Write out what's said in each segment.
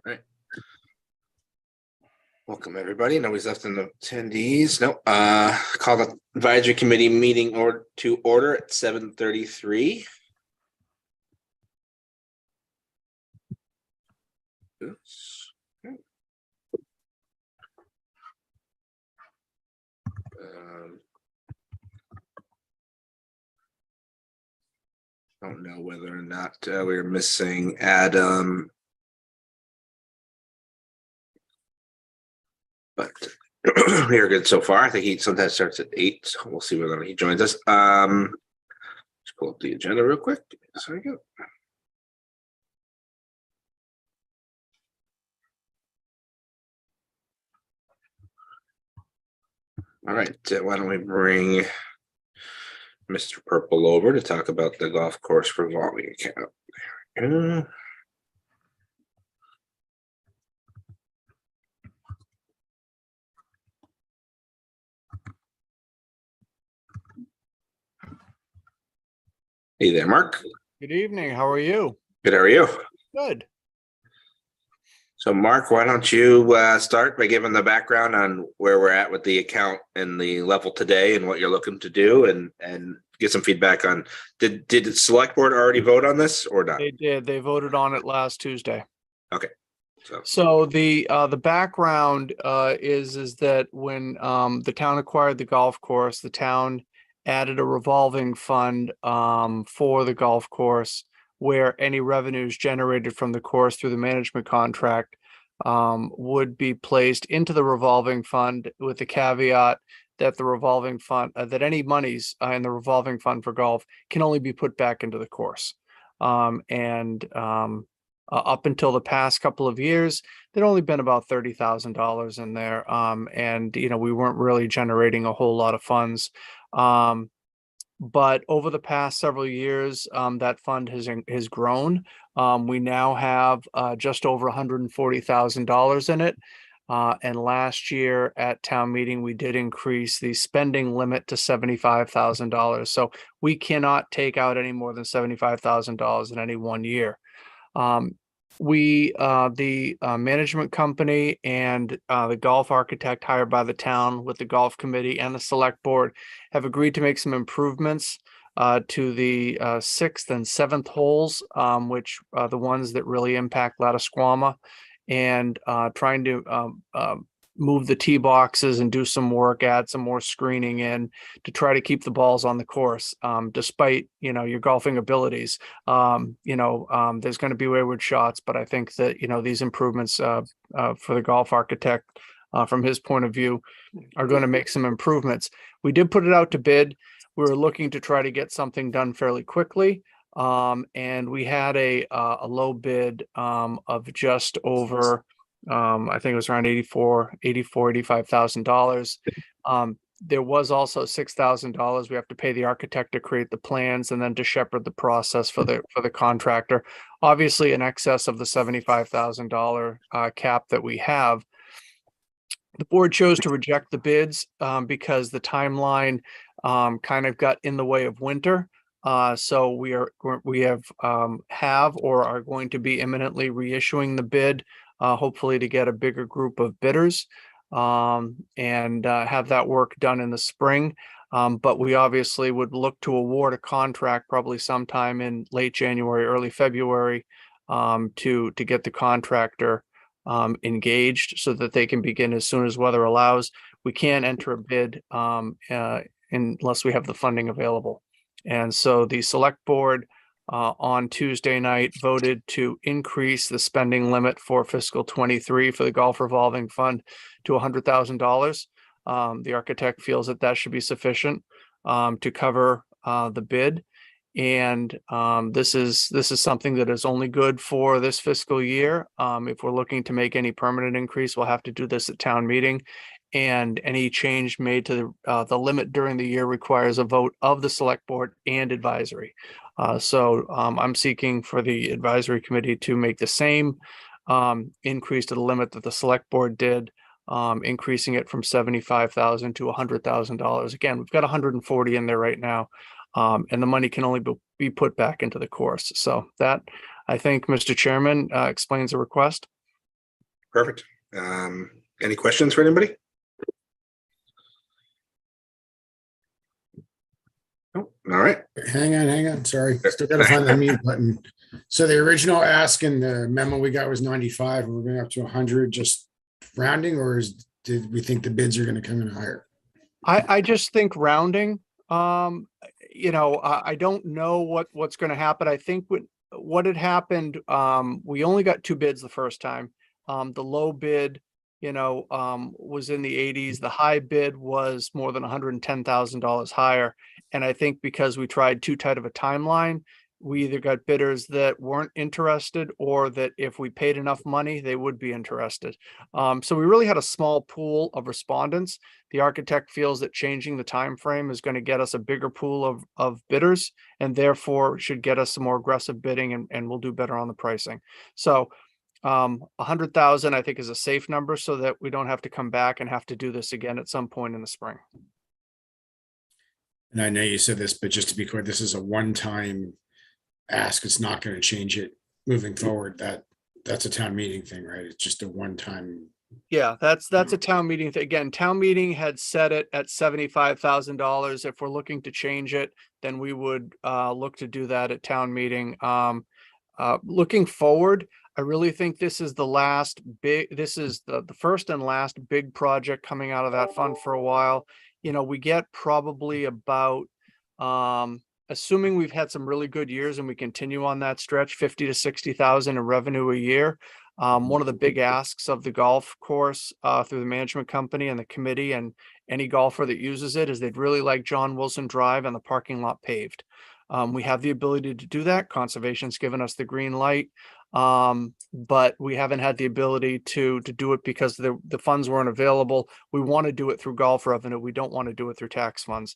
Right. Welcome, everybody. Nobody's left in the attendees. No, call the advisory committee meeting to order at 7:33. Oops. Don't know whether or not we're missing Adam, but we are good so far. I think he sometimes starts at 8, so we'll see whether he joins us. Just pull up the agenda real quick. There we go. All right, why don't we bring Mr. Purple over to talk about the golf course revolving account. Hey there, Mark. Good evening. How are you? Good. How are you? Good. So, Mark, why don't you start by giving the background on where we're at with the account and the level today and what you're looking to do, and get some feedback on did the select board already vote on this or not? They did. They voted on it last Tuesday. Okay. So the background is that when the town acquired the golf course, the town added a revolving fund for the golf course where any revenues generated from the course through the management contract would be placed into the revolving fund, with the caveat that the revolving fund, that any monies in the revolving fund for golf can only be put back into the course. Up until the past couple of years, there'd only been about $30,000 in there. And, we weren't really generating a whole lot of funds. But over the past several years, that fund has grown. We now have just over $140,000 in it. And last year at town meeting, we did increase the spending limit to $75,000. So we cannot take out any more than $75,000 in any one year. The management company and the golf architect hired by the town with the golf committee and the select board have agreed to make some improvements to the 6th and 7th holes, which are the ones that really impact Ladasquama, and trying to move the tee boxes and do some work, add some more screening in to try to keep the balls on the course. Despite, your golfing abilities, there's going to be wayward shots, but I think that, these improvements for the golf architect, from his point of view, are going to make some improvements. We did put it out to bid. We were looking to try to get something done fairly quickly. And we had a low bid of just over, I think it was around $85,000. There was also $6,000 we have to pay the architect to create the plans and then to shepherd the process for the contractor. Obviously, in excess of the $75,000 cap that we have. The board chose to reject the bids because the timeline kind of got in the way of winter. So we have or are going to be imminently reissuing the bid, hopefully to get a bigger group of bidders and have that work done in the spring. But we obviously would look to award a contract probably sometime in late January, early February, to get the contractor engaged so that they can begin as soon as weather allows. We can't enter a bid unless we have the funding available. And so the select board on Tuesday night voted to increase the spending limit for fiscal 23 for the golf revolving fund to $100,000. The architect feels that should be sufficient to cover the bid. And this is something that is only good for this fiscal year. If we're looking to make any permanent increase, we'll have to do this at town meeting. And any change made to the limit during the year requires a vote of the select board and advisory. So I'm seeking for the advisory committee to make the same increase to the limit that the select board did, increasing it from $75,000 to $100,000. Again, we've got 140 in there right now, and the money can only be put back into the course. So that, I think, Mr. Chairman, explains the request. Perfect. Any questions for anybody? Oh, all right. Hang on. Sorry. Still got to find the mute button. So the original ask in the memo we got was 95 and we're going up to 100, just rounding, or did we think the bids are going to come in higher? I just think rounding, I don't know what's going to happen. I think what had happened, we only got 2 bids the first time. The low bid, was in the 80s. The high bid was more than $110,000 higher. And I think because we tried too tight of a timeline, we either got bidders that weren't interested, or that if we paid enough money, they would be interested. So we really had a small pool of respondents. The architect feels that changing the time frame is going to get us a bigger pool of bidders, and therefore should get us some more aggressive bidding, and we'll do better on the pricing. So 100,000, I think, is a safe number, so that we don't have to come back and have to do this again at some point in the spring. And I know you said this, but just to be clear, this is a one-time ask. It's not going to change it moving forward. That's a town meeting thing, right? It's just a one-time. Yeah, that's a town meeting thing. Again, town meeting had set it at $75,000. If we're looking to change it, then we would look to do that at town meeting. Looking forward, I really think this is the first and last big project coming out of that fund for a while. We get probably about, assuming we've had some really good years and we continue on that stretch, 50 to 60,000 in revenue a year. One of the big asks of the golf course through the management company and the committee and any golfer that uses it is they'd really like John Wilson Drive and the parking lot paved. We have the ability to do that. Conservation's given us the green light, but we haven't had the ability to do it because the funds weren't available. We want to do it through golf revenue. We don't want to do it through tax funds.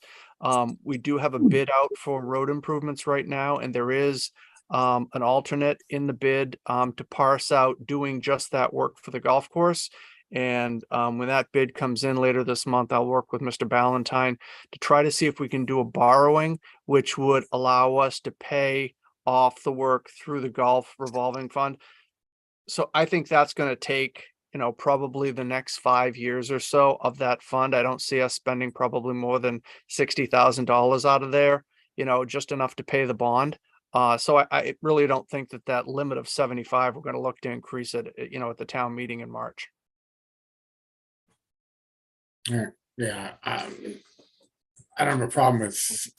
We do have a bid out for road improvements right now, and there is an alternate in the bid to parse out doing just that work for the golf course. And when that bid comes in later this month, I'll work with Mr. Ballantyne to try to see if we can do a borrowing, which would allow us to pay off the work through the golf revolving fund. So I think that's going to take, probably the next 5 years or so of that fund. I don't see us spending probably more than $60,000 out of there, just enough to pay the bond. So I really don't think that limit of 75, we're going to look to increase it, at the town meeting in March. All right. Yeah. I don't have a problem with,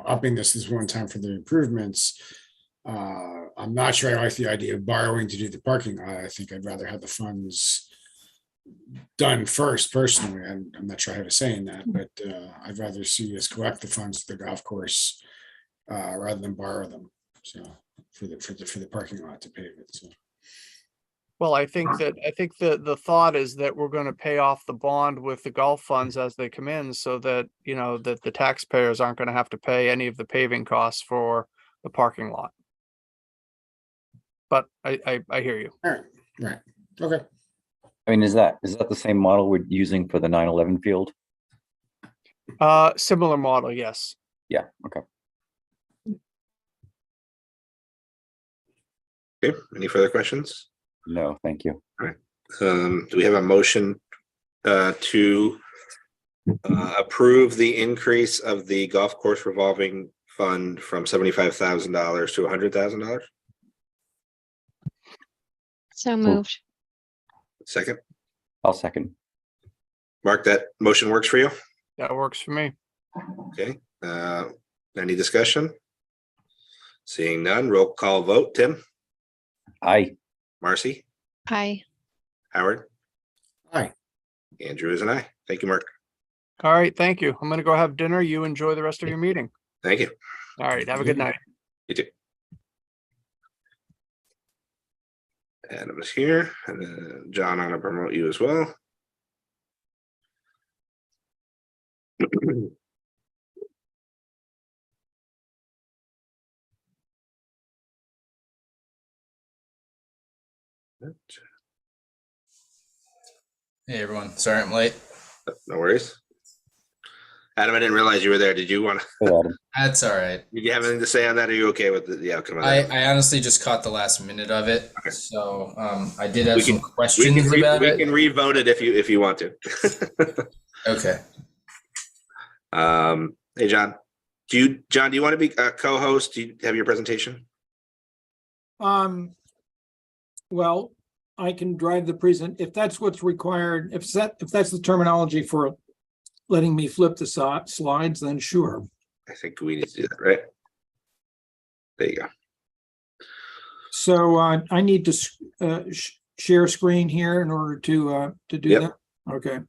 upping this one time for the improvements. I'm not sure I like the idea of borrowing to do the parking lot. I think I'd rather have the funds done first personally. I'm not sure I have a say in that, but I'd rather see us collect the funds to the golf course rather than borrow them. So for the parking lot to pave it. So. Well, I think the thought is that we're going to pay off the bond with the golf funds as they come in, so that, that the taxpayers aren't going to have to pay any of the paving costs for the parking lot. But I hear you. All right. Right. Okay. I mean, is that the same model we're using for the 9/11 field? Similar model, yes. Yeah. Okay. Okay. Any further questions? No, thank you. Do we have a motion to approve the increase of the golf course revolving fund from $75,000 to $100,000? So moved. Second. I'll second. Mark, that motion works for you? That works for me. Okay. Any discussion? Seeing none, roll call vote. Tim? Aye. Marcy? Aye. Howard? Aye. Andrew is an aye. Thank you, Mark. All right, thank you. I'm going to go have dinner. You enjoy the rest of your meeting. Thank you. All right, have a good night. You too. Adam is here, and then John, I'm gonna promote you as well. Hey everyone, sorry I'm late. No worries. Adam, I didn't realize you were there. Did you want to, Go, Adam. That's all right. did you have anything to say on that? Are you okay with the outcome of that? I honestly just caught the last minute of it, Okay. so I did have We some we questions can, about we it. can re-vote it if you want to. Okay. Hey, John, do you want to be a co-host? Do you have your presentation? Well, I can drive the present, if that's what's required, if that's the terminology for letting me flip the slides, then sure. I think we need to do that, right? There you go. So I need to share screen here in order to do Yep. that. Okay.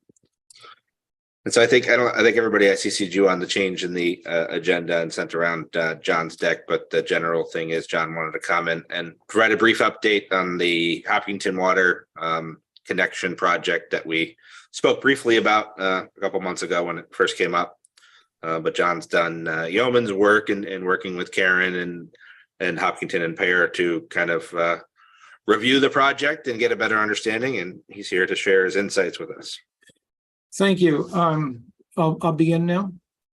And so I think everybody, I CC'd you on the change in the agenda and sent around John's deck, but the general thing is John wanted to comment and provide a brief update on the Hopkinton Water connection project that we spoke briefly about a couple months ago when it first came up. But John's done yeoman's work and working with Karen and Hopkinton and Pear to kind of review the project and get a better understanding. And he's here to share his insights with us. Thank you. I'll begin now.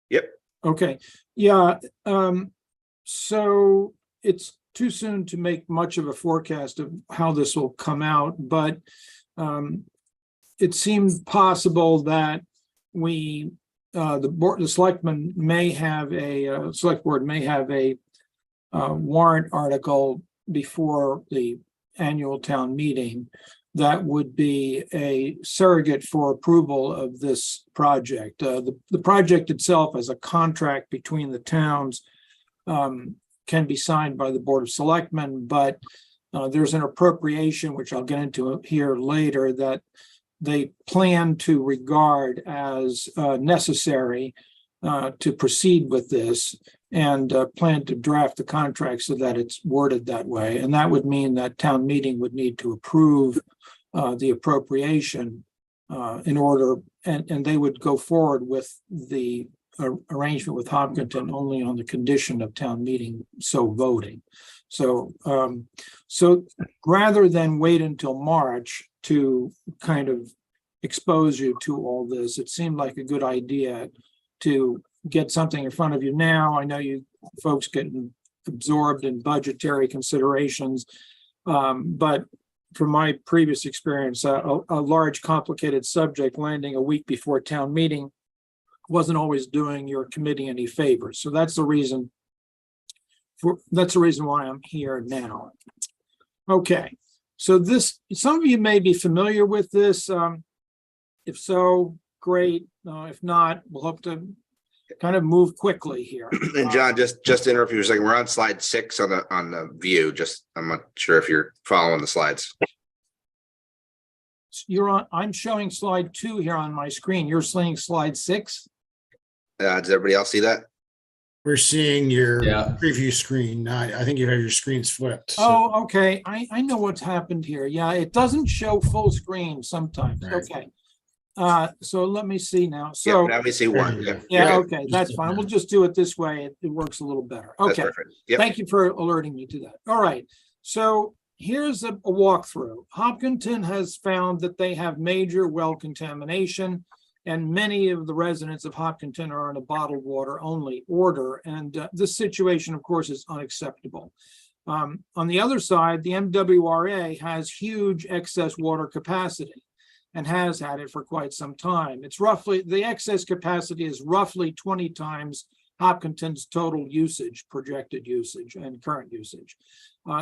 Yep. Okay. Yeah. So it's too soon to make much of a forecast of how this will come out, but it seemed possible that the selectmen may have a select board may have a warrant article before the annual town meeting that would be a surrogate for approval of this project. The project itself as a contract between the towns can be signed by the Board of Selectmen, but there's an appropriation, which I'll get into here later, that they plan to regard as necessary to proceed with this, and plan to draft the contract so that it's worded that way. And that would mean that town meeting would need to approve the appropriation in order, and they would go forward with the arrangement with Hopkinton only on the condition of town meeting so voting. So rather than wait until March to kind of expose you to all this, it seemed like a good idea to get something in front of you now. I know you folks getting absorbed in budgetary considerations, but from my previous experience, a large complicated subject landing a week before town meeting wasn't always doing your committee any favors. So that's the reason why I'm here now. Okay, so this, some of you may be familiar with this. If so, great. If not, we'll hope to kind of move quickly here. And John, just to interrupt you for a second, we're on slide 6 on the view. Just, I'm not sure if you're following the slides. You're on, I'm showing slide 2 here on my screen. You're seeing slide 6? Does everybody else see that? We're seeing your Yeah. preview screen. I think you have your screens flipped. so- Oh, okay. I know what's happened here. Yeah, it doesn't show full screen sometimes. Right. Okay. So let me see now. Yeah, So, now we see one. Yeah. yeah, Okay, okay, that's fine. We'll just do it this way. It works a little better. that's Okay. perfect. Yep. Thank you for alerting me to that. All right. So here's a walkthrough. Hopkinton has found that they have major well contamination, and many of the residents of Hopkinton are on a bottled water only order. And this situation, of course, is unacceptable. On the other side, the MWRA has huge excess water capacity and has had it for quite some time. It's roughly, the excess capacity is roughly 20 times Hopkinton's total usage, projected usage, and current usage.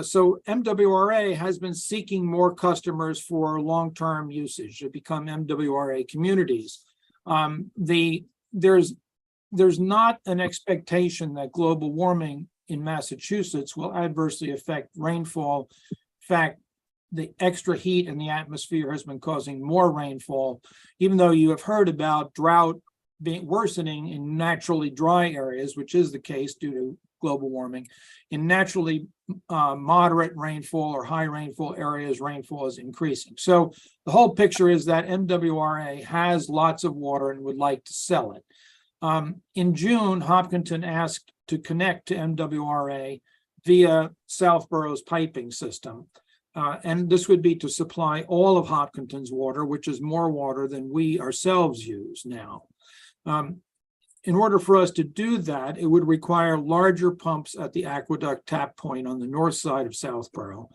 So MWRA has been seeking more customers for long-term usage to become MWRA communities. There's not an expectation that global warming in Massachusetts will adversely affect rainfall. In fact, the extra heat in the atmosphere has been causing more rainfall, even though you have heard about drought being worsening in naturally dry areas, which is the case due to global warming. In naturally moderate rainfall or high rainfall areas, rainfall is increasing. So the whole picture is that MWRA has lots of water and would like to sell it. In June, Hopkinton asked to connect to MWRA via Southborough's piping system. And this would be to supply all of Hopkinton's water, which is more water than we ourselves use now. in order for us to do that, it would require larger pumps at the aqueduct tap point on the north side of Southborough.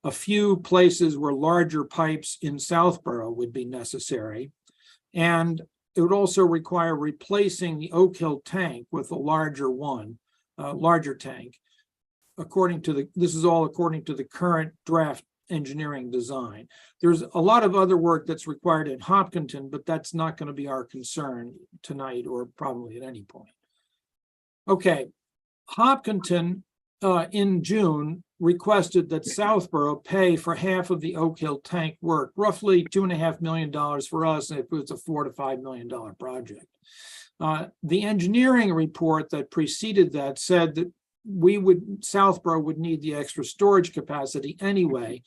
A few places where larger pipes in Southborough would be necessary. And it would also require replacing the Oak Hill tank with a larger one, larger tank. This is all according to the current draft engineering design. There's a lot of other work that's required in Hopkinton, but that's not going to be our concern tonight or probably at any point. Okay, Hopkinton in June requested that Southborough pay for half of the Oak Hill tank work, roughly $2.5 million for us, and if it's a $4 to $5 million project. The engineering report that preceded that said that Southborough would need the extra storage capacity anyway.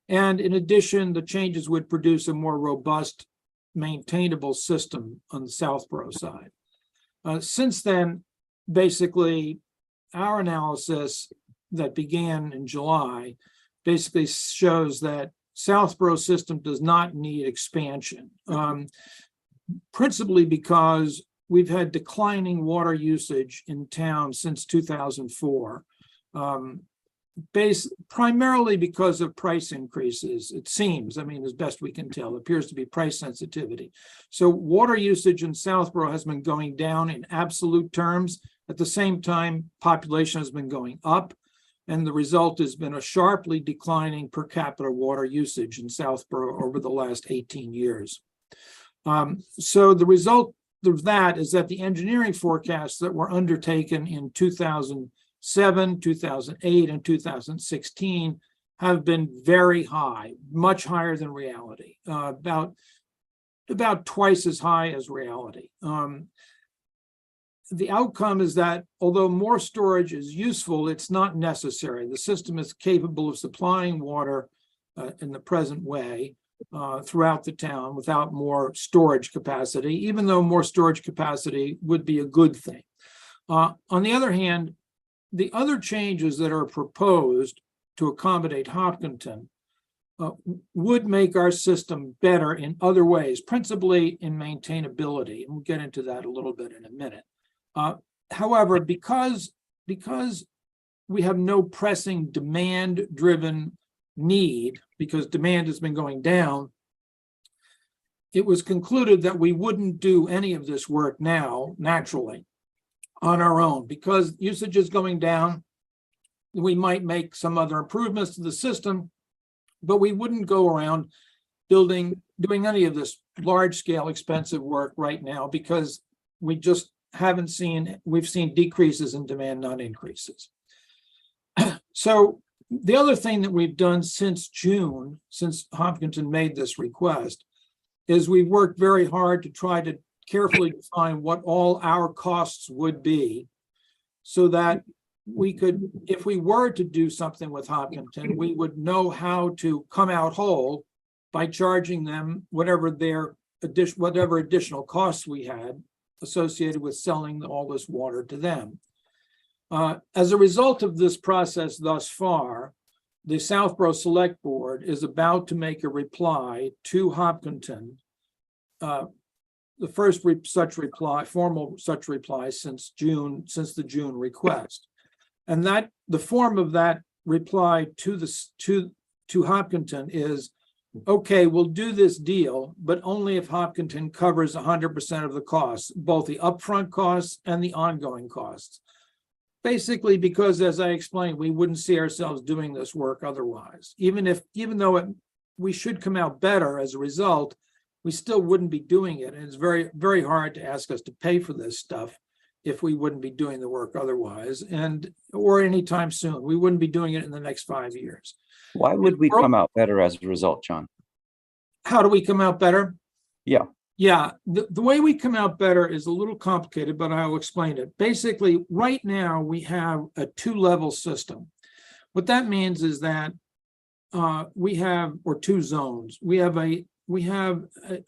And in addition, the changes would produce a more robust, maintainable system on the Southborough side. Since then, basically, our analysis that began in July basically shows that Southborough system does not need expansion, principally because we've had declining water usage in town since 2004, primarily because of price increases, it seems. I mean, as best we can tell, it appears to be price sensitivity. So water usage in Southborough has been going down in absolute terms. At the same time, population has been going up, and the result has been a sharply declining per capita water usage in Southborough over the last 18 years. So the result of that is that the engineering forecasts that were undertaken in 2007, 2008, and 2016 have been very high, much higher than reality, about twice as high as reality. The outcome is that although more storage is useful, it's not necessary. The system is capable of supplying water in the present way throughout the town without more storage capacity, even though more storage capacity would be a good thing. On the other hand, the other changes that are proposed to accommodate Hopkinton would make our system better in other ways, principally in maintainability. And we'll get into that a little bit in a minute. However, because we have no pressing demand-driven need, because demand has been going down, it was concluded that we wouldn't do any of this work now, naturally, on our own. Because usage is going down, we might make some other improvements to the system, but we wouldn't go around doing any of this large-scale expensive work right now, because we just we've seen decreases in demand, not increases. So the other thing that we've done since June, since Hopkinton made this request, is we've worked very hard to try to carefully define what all our costs would be, so that we could, if we were to do something with Hopkinton, we would know how to come out whole by charging them whatever additional costs we had associated with selling all this water to them. As a result of this process thus far, the Southborough Select Board is about to make a reply to Hopkinton, the first formal such reply since the June request. And that the form of that reply to Hopkinton is, okay, we'll do this deal, but only if Hopkinton covers 100% of the costs, both the upfront costs and the ongoing costs. Basically, because as I explained, we wouldn't see ourselves doing this work otherwise. Even though we should come out better as a result, we still wouldn't be doing it. And it's very, very hard to ask us to pay for this stuff if we wouldn't be doing the work otherwise, or anytime soon. We wouldn't be doing it in the next 5 years. Why would we come out better as a result, John? How do we come out better? Yeah. Yeah, the way we come out better is a little complicated, but I'll explain it. Basically, right now we have a two-level system. What that means is that we have, or two zones. We have a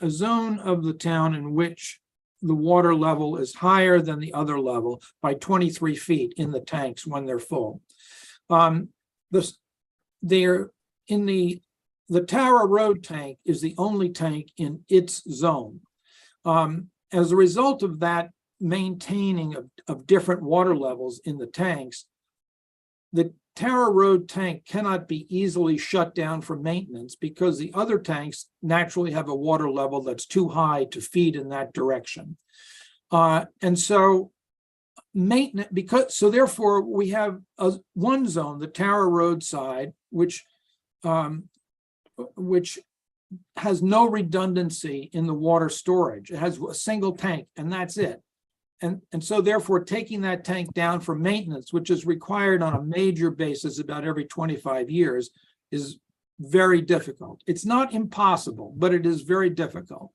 zone of the town in which the water level is higher than the other level by 23 feet in the tanks when they're full. They're in the Tower Road tank is the only tank in its zone. As a result of that, maintaining of different water levels in the tanks, the Tower Road tank cannot be easily shut down for maintenance because the other tanks naturally have a water level that's too high to feed in that direction. And so maintenance, so therefore we have one zone, the Tower Road side, which has no redundancy in the water storage. It has a single tank and that's it. And so therefore taking that tank down for maintenance, which is required on a major basis about every 25 years, is very difficult. It's not impossible, but it is very difficult.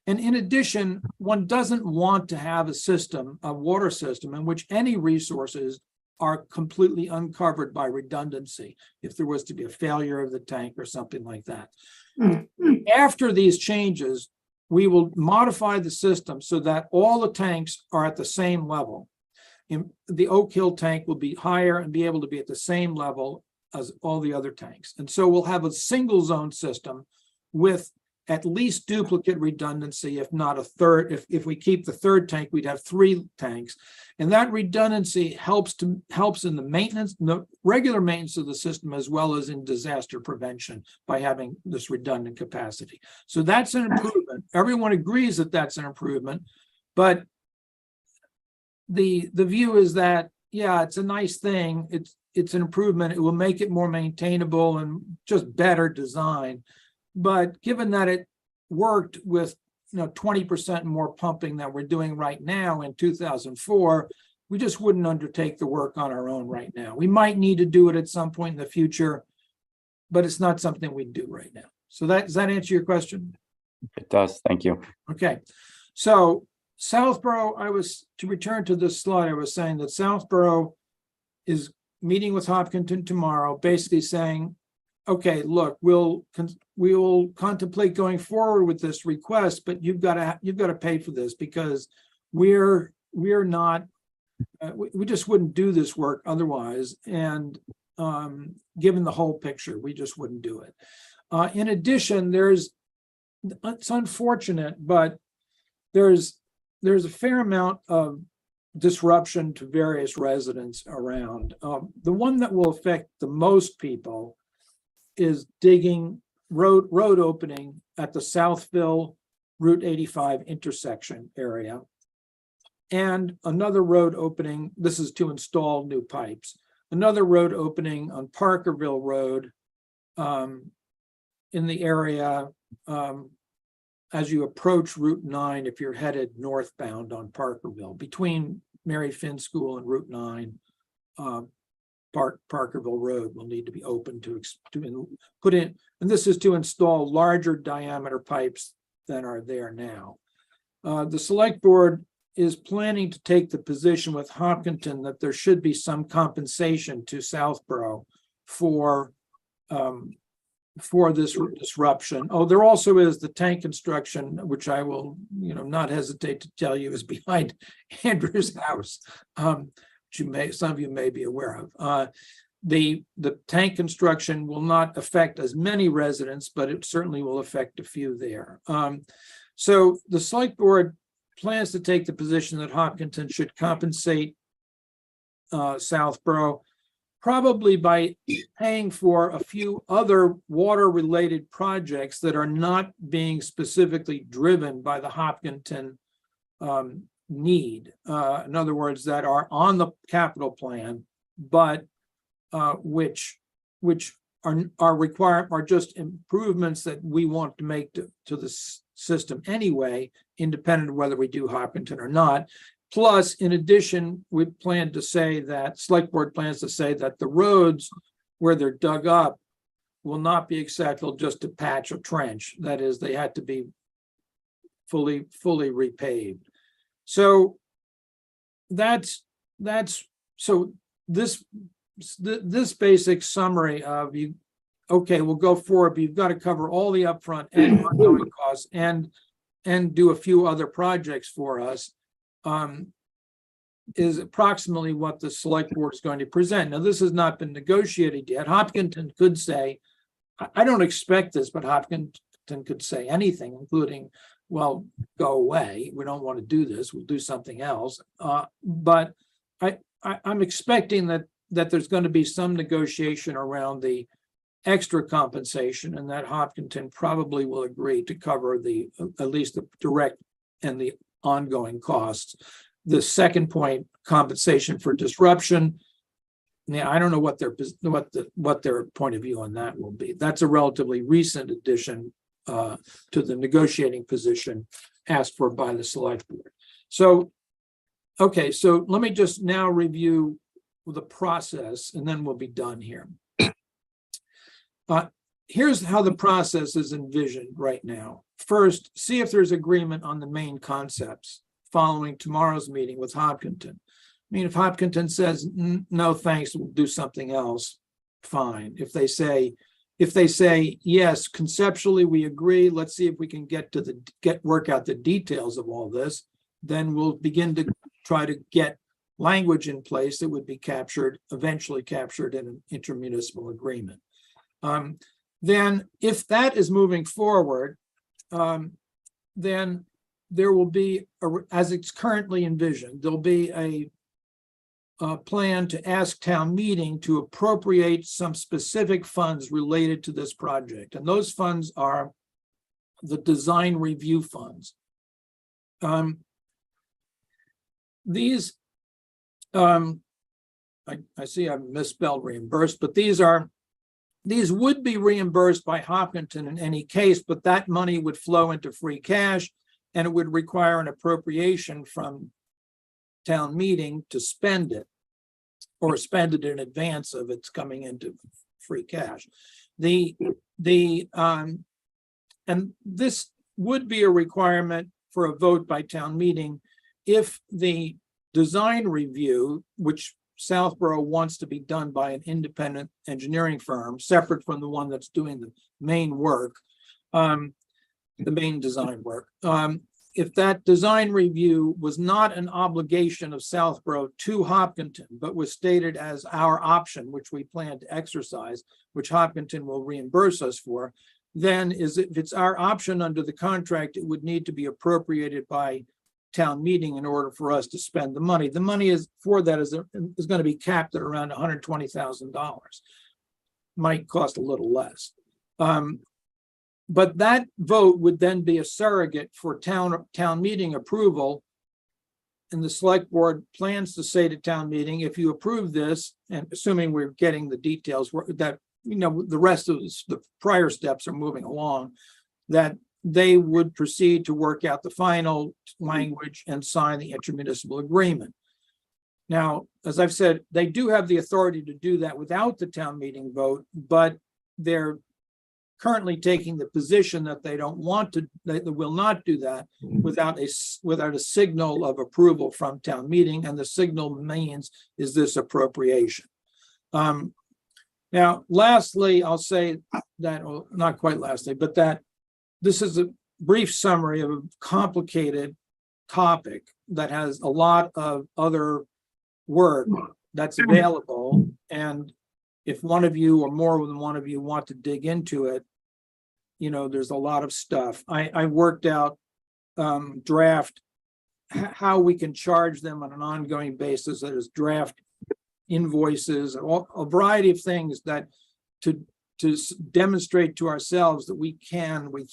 And in addition, one doesn't want to have a system, a water system, in which any resources are completely uncovered by redundancy, if there was to be a failure of the tank or something like that. After these changes, we will modify the system so that all the tanks are at the same level. The Oak Hill tank will be higher and be able to be at the same level as all the other tanks. And so we'll have a single zone system with at least duplicate redundancy, if not a third. If we keep the third tank, we'd have 3 tanks. And that redundancy helps in the maintenance, the regular maintenance of the system, as well as in disaster prevention by having this redundant capacity. So that's an improvement. Everyone agrees that that's an improvement, but the view is that, yeah, it's a nice thing. It's an improvement. It will make it more maintainable and just better design. But given that it worked with 20% more pumping than we're doing right now in 2004, we just wouldn't undertake the work on our own right now. We might need to do it at some point in the future, but it's not something we do right now. So does that answer your question? It does. Thank you. Okay. So Southborough, to return to this slide, I was saying that Southborough is meeting with Hopkinton tomorrow, basically saying, okay, look, we'll contemplate going forward with this request, but you've got to pay for this because we're not, we just wouldn't do this work otherwise. And given the whole picture, we just wouldn't do it. In addition, it's unfortunate, but there's a fair amount of disruption to various residents around. The one that will affect the most people is digging road opening at the Southville Route 85 intersection area. And another road opening, this is to install new pipes. Another road opening on Parkerville Road in the area as you approach Route 9 if you're headed northbound on Parkerville. Between Mary Finn School and Route 9, Parkerville Road will need to be open to put in, and this is to install larger diameter pipes than are there now. The select board is planning to take the position with Hopkinton that there should be some compensation to Southborough for this disruption. Oh, there also is the tank construction, which I will, not hesitate to tell you is behind Andrew's house. Some of you may be aware of. The tank construction will not affect as many residents, but it certainly will affect a few there. So the select board plans to take the position that Hopkinton should compensate Southborough, probably by paying for a few other water-related projects that are not being specifically driven by the Hopkinton need. In other words, that are on the capital plan, but which are just improvements that we want to make to the system anyway, independent of whether we do Hopkinton or not. Plus, in addition, we plan to say that select board plans to say that the roads where they're dug up will not be acceptable just to patch or trench. That is, they had to be fully repaved. So that's so this basic summary of you. Okay, we'll go forward, but you've got to cover all the upfront and ongoing costs and do a few other projects for us. Is approximately what the select board is going to present. Now, this has not been negotiated yet. Hopkinton could say, I don't expect this, but Hopkinton could say anything, including well, go away. We don't want to do this. We'll do something else. But I'm expecting that there's going to be some negotiation around the extra compensation, and that Hopkinton probably will agree to cover at least the direct and the ongoing costs. The second point, compensation for disruption. Yeah, I don't know what their point of view on that will be. That's a relatively recent addition to the negotiating position asked for by the select board. So, okay, so let me just now review the process, and then we'll be done here. Here's how the process is envisioned right now. First, see if there's agreement on the main concepts following tomorrow's meeting with Hopkinton. I mean, if Hopkinton says, no, thanks, we'll do something else, fine. If they say, yes, conceptually, we agree, let's see if we can work out the details of all this, then we'll begin to try to get language in place that would be eventually captured in an intermunicipal agreement. Then if that is moving forward, then there will be, as it's currently envisioned, there'll be a plan to ask town meeting to appropriate some specific funds related to this project. And those funds are the design review funds. These, I see I've misspelled reimbursed, but these would be reimbursed by Hopkinton in any case, but that money would flow into free cash, and it would require an appropriation from town meeting to spend it, or spend it in advance of its coming into free cash. And this would be a requirement for a vote by town meeting if the design review, which Southborough wants to be done by an independent engineering firm, separate from the one that's doing the main work, the main design work. If that design review was not an obligation of Southborough to Hopkinton, but was stated as our option, which we plan to exercise, which Hopkinton will reimburse us for, then if it's our option under the contract, it would need to be appropriated by town meeting in order for us to spend the money. The money is for that is going to be capped at around $120,000. Might cost a little less. But that vote would then be a surrogate for town meeting approval. And the select board plans to say to town meeting, if you approve this, and assuming we're getting the details that, the rest of the prior steps are moving along, that they would proceed to work out the final language and sign the intermunicipal agreement. Now, as I've said, they do have the authority to do that without the town meeting vote, but they're currently taking the position that they don't want to, they will not do that without a signal of approval from town meeting, and the signal means is this appropriation. Now, lastly, I'll say that, well, not quite lastly, but that this is a brief summary of a complicated topic that has a lot of other work that's available. And if one of you or more than one of you want to dig into it, there's a lot of stuff. I worked out draft how we can charge them on an ongoing basis. That is draft invoices, a variety of things that to demonstrate to ourselves that we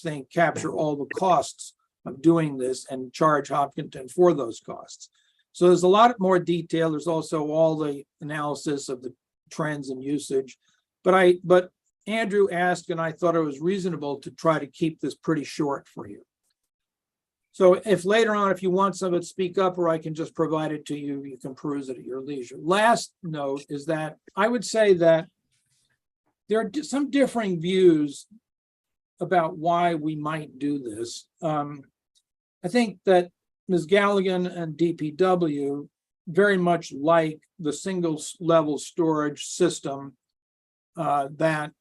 think, capture all the costs of doing this and charge Hopkinton for those costs. So there's a lot more detail. There's also all the analysis of the trends and usage. But Andrew asked, and I thought it was reasonable to try to keep this pretty short for you. So if later on, if you want some of it, speak up, or I can just provide it to you, you can peruse it at your leisure. Last note is that I would say that there are some differing views about why we might do this. I think that Ms. Galligan and DPW very much like the single level storage system that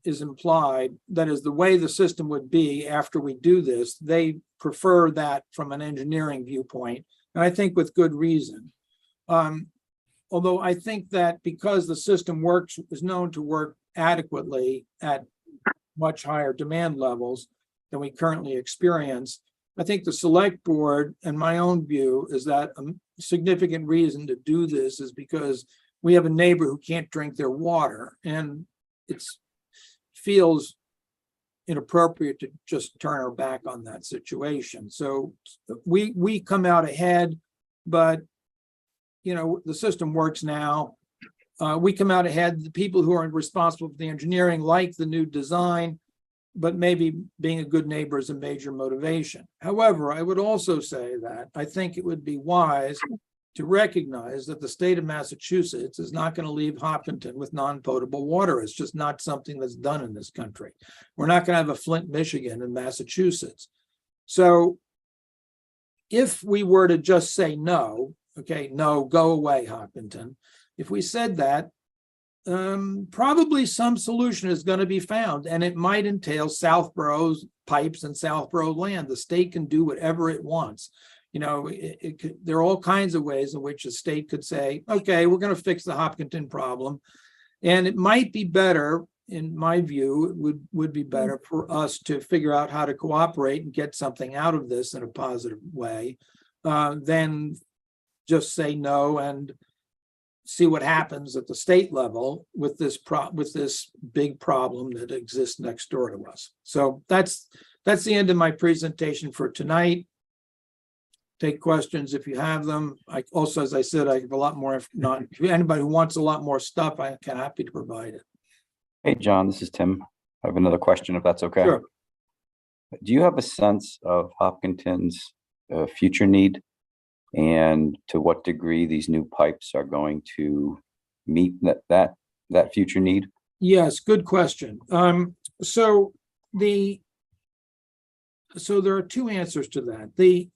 is implied. That is the way the system would be after we do this. They prefer that from an engineering viewpoint, and I think with good reason. Although I think that because the system is known to work adequately at much higher demand levels than we currently experience, I think the select board and my own view is that a significant reason to do this is because we have a neighbor who can't drink their water, and it's feels inappropriate to just turn our back on that situation. So we come out ahead, but the system works now. We come out ahead. The people who are responsible for the engineering like the new design, but maybe being a good neighbor is a major motivation. However, I would also say that I think it would be wise to recognize that the state of Massachusetts is not going to leave Hopkinton with non-potable water. It's just not something that's done in this country. We're not going to have a Flint, Michigan in Massachusetts. So if we were to just say no, okay, no, go away, Hopkinton. If we said that, probably some solution is going to be found, and it might entail Southborough's pipes and Southborough land. The state can do whatever it wants. There are all kinds of ways in which a state could say, okay, we're going to fix the Hopkinton problem. And it might be better, in my view, it would be better for us to figure out how to cooperate and get something out of this in a positive way, than just say no and see what happens at the state level with this big problem that exists next door to us. So that's the end of my presentation for tonight. Take questions if you have them. I also, as I said, I have a lot more. If anybody who wants a lot more stuff, I'm happy to provide it. Hey, John, this is Tim. I have another question, if that's okay. Sure. Do you have a sense of Hopkinton's future need, and to what degree these new pipes are going to meet that future need? Yes, good question. So there are two answers to that. The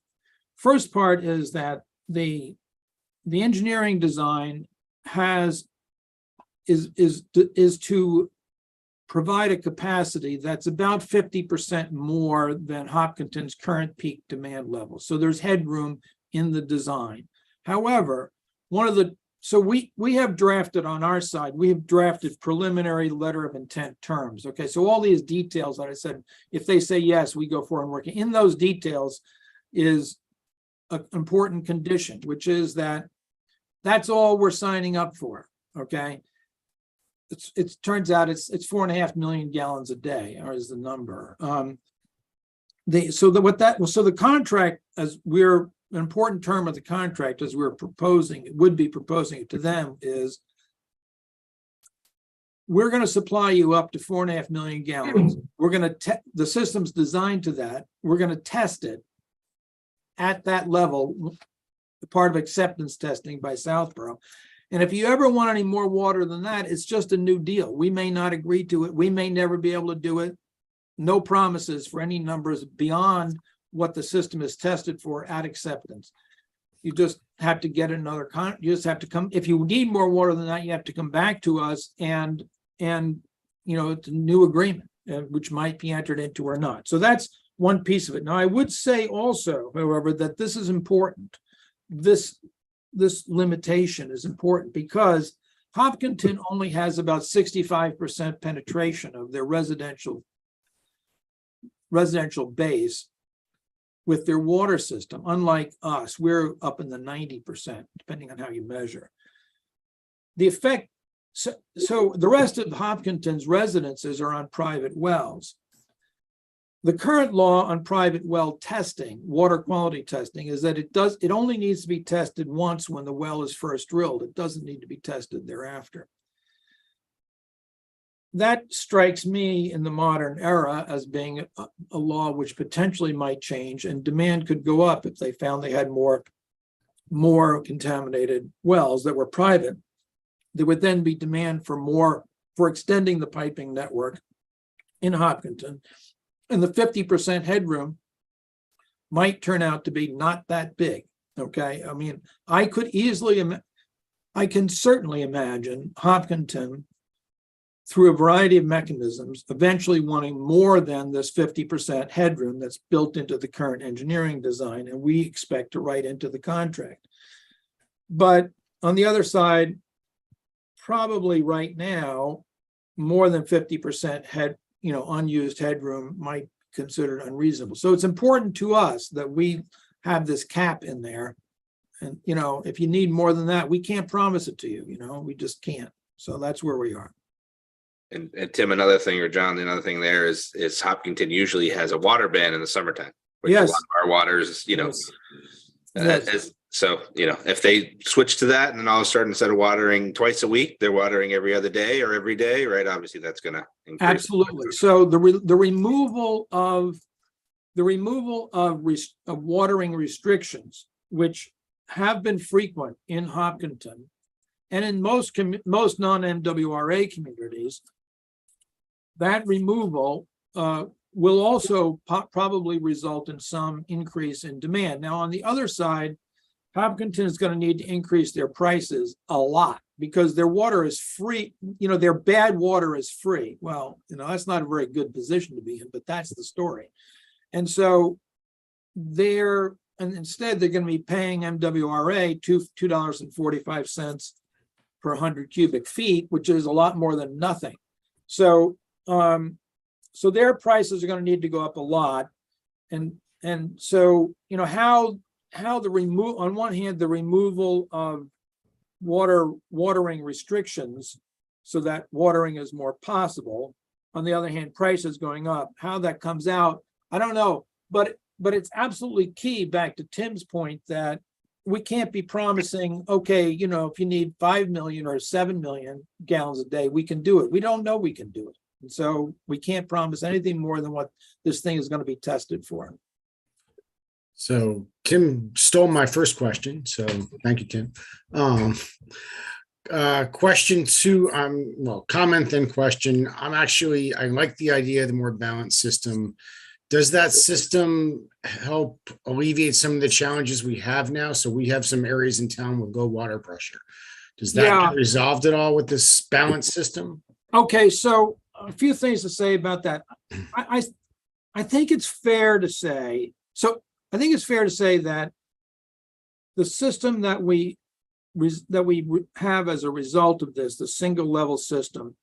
first part is that the engineering design is to provide a capacity that's about 50% more than Hopkinton's current peak demand level. So there's headroom in the design. However, we have drafted on our side, we have drafted preliminary letter of intent terms. Okay, so all these details that I said, if they say yes, we go forward and work. In those details is an important condition, which is that's all we're signing up for. Okay. It turns out it's 4.5 million gallons a day, or is the number. The contract, as we're an important term of the contract, as we're proposing, would be proposing it to them, is we're going to supply you up to 4.5 million gallons. We're going to the system's designed to that. We're going to test it at that level, part of acceptance testing by Southborough. And if you ever want any more water than that, it's just a new deal. We may not agree to it. We may never be able to do it. No promises for any numbers beyond what the system is tested for at acceptance. You just have to get another you just have to come. If you need more water than that, you have to come back to us and it's a new agreement, which might be entered into or not. So that's one piece of it. Now, I would say also, however, that this is important. This limitation is important because Hopkinton only has about 65% penetration of their residential base with their water system. Unlike us, we're up in the 90%, depending on how you measure. The effect, so the rest of Hopkinton's residences are on private wells. The current law on private well testing, water quality testing, is that it only needs to be tested once when the well is first drilled. It doesn't need to be tested thereafter. That strikes me in the modern era as being a law which potentially might change, and demand could go up if they found they had more contaminated wells that were private. There would then be demand for extending the piping network in Hopkinton. And the 50% headroom might turn out to be not that big. Okay. I mean, I can certainly imagine Hopkinton, through a variety of mechanisms, eventually wanting more than this 50% headroom that's built into the current engineering design, and we expect to write into the contract. But on the other side, probably right now, more than 50% unused headroom might considered unreasonable. So it's important to us that we have this cap in there. And, you know, if you need more than that, we can't promise it to you, you know, we just can't. So that's where we are. And Tim, another thing, or John, another thing there is Hopkinton usually has a water ban in the summertime. Which Yes. a lot of our waters, you know, Yes. Yes. so, you know, if they switch to that and then all of a sudden instead of watering twice a week, they're watering every other day or every day, right? Obviously, that's gonna increase. Absolutely. So the removal of watering restrictions, which have been frequent in Hopkinton and in most non-MWRA communities, that removal will also probably result in some increase in demand. Now, on the other side, Hopkinton is going to need to increase their prices a lot because their water is free. You know, their bad water is free. Well, you know, that's not a very good position to be in, but that's the story. And so instead they're going to be paying MWRA $2.45 per 100 cubic feet, which is a lot more than nothing. So, so their prices are going to need to go up a lot. And so, you know, how on one hand, the removal of watering restrictions so that watering is more possible. On the other hand, prices going up, how that comes out, I don't know, but it's absolutely key, back to Tim's point, that we can't be promising, okay, you know, if you need 5 million or 7 million gallons a day, we can do it. We don't know we can do it. And so we can't promise anything more than what this thing is going to be tested for. So Tim stole my first question. So thank you, Tim. Question two, well, comment then question. I like the idea of the more balanced system. Does that system help alleviate some of the challenges we have now? So we have some areas in town with low water pressure. Does that get resolved at all with this balanced system? Okay, so a few things to say about that. I think it's fair to say, that the system that we have as a result of this, the single level system,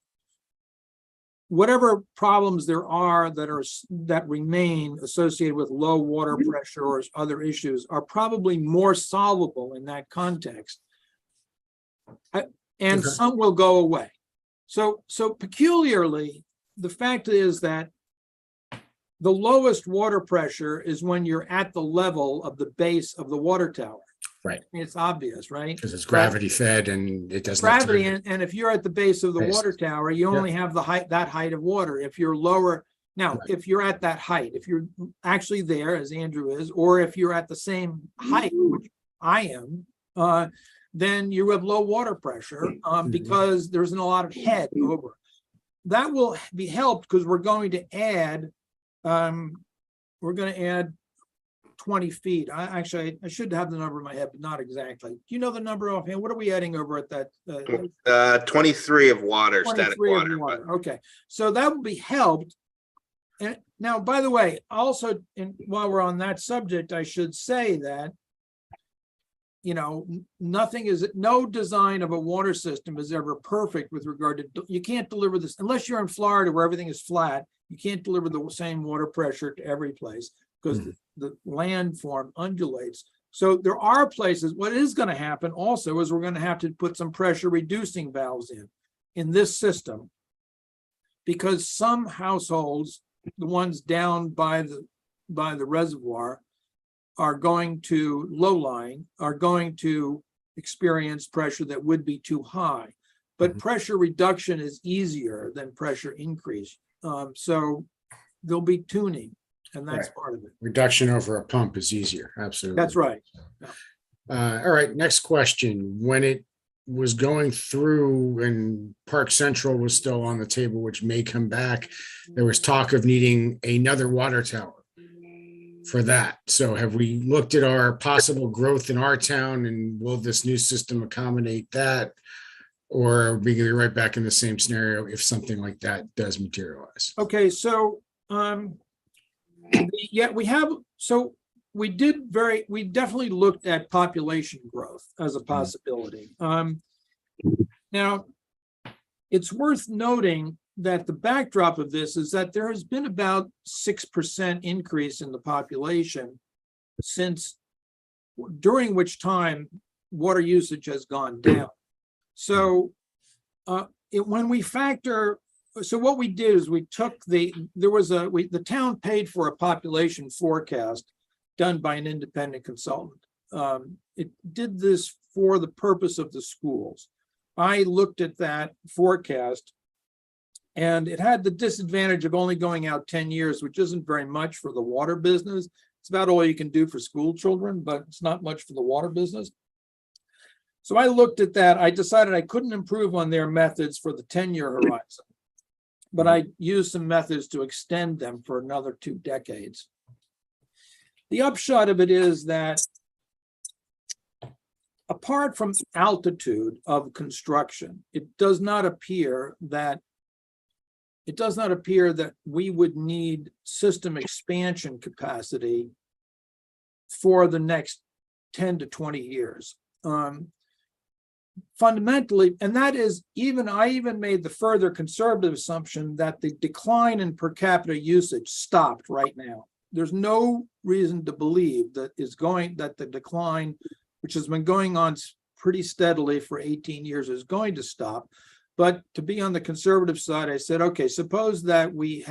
whatever problems there are that remain associated with low water pressure or other issues are probably more solvable in that context. And some will go away. So peculiarly, the fact is that the lowest water pressure is when you're at the level of the base of the water tower. Right. It's obvious, right? Because it's gravity fed and it doesn't. Gravity, and if you're at the base of the water tower, you only have that height of water. If you're lower, now, if you're at that height, if you're actually there, as Andrew is, or if you're at the same height, which I am, then you have low water pressure because there isn't a lot of head over. That will be helped because we're going to add 20 feet. I should have the number in my head, but not exactly. Do you know the number offhand? What are we adding over at that? 23 of water, 23 static of water. water. Okay, so that will be helped. And now, by the way, also, while we're on that subject, I should say that, you know, no design of a water system is ever perfect with regard to, you can't deliver this, unless you're in Florida where everything is flat, you can't deliver the same water pressure to every place because the landform undulates. So there are places, what is going to happen also is we're going to have to put some pressure reducing valves in this system, because some households, the ones down by the reservoir, are going to low-lying, are going to experience pressure that would be too high. But pressure reduction is easier than pressure increase. So there'll be tuning, and that's part of it. Reduction over a pump is easier. Absolutely. That's right. All right, next question. When it was going through and Park Central was still on the table, which may come back, there was talk of needing another water tower for that. So have we looked at our possible growth in our town, and will this new system accommodate that? Or are we going to be right back in the same scenario if something like that does materialize? Okay, so we definitely looked at population growth as a possibility. Now, it's worth noting that the backdrop of this is that there has been about 6% increase in the population since, during which time water usage has gone down. So when we factor, so what we did is we took the town paid for a population forecast done by an independent consultant. It did this for the purpose of the schools. I looked at that forecast and it had the disadvantage of only going out 10 years, which isn't very much for the water business. It's about all you can do for school children, but it's not much for the water business. So I looked at that. I decided I couldn't improve on their methods for the 10-year horizon, but I used some methods to extend them for another 2 decades. The upshot of it is that apart from altitude of construction, it does not appear that we would need system expansion capacity for the next 10 to 20 years. Fundamentally, and that is I even made the further conservative assumption that the decline in per capita usage stopped right now. There's no reason to believe that the decline, which has been going on pretty steadily for 18 years, is going to stop. But to be on the conservative side, I said, okay, suppose that we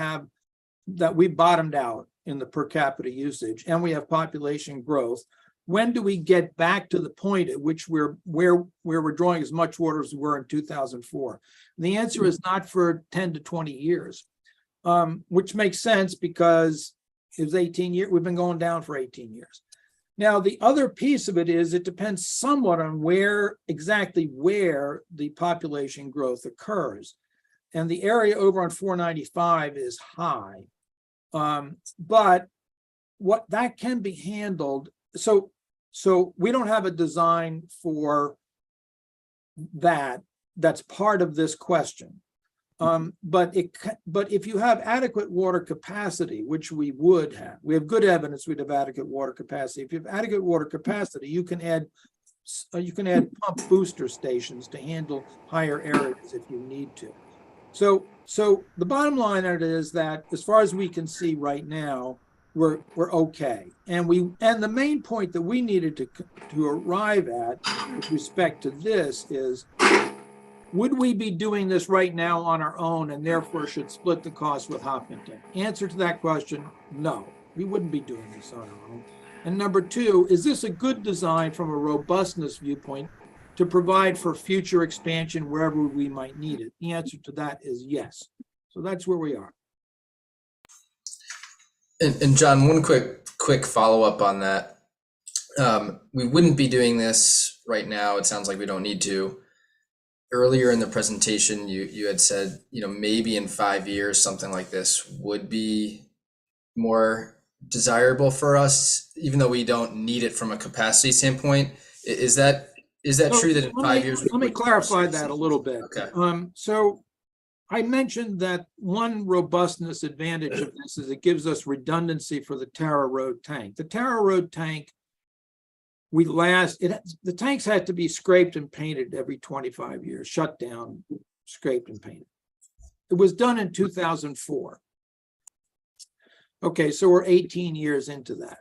bottomed out in the per capita usage and we have population growth. When do we get back to the point at which where we're drawing as much water as we were in 2004? And the answer is not for 10 to 20 years, which makes sense because it was 18 years. We've been going down for 18 years. Now, the other piece of it is it depends somewhat on exactly where the population growth occurs. And the area over on 495 is high. But what that can be handled. So we don't have a design for that. That's part of this question. But if you have adequate water capacity, which we would have, we have good evidence we'd have adequate water capacity. If you have adequate water capacity, you can add pump booster stations to handle higher areas if you need to. So the bottom line of it is that as far as we can see right now, we're okay. And the main point that we needed to arrive at with respect to this is, would we be doing this right now on our own and therefore should split the cost with Hopkinton? Answer to that question, no, we wouldn't be doing this on our own. And number 2, is this a good design from a robustness viewpoint to provide for future expansion wherever we might need it? The answer to that is yes. So that's where we are. And John, one quick follow-up on that. We wouldn't be doing this right now. It sounds like we don't need to. Earlier in the presentation, you had said, maybe in 5 years, something like this would be more desirable for us, even though we don't need it from a capacity standpoint. Is that true that in 5 years? Let me clarify that a little bit. Okay. So I mentioned that one robustness advantage of this is it gives us redundancy for the Tara Road tank. The Tara Road tank, the tanks had to be scraped and painted every 25 years, shut down, scraped and painted. It was done in 2004. Okay, so we're 18 years into that.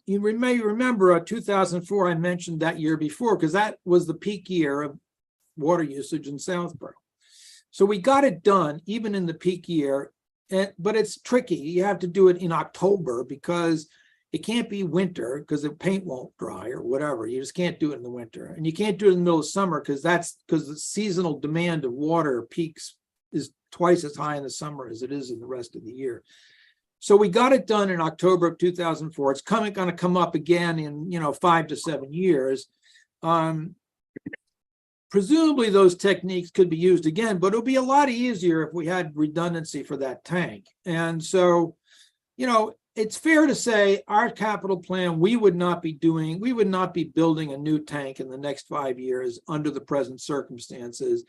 You may remember 2004, I mentioned that year before, because that was the peak year of water usage in Southborough. So we got it done even in the peak year, but it's tricky. You have to do it in October because it can't be winter because the paint won't dry or whatever. You just can't do it in the winter. And you can't do it in the middle of summer because the seasonal demand of water peaks is twice as high in the summer as it is in the rest of the year. So we got it done in October of 2004. It's going to come up again in 5 to 7 years. Presumably those techniques could be used again, but it'll be a lot easier if we had redundancy for that tank. And so, it's fair to say our capital plan, we would not be building a new tank in the next 5 years under the present circumstances.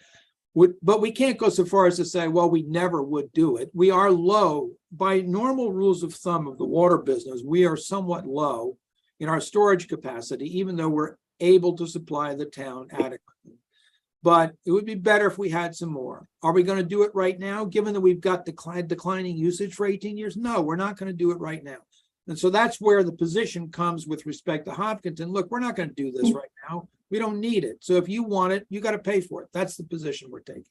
But we can't go so far as to say, well, we never would do it. We are low by normal rules of thumb of the water business. We are somewhat low in our storage capacity, even though we're able to supply the town adequately. but it would be better if we had some more. Are we going to do it right now, given that we've got declining usage for 18 years? No, we're not going to do it right now. And so that's where the position comes with respect to Hopkinton. Look, we're not going to do this right now. We don't need it. So if you want it, you got to pay for it. That's the position we're taking.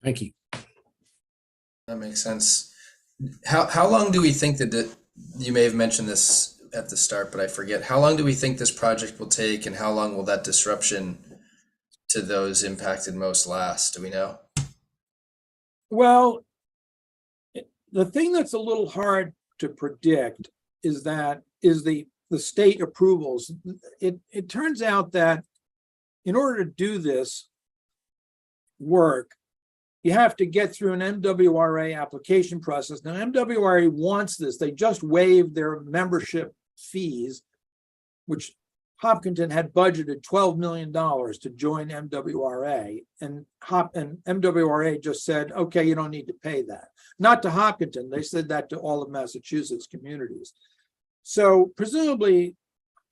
Thank you. That makes sense. How long do we think that you may have mentioned this at the start, but I forget. How long do we think this project will take, and how long will that disruption to those impacted most last? Do we know? Well, the thing that's a little hard to predict is the state approvals. It turns out that in order to do this work, you have to get through an MWRA application process. Now, MWRA wants this. They just waived their membership fees, which Hopkinton had budgeted $12 million to join MWRA, and MWRA just said, okay, you don't need to pay that. Not to Hopkinton, they said that to all of Massachusetts communities. So presumably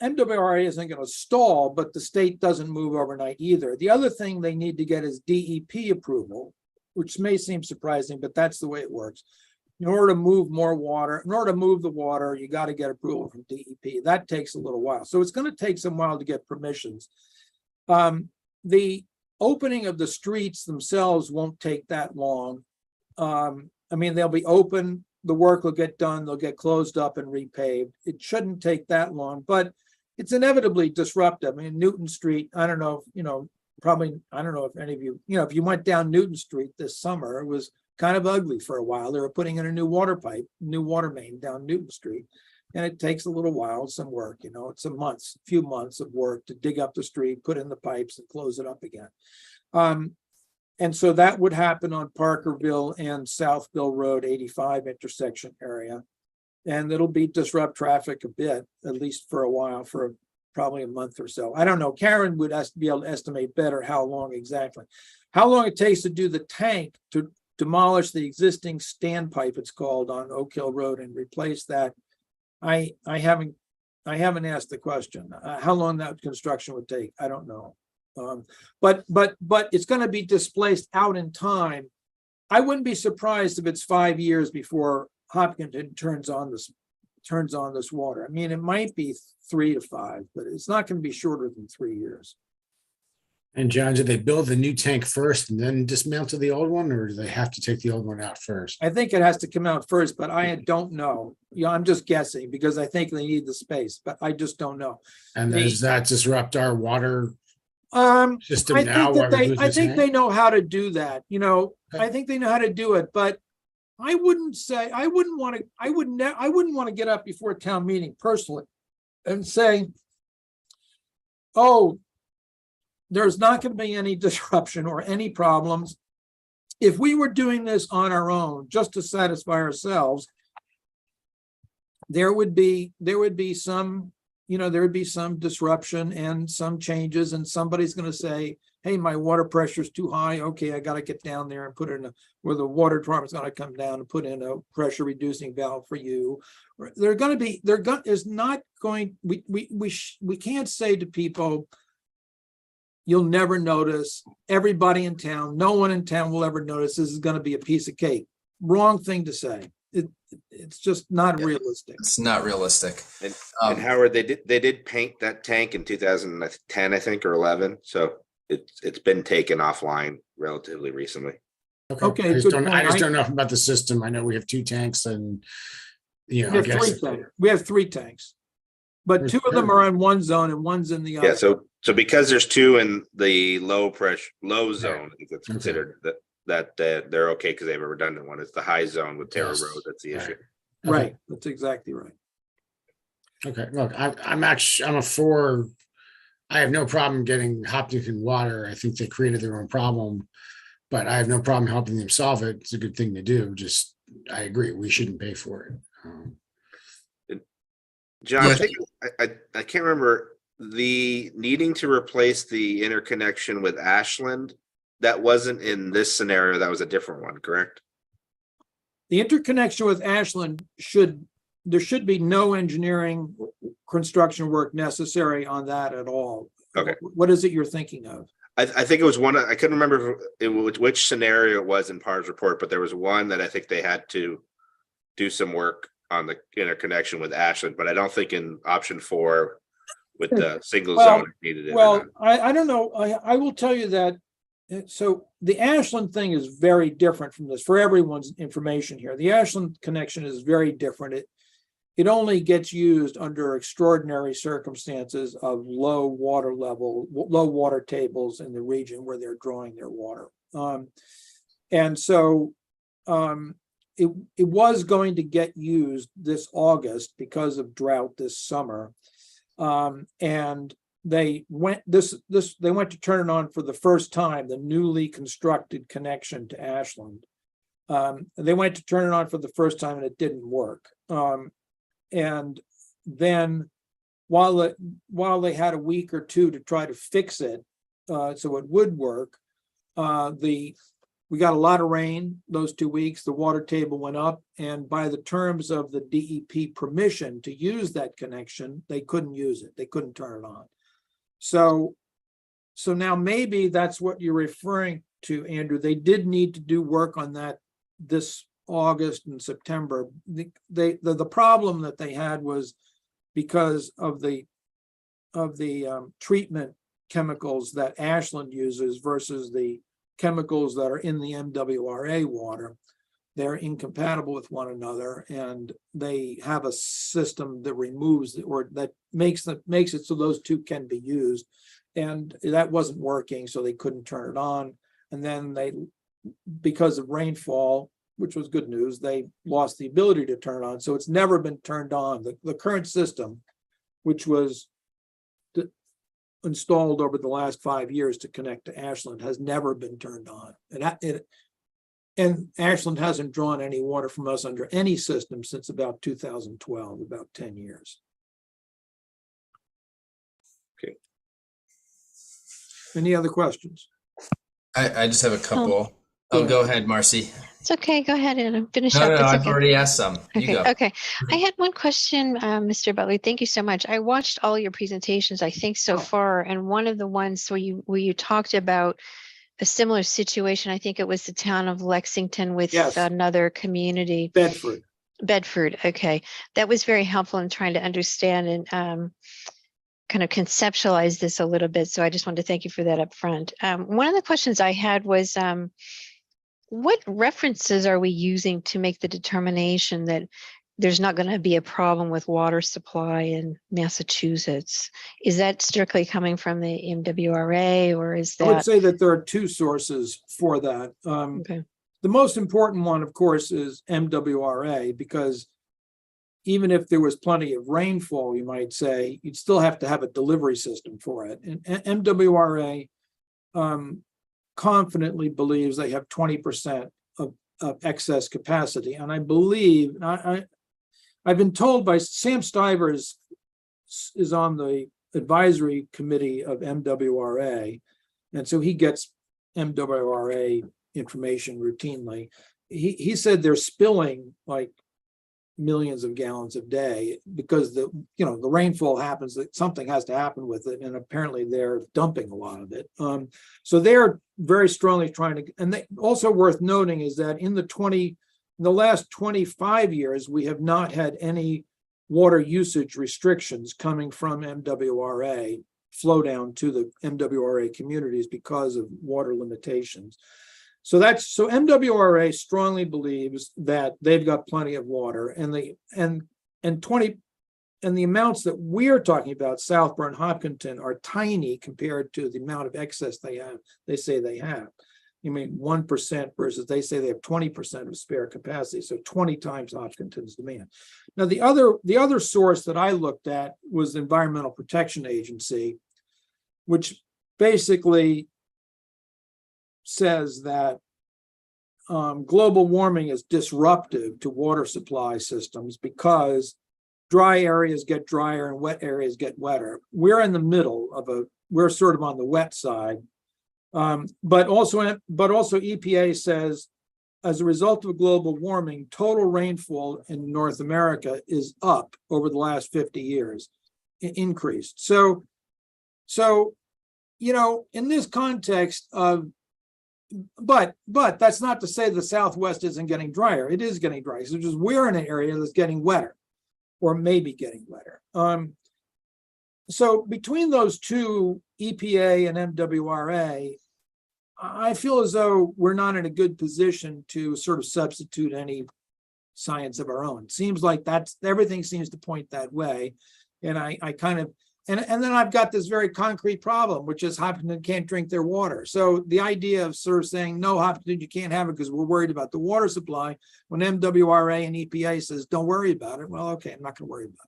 MWRA isn't going to stall, but the state doesn't move overnight either. The other thing they need to get is DEP approval, which may seem surprising, but that's the way it works. In order to move more water, in order to move the water, you got to get approval from DEP. That takes a little while. So it's going to take some while to get permissions. The opening of the streets themselves won't take that long. I mean, they'll be open, the work will get done, they'll get closed up and repaved. It shouldn't take that long, but it's inevitably disruptive. I mean, Newton Street, I don't know, probably, I don't know if any of you, if you went down Newton Street this summer, it was kind of ugly for a while. They were putting in a new water main down Newton Street. And it takes a little while, some work, it's a few months of work to dig up the street, put in the pipes and close it up again. And so that would happen on Parkerville and Southville Road 85 intersection area. And it'll disrupt traffic a bit, at least for a while, for probably a month or so. I don't know. Karen would be able to estimate better how long exactly. How long it takes to do the tank to demolish the existing standpipe, it's called, on Oak Hill Road and replace that. I haven't asked the question. How long that construction would take, I don't know. But it's going to be displaced out in time. I wouldn't be surprised if it's 5 years before Hopkinton turns on this water. I mean, it might be 3 to 5, but it's not going to be shorter than 3 years. And John, do they build the new tank first and then dismantle the old one, or do they have to take the old one out first? I think it has to come out first, but I don't know. I'm just guessing because I think they need the space, but I just don't know. And does that disrupt our water system I now? think they know how to do that. I think they know how to do it, but I wouldn't want to get up before a town meeting personally and say, oh, there's not going to be any disruption or any problems. If we were doing this on our own, just to satisfy ourselves, there would be some disruption and some changes, and somebody's going to say, hey, my water pressure is too high. Okay, I got to get down there and put in where the water department's going to come down and put in a pressure reducing valve for you. We can't say to people, you'll never notice. Everybody in town, no one in town will ever notice. This is going to be a piece of cake. Wrong thing to say. It's just not realistic. It's not realistic. And Howard, they did paint that tank in 2010, I think, or 11. So it's been taken offline relatively recently. Okay. I just don't know enough about the system. I know we have 2 tanks, and we have 3 tanks, but 2 of them are in one zone and one's in the other. Yeah. So because there's 2 in the low zone, I think it's considered that they're okay because they have a redundant one. It's the high zone with Terra Road that's the issue. Right. That's exactly right. Okay. Look, I'm a for. I have no problem getting Hopkinton water. I think they created their own problem, but I have no problem helping them solve it. It's a good thing to do. Just, I agree, we shouldn't pay for it. John, I think I can't remember the needing to replace the interconnection with Ashland. That wasn't in this scenario. That was a different one, correct? The interconnection with Ashland should there should be no engineering construction work necessary on that at all. Okay. What is it you're thinking of? I think it was one, I couldn't remember which scenario it was in Parr's report, but there was one that I think they had to do some work on the interconnection with Ashland, but I don't think in option 4 with the single Well- zone needed it. Well, I don't know. I will tell you that. So the Ashland thing is very different from this. For everyone's information here, the Ashland connection is very different. It only gets used under extraordinary circumstances of low water level, low water tables in the region where they're drawing their water. And so it was going to get used this August because of drought this summer. And they went to turn it on for the first time, the newly constructed connection to Ashland. They went to turn it on for the first time and it didn't work. And then while they had a week or two to try to fix it, so it would work, we got a lot of rain those 2 weeks, the water table went up, and by the terms of the DEP permission to use that connection, they couldn't use it. They couldn't turn it on. So now maybe that's what you're referring to, Andrew. They did need to do work on that this August and September. The problem that they had was because of the treatment chemicals that Ashland uses versus the chemicals that are in the MWRA water. They're incompatible with one another, and they have a system that removes or that makes it so those two can be used. And that wasn't working, so they couldn't turn it on. And then because of rainfall, which was good news, they lost the ability to turn it on. So it's never been turned on. The current system, which was installed over the last 5 years to connect to Ashland, has never been turned on. And Ashland hasn't drawn any water from us under any system since about 2012, about 10 years. Okay. Any other questions? I just have a couple. Oh, go ahead, Marcy. It's okay. Go ahead and finish No, up. no, It's I've okay. already asked some. You Okay, go. okay. I had one question, Mr. Butler. Thank you so much. I watched all your presentations, I think, so far, and one of the ones where you talked about a similar situation. I think it was the town of Lexington with Yes. another community. Bedford. Okay. That was very helpful in trying to understand and kind of conceptualize this a little bit. So I just wanted to thank you for that up front. One of the questions I had was, what references are we using to make the determination that there's not going to be a problem with water supply in Massachusetts? Is that strictly coming from the MWRA, or is I would that? say that there are two sources for that. Okay. The most important one, of course, is MWRA, because even if there was plenty of rainfall, you might say, you'd still have to have a delivery system for it. And MWRA confidently believes they have 20% of excess capacity. And I believe, I've been told by Sam Stiver is on the advisory committee of MWRA. And so he gets MWRA information routinely. He said they're spilling like millions of gallons a day because the rainfall happens, that something has to happen with it, and apparently they're dumping a lot of it. So they're very strongly trying to, and they also worth noting is that in the last 25 years, we have not had any water usage restrictions coming from MWRA flow down to the MWRA communities because of water limitations. So MWRA strongly believes that they've got plenty of water, and the amounts that we're talking about, Southborough, Hopkinton, are tiny compared to the amount of excess they have. They say they have. You mean 1% versus they say they have 20% of spare capacity, so 20 times Hopkinton's demand. Now the other source that I looked at was the Environmental Protection Agency, which basically says that global warming is disruptive to water supply systems because dry areas get drier and wet areas get wetter. We're in the middle we're sort of on the wet side. But also EPA says as a result of global warming, total rainfall in North America is up over the last 50 years, increased. So, in this context of, but that's not to say the Southwest isn't getting drier. It is getting drier. So just we're in an area that's getting wetter, or maybe getting wetter. So between those two, EPA and MWRA, I feel as though we're not in a good position to sort of substitute any science of our own. It seems like everything seems to point that way. And I kind of, and then I've got this very concrete problem, which is Hopkinton can't drink their water. So the idea of sort of saying, no, Hopkinton, you can't have it because we're worried about the water supply, when MWRA and EPA says, don't worry about it. Well, okay, I'm not going to worry about it.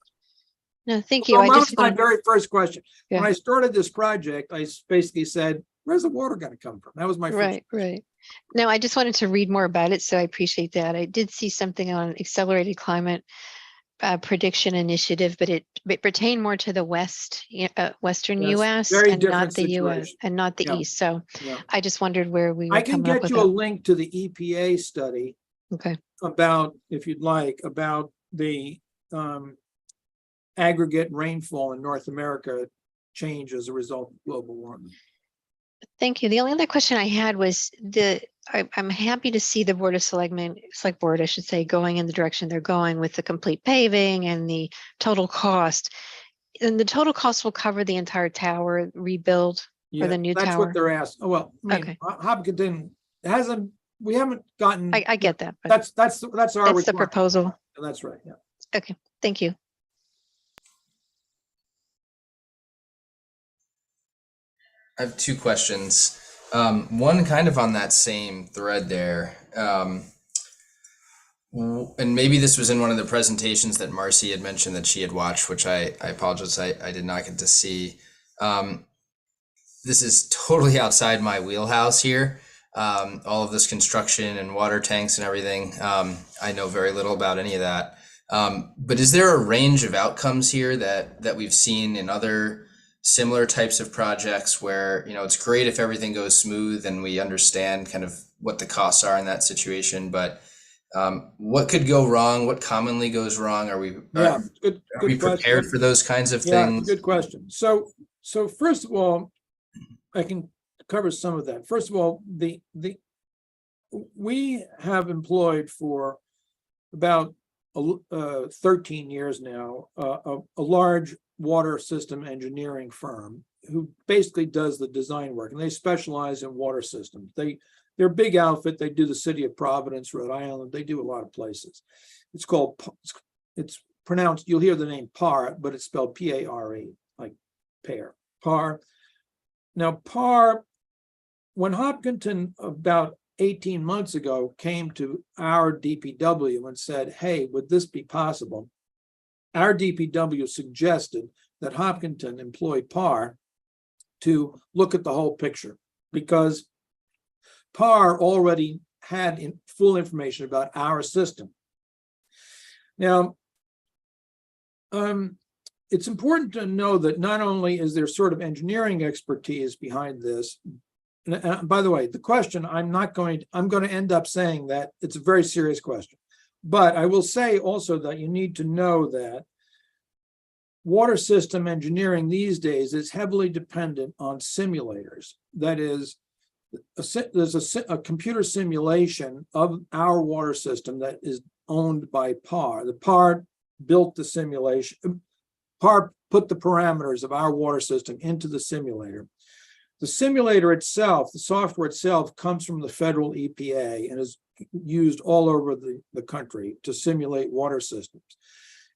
No, thank you. Well, I that just was my wanted, very first question. When Yeah. I started this project, I basically said, where's the water going to come from? That was my first. right. No, I just wanted to read more about it, so I appreciate that. I did see something on accelerated climate prediction initiative, but it pertained more to the Western Yes, US very and not different the US situation. and not the Yeah. East. So Yeah. I just wondered where we were I can coming up get with you a that. link to the EPA study Okay, about, if you'd like, about the aggregate rainfall in North America change as a result of global warming. thank you. The only other question I had was I'm happy to see the select board, I should say, going in the direction they're going with the complete paving and the total cost. And the total cost will cover the entire tower rebuild for Yeah, the new that's tower. what they're asking. Well, I mean, Okay. Hopkinton we haven't gotten. I get that, but That's our that's the requirement. proposal. That's right, yeah. Okay, thank you. I have two questions. One kind of on that same thread there. And maybe this was in one of the presentations that Marcy had mentioned that she had watched, which I apologize, I did not get to see. This is totally outside my wheelhouse here. All of this construction and water tanks and everything. I know very little about any of that. But is there a range of outcomes here that we've seen in other similar types of projects where, it's great if everything goes smooth and we understand kind of what the costs are in that situation, but what could go wrong? What commonly goes wrong? Are we Good prepared question. for those kinds of Yeah, things? good question. So first of all, I can cover some of that. First of all, we have employed for about 13 years now a large water system engineering firm who basically does the design work, and they specialize in water systems. They're a big outfit. They do the city of Providence, Rhode Island. They do a lot of places. It's pronounced, you'll hear the name PAR, but it's spelled P-A-R-E, like pear, PAR. Now, PAR, when Hopkinton about 18 months ago came to our DPW and said, hey, would this be possible? Our DPW suggested that Hopkinton employ PAR to look at the whole picture, because PAR already had full information about our system. Now, it's important to know that not only is there sort of engineering expertise behind this, and by the way, the question, I'm going to end up saying that it's a very serious question, but I will say also that you need to know that water system engineering these days is heavily dependent on simulators. That is, there's a computer simulation of our water system that is owned by PAR. The PAR built the simulation. PAR put the parameters of our water system into the simulator. The simulator itself, the software itself, comes from the federal EPA and is used all over the country to simulate water systems.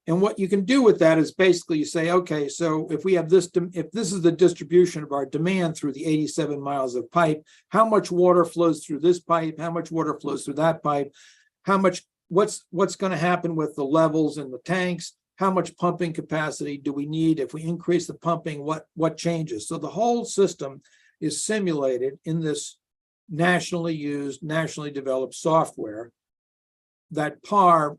And what you can do with that is basically you say, okay, so if we have this, if this is the distribution of our demand through the 87 miles of pipe, how much water flows through this pipe? How much water flows through that pipe? What's going to happen with the levels in the tanks? How much pumping capacity do we need? If we increase the pumping, what changes? So the whole system is simulated in this nationally used, nationally developed software that PAR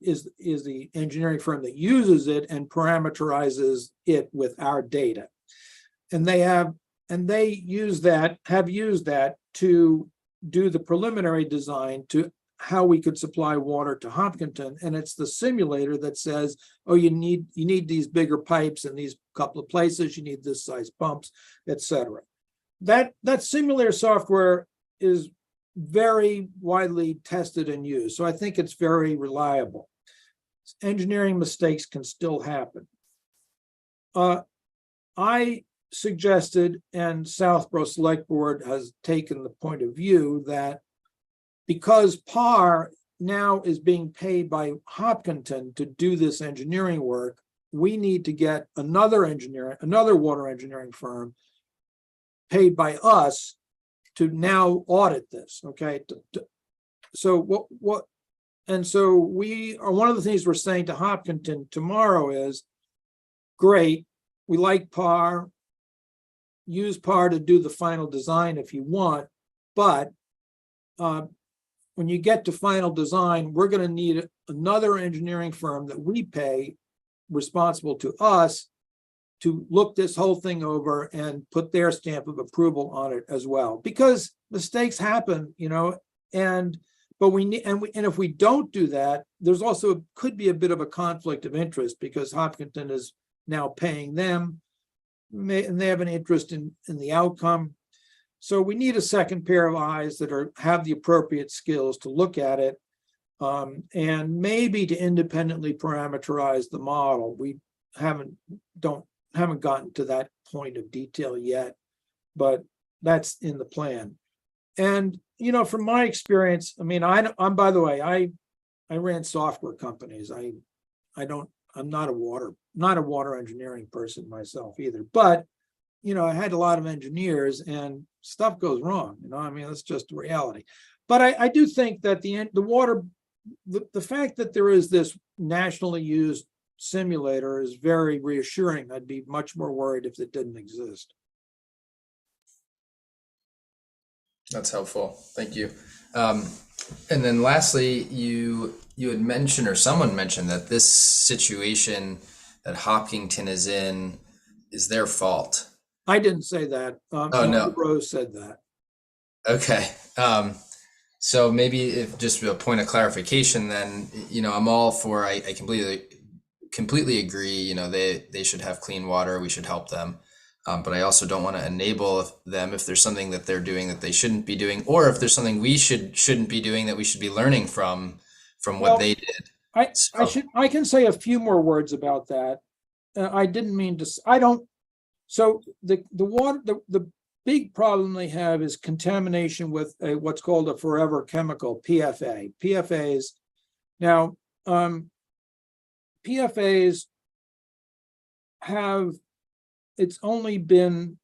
is the engineering firm that uses it and parameterizes it with our data. And they have used that to do the preliminary design to how we could supply water to Hopkinton. And it's the simulator that says, oh, you need these bigger pipes in these couple of places, you need this size pumps, etc. That simulator software is very widely tested and used. So I think it's very reliable. Engineering mistakes can still happen. I suggested, and Southborough Select Board has taken the point of view that because PAR now is being paid by Hopkinton to do this engineering work, we need to get another water engineering firm paid by us to now audit this. Okay. So so we are, one of the things we're saying to Hopkinton tomorrow is, great, we like PAR, use PAR to do the final design if you want, but when you get to final design, we're going to need another engineering firm that we pay, responsible to us, to look this whole thing over and put their stamp of approval on it as well, because mistakes happen, you know, but we need, and if we don't do that, there's also could be a bit of a conflict of interest, because Hopkinton is now paying them, and they have an interest in the outcome. So we need a second pair of eyes that have the appropriate skills to look at it, and maybe to independently parameterize the model. We haven't gotten to that point of detail yet, but that's in the plan. And you know, from my experience, I mean, I'm by the way, I ran software companies. I'm not a water engineering person myself either, but you know, I had a lot of engineers and stuff goes wrong, you know, I mean, that's just the reality. But I do think that the fact that there is this nationally used simulator is very reassuring. I'd be much more worried if it didn't exist. That's helpful. Thank you. And then lastly, you had mentioned, or someone mentioned, that this situation that Hopkinton is in is their fault. I didn't say that. Oh, no. Rose said that. Okay. So maybe if just a point of clarification, then, you know, I'm all for, I completely agree, you know, they should have clean water. We should help them. But I also don't want to enable them if there's something that they're doing that they shouldn't be doing, or if there's something we shouldn't be doing that we should be learning from what they did. I can say a few more words about that. I didn't mean to. So the water, the big problem they have is contamination with what's called a forever chemical, PFA. PFAs. Now, PFAs have. It's only been,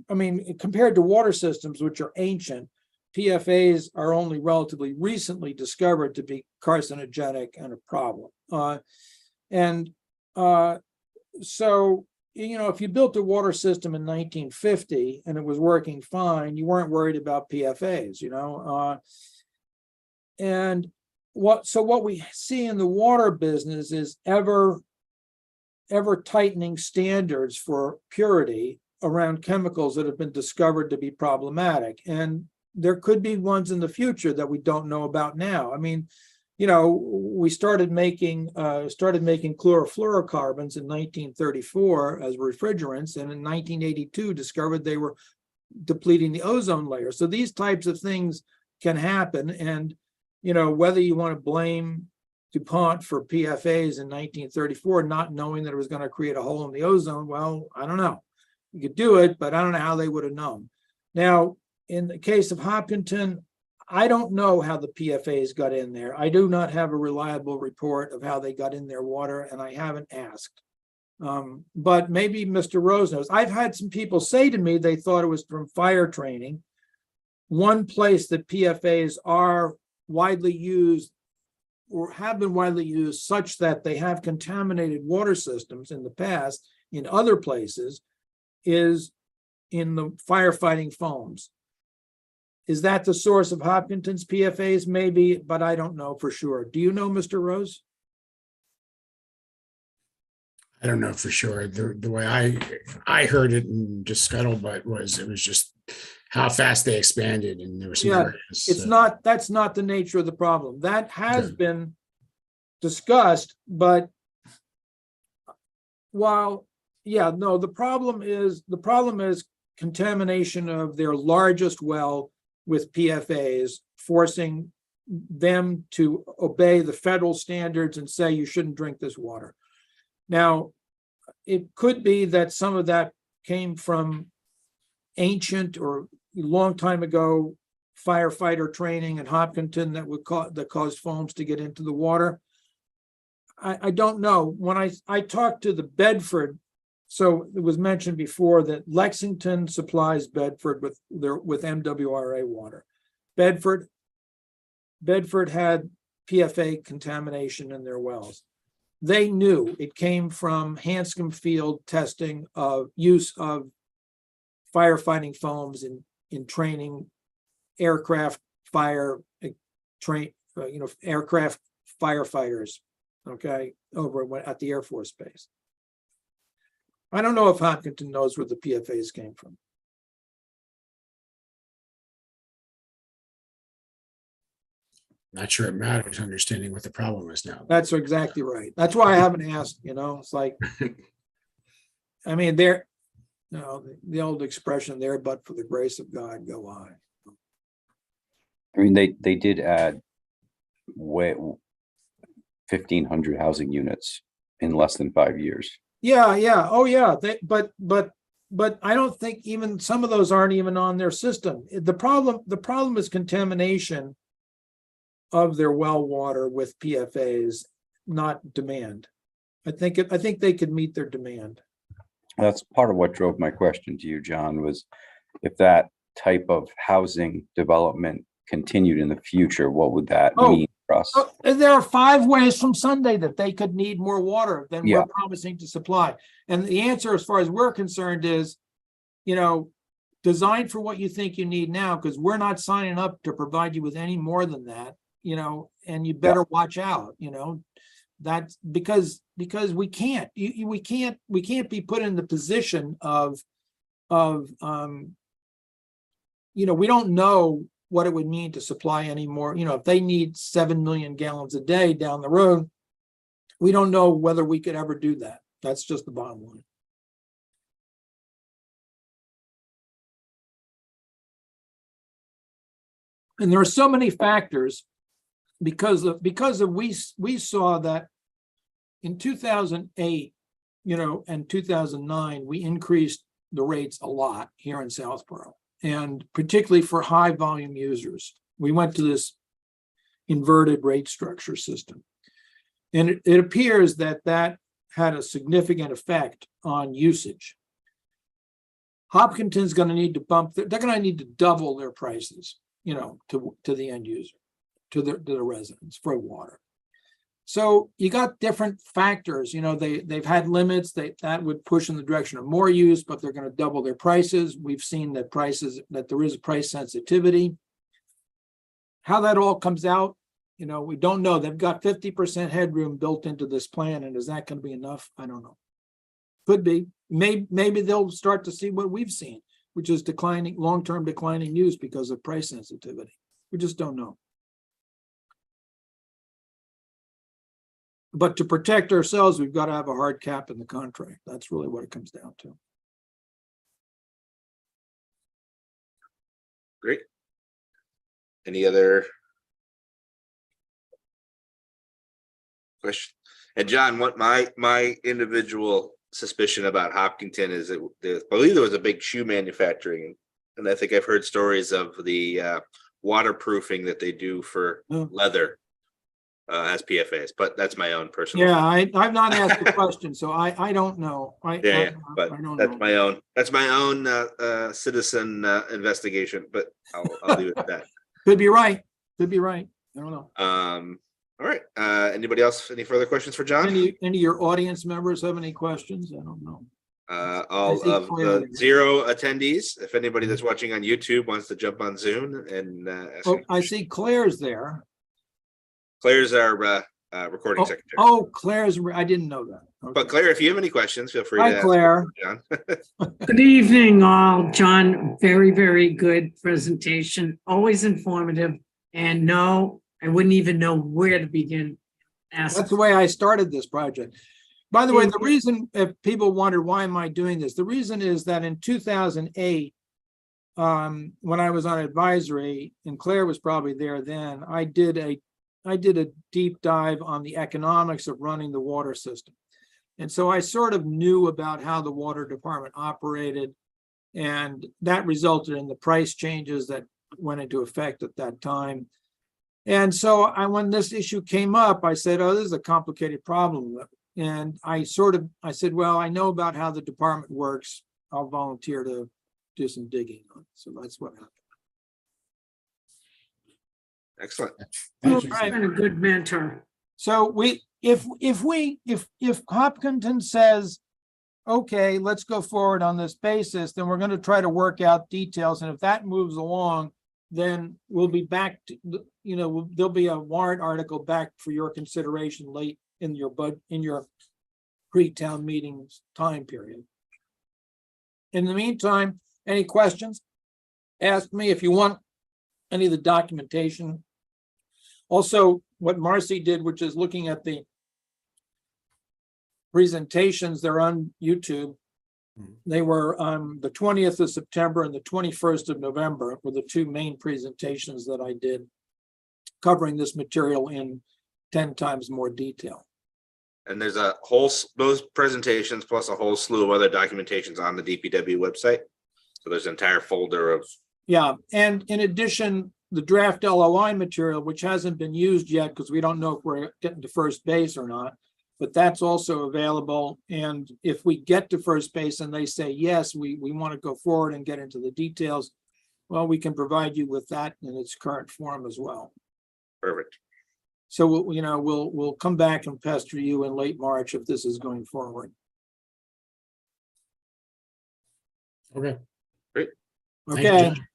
I mean, compared to water systems, which are ancient, PFAs are only relatively recently discovered to be carcinogenic and a problem. So, you know, if you built a water system in 1950 and it was working fine, you weren't worried about PFAs, you know. What we see in the water business is ever tightening standards for purity around chemicals that have been discovered to be problematic. And there could be ones in the future that we don't know about now. I mean, you know, we started making chlorofluorocarbons in 1934 as refrigerants, and in 1982 discovered they were depleting the ozone layer. So these types of things can happen. And, you know, whether you want to blame DuPont for PFAs in 1934, not knowing that it was going to create a hole in the ozone, well, I don't know. You could do it, but I don't know how they would have known. Now, in the case of Hopkinton, I don't know how the PFAs got in there. I do not have a reliable report of how they got in their water, and I haven't asked. But maybe Mr. Rose knows. I've had some people say to me they thought it was from fire training. One place that PFAs are widely used or have been widely used such that they have contaminated water systems in the past in other places is in the firefighting foams. Is that the source of Hopkinton's PFAs? Maybe, but I don't know for sure. Do you know, Mr. Rose? I don't know for sure. The way I heard it and just scuttlebutt was, it was just how fast they expanded, and there were some Yeah, areas. It's not, that's not the nature of the problem. That has Okay. been discussed, but while, yeah, no, the problem is contamination of their largest well with PFAs, forcing them to obey the federal standards and say you shouldn't drink this water. Now, it could be that some of that came from ancient or long time ago firefighter training in Hopkinton that caused foams to get into the water. I don't know. When I talked to the Bedford, so it was mentioned before that Lexington supplies Bedford with MWRA water. Bedford had PFA contamination in their wells. They knew it came from Hanscom Field testing of use of firefighting foams in training aircraft aircraft firefighters, okay, over at the Air Force Base. I don't know if Hopkinton knows where the PFAs came from. Not sure it matters understanding what the problem is now. That's exactly right. That's why I haven't asked, it's like, I mean, the old expression there, but for the grace of God, go I. I mean, they did add 1,500 housing units in less than 5 years. Yeah. Oh, yeah. But I don't think even some of those aren't even on their system. The problem is contamination of their well water with PFAs, not demand. I think they could meet their demand. That's part of what drove my question to you, John, was if that type of housing development continued in the future, what would that mean for us? There are 5 ways from Sunday that they could need more water than Yeah. we're promising to supply. And the answer, as far as we're concerned, is, design for what you think you need now, because we're not signing up to provide you with any more than that, and you better watch out, that's because we can't, we can't be put in the position of we don't know what it would mean to supply any more. If they need 7 million gallons a day down the road, we don't know whether we could ever do that. That's just the bottom line. And there are so many factors because we saw that in 2008, and 2009, we increased the rates a lot here in Southborough, and particularly for high volume users. We went to this inverted rate structure system. And it appears that had a significant effect on usage. Hopkinton's going to need to they're going to need to double their prices, to the end user, to the residents for water. So you got different factors, they've had limits that would push in the direction of more use, but they're going to double their prices. We've seen that there is price sensitivity. How that all comes out, we don't know. They've got 50% headroom built into this plan, and is that going to be enough? I don't know. Could be. Maybe they'll start to see what we've seen, which is long-term declining use because of price sensitivity. We just don't know. But to protect ourselves, we've got to have a hard cap in the contract. That's really what it comes down to. Great. Any other question? And John, what my individual suspicion about Hopkinton is that I believe there was a big shoe manufacturing, and I think I've heard stories of the waterproofing that they do for leather as PFAs, but that's my own personal. Yeah, I've not asked the question, so I don't know. But that's my own citizen investigation, but I'll leave it at that. Could be right. I don't know. All right. Anybody else? Any further questions for John? Any of your audience members have any questions? I don't know. All see of Claire the there. 0 attendees. If anybody that's watching on YouTube wants to jump on Zoom and ask Oh, any I see Claire's there. Claire's our recording secretary. Oh, Claire's, I didn't know that. But Claire, if you have any questions, feel free to Hi, ask Claire. John. Good evening, all. John, very, very good presentation, always informative. And no, I wouldn't even know where to begin. That's the way I started this project. By the way, the Thank you. reason, if people wondered why am I doing this, the reason is that in 2008, when I was on advisory, and Claire was probably there then, I did a deep dive on the economics of running the water system. And so I sort of knew about how the water department operated, and that resulted in the price changes that went into effect at that time. And so when this issue came up, I said, oh, this is a complicated problem. And I said, well, I know about how the department works. I'll volunteer to do some digging on it. So that's what happened. Excellent. Thank you. You've been a good mentor. So if Hopkinton says, okay, let's go forward on this basis, then we're going to try to work out details. And if that moves along, then we'll be back to, there'll be a warrant article back for your consideration late in your pre-town meetings time period. In the meantime, any questions? Ask me if you want any of the documentation. Also, what Marcy did, which is looking at the presentations, they're on YouTube. They were the 20th of September and the 21st of November were the two main presentations that I did, covering this material in 10 times more detail. And there's those presentations plus a whole slew of other documentations on the DPW website. So there's an entire folder of. Yeah, and in addition, the draft LOI material, which hasn't been used yet because we don't know if we're getting to first base or not, but that's also available. And if we get to first base and they say, yes, we want to go forward and get into the details, well, we can provide you with that in its current form as well. Perfect. So we'll come back and pester you in late March if this is going forward. Okay. Great. Thank you, Okay. John.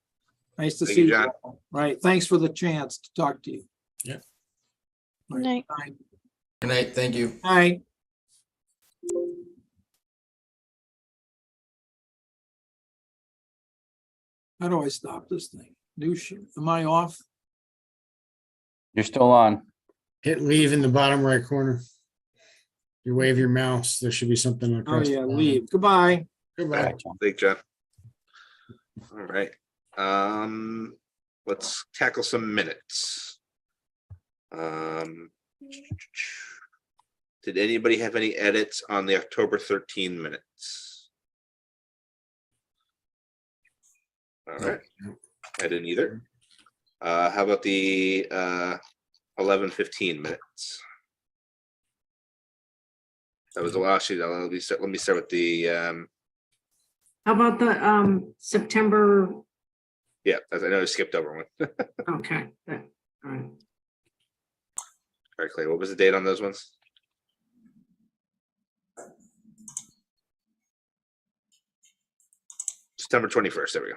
Nice to Thank see you, you. John. all. Right. Thanks for the chance to talk to you. Yeah. Right. Night. Bye. Good night. Thank you. Bye. How do I stop this thing? Am I off? You're still on. Hit leave in the bottom right corner. You wave your mouse, there should be something Oh, across. yeah, the bottom. leave. Goodbye. Goodbye. Bye, John. Thank you, John. All right. Let's tackle some minutes. Did anybody have any edits on the October 13 minutes? All right. I didn't either. How about the 11:15 minutes? That was the last sheet. Let me start with the How about the September? yeah, I know I skipped over one. Okay. All right. All right, Clay, what was the date on those ones? September 21st, there we go.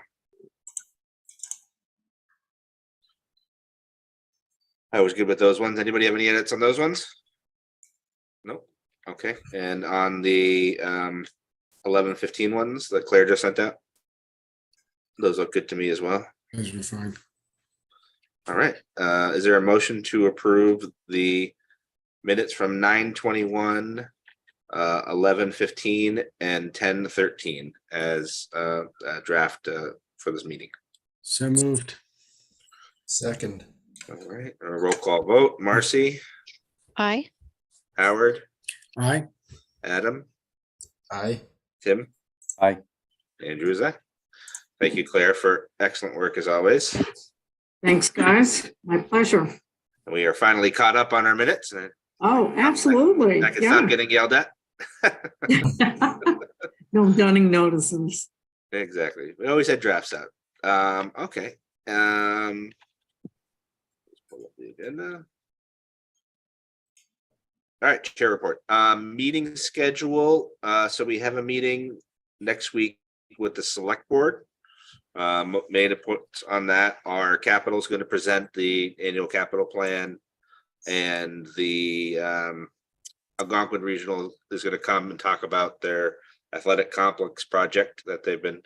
I was good with those ones. Anybody have any edits on those ones? Nope. Okay, and on the 11:15 ones that Claire just sent out? Those look good to me as well. Those are fine. All right, is there a motion to approve the minutes from 9:21, 11:15, and 10:13 as a draft for this meeting? So moved. Second. All right, a roll call vote. Marcy, Aye. Howard, Aye. Adam, Aye. Tim, Aye. Andrew is that. Thank you, Claire, for excellent work as always. Thanks, guys. My pleasure. And we are finally caught up on our minutes, and Oh, absolutely. I can Yeah. stop getting yelled at. No dunning notices. Exactly. We always had drafts out. Okay. Let's pull up the agenda. All right, chair report. Meeting schedule. So we have a meeting next week with the select board. Made a point on that. Our capital is going to present the annual capital plan and the Algonquin Regional is going to come and talk about their athletic complex project that they've been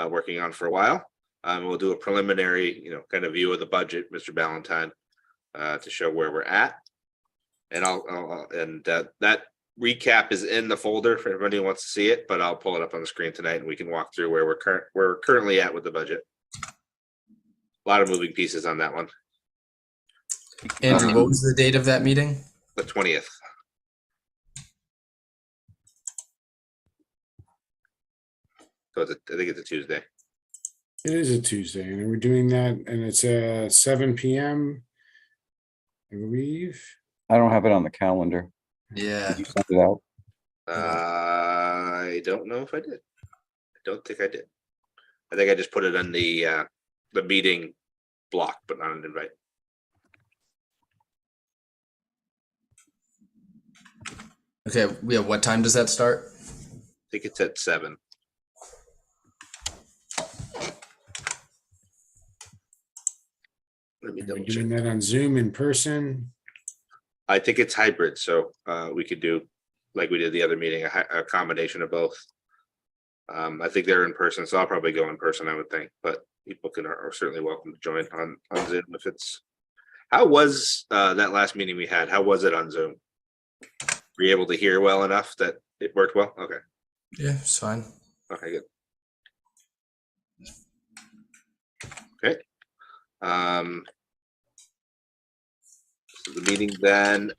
working on for a while. We'll do a preliminary, kind of view of the budget, Mr. Ballantyne, to show where we're at. And that recap is in the folder for everybody who wants to see it, but I'll pull it up on the screen tonight and we can walk through where we're currently at with the budget. A lot of moving pieces on that one. Andrew, what was the date of that meeting? The 20th. So I think it's a Tuesday. It is a Tuesday, and we're doing that, and it's 7 p.m. I believe. I don't have it on the calendar. Yeah. Did you send it out? I don't know if I did. I don't think I did. I think I just put it on the meeting block, but not an invite. Okay. Yeah. What time does that start? I think it's at 7. Let me Are we double doing check. that on Zoom in person? I think it's hybrid, so we could do like we did the other meeting, a combination of both. I think they're in person, so I'll probably go in person, I would think, but people are certainly welcome to join on Zoom if it's. How was that last meeting we had? How was it on Zoom? Were you able to hear well enough that it worked well? Okay. Yeah, it's fine. Okay, good. Okay. So the meeting then,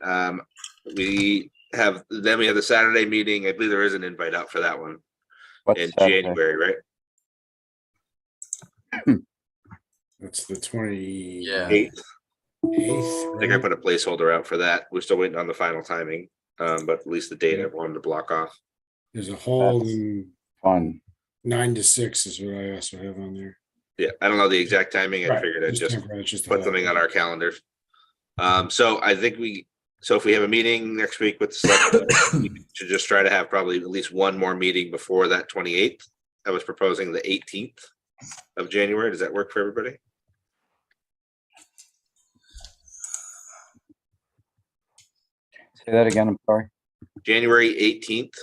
we have the Saturday meeting. I believe there is an invite out for that one What's in Saturday? January, right? That's the 28th. Yeah. 8th. I think I Right? put a placeholder out for that. We're still waiting on the final timing, but at least the date I wanted to block off. There's a hold That's- in Fun. 9 to 6 is what I also have on there. Yeah, I don't know the exact timing. I Right, figured I'd just temporary, it's just a put hold. something on our calendars. So I think if we have a meeting next week with the select, board, we should just try to have probably at least one more meeting before that 28th. I was proposing the 18th of January. Does that work for everybody? Say that again, I'm sorry. January 18th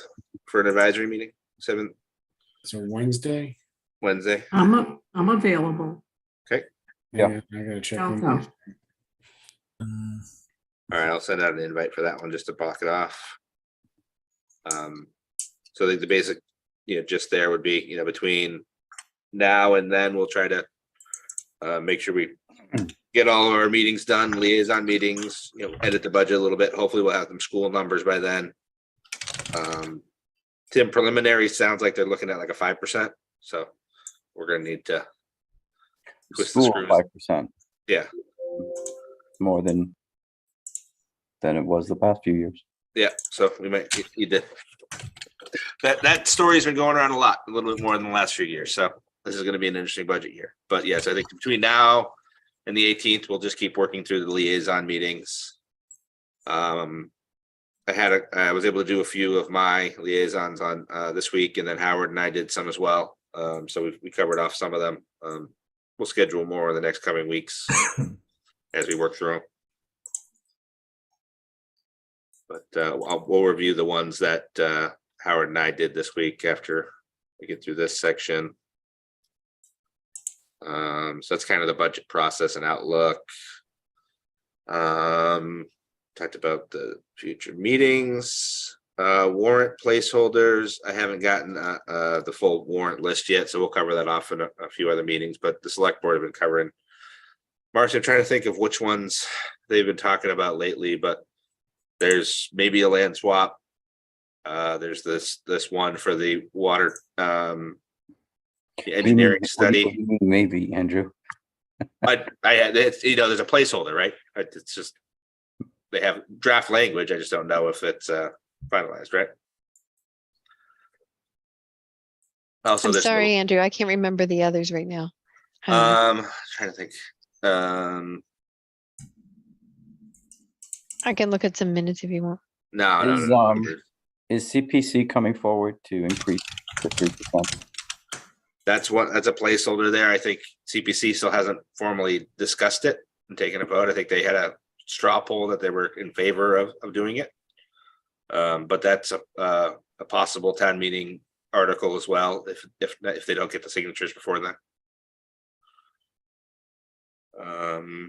for an advisory meeting, 7th So Wednesday. Wednesday. I'm available. Yeah. I gotta check. I'll on go. these. All right, I'll send out an invite for that one just to block it off. So I think the basic, just there would be, between now and then, we'll try to make sure we get all of our meetings done, liaison meetings, edit the budget a little bit. Hopefully we'll have some school numbers by then. Tim, preliminary sounds like they're looking at like a 5%. So we're gonna need to twist the School, screws. 5%. Yeah. More than it was the past few years. Yeah, so we might need to. That story's been going around a little bit more than the last few years. So this is going to be an interesting budget year. But yes, I think between now and the 18th, we'll just keep working through the liaison meetings. I was able to do a few of my liaisons on this week, and then Howard and I did some as well. So we covered off some of them. We'll schedule more in the next coming weeks as we work through them. But we'll review the ones that Howard and I did this week after we get through this section. So that's kind of the budget process and outlook. Talked about the future meetings, warrant placeholders. I haven't gotten the full warrant list yet, so we'll cover that off in a few other meetings, but the select board have been covering. Marcy, I'm trying to think of which ones they've been talking about lately, but there's maybe a land swap. There's this one for the water, the engineering study. What do you mean maybe, Andrew. There's a placeholder, right? It's just, they have draft language. I just don't know if it's finalized, right? Also, I'm this sorry, Andrew, I can't remember the others right now. trying to think. I can look at some minutes if you want. No. Is CPC coming forward to increase the 3%? That's a placeholder there. I think CPC still hasn't formally discussed it and taken a vote. I think they had a straw poll that they were in favor of doing it. But that's a possible town meeting article as well, if they don't get the signatures before then.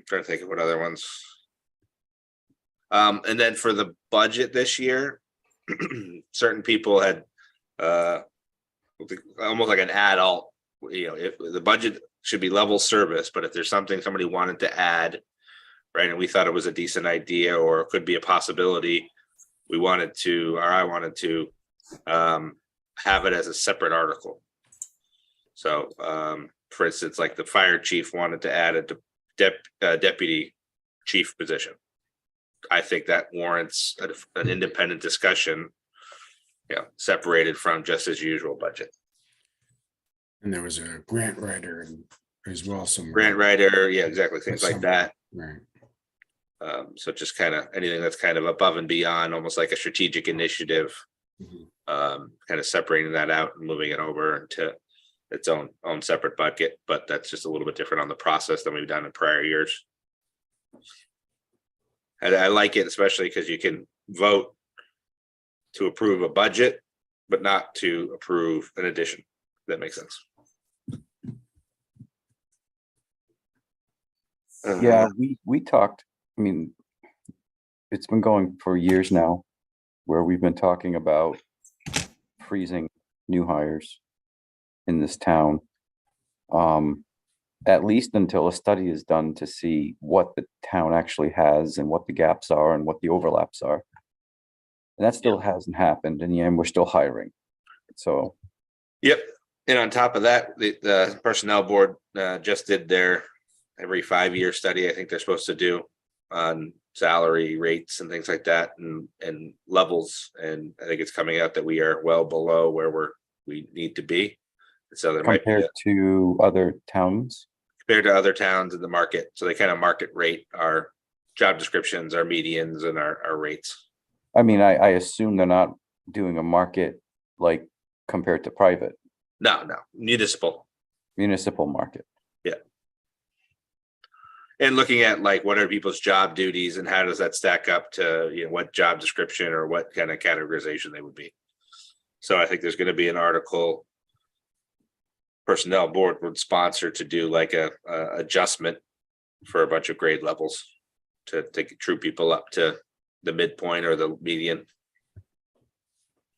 Trying to think of what other ones. And then for the budget this year, certain people had almost like an adult, if the budget should be level service, but if there's something somebody wanted to add, right, and we thought it was a decent idea or it could be a possibility, I wanted to have it as a separate article. So for instance, like the fire chief wanted to add a deputy chief position. I think that warrants an independent discussion, separated from just as usual budget. And there was a grant writer as well. Some Grant writer, yeah, exactly, things like that. Right. So just kind of anything that's kind of above and beyond, almost like a strategic initiative, Mhm. kind of separating that out and moving it over into its own separate bucket. But that's just a little bit different on the process than we've done in prior years. And I like it, especially because you can vote to approve a budget, but not to approve an addition. That makes sense. Yeah, we talked, I mean, it's been going for years now, where we've been talking about freezing new hires in this town. At least until a study is done to see what the town actually has and what the gaps are and what the overlaps are. And that still hasn't happened, and yeah, we're still hiring. So, Yep. And on top of that, the personnel board just did their every 5-year study. I think they're supposed to do on salary rates and things like that, and levels. And I think it's coming out that we are well below where we need to be. So there might be compared to other towns, compared to other towns in the market. So they kind of market rate our job descriptions, our medians, and our rates. I mean, I assume they're not doing a market like compared to private No, municipal. market. And looking at like what are people's job duties and how does that stack up to what job description or what kind of categorization they would be. So I think there's going to be an article personnel board would sponsor to do like a adjustment for a bunch of grade levels to take true people up to the midpoint or the median.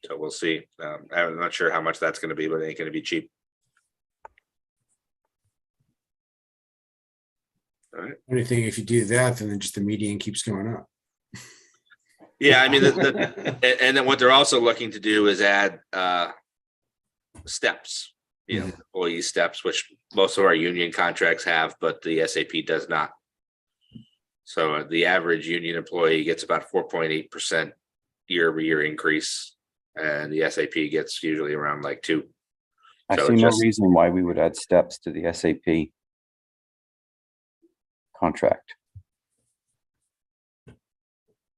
So we'll see. I'm not sure how much that's going to be, but it ain't going to be cheap. All right. Only thing, if you do that, then just the median keeps going up. Yeah, I mean, and then what they're also looking to do is add steps, employee steps, which most of our union contracts have, but the SAP does not. So the average union employee gets about 4.8% year-over-year increase, and the SAP gets usually around like 2%. I So see it's no just- reason why we would add steps to the SAP contract.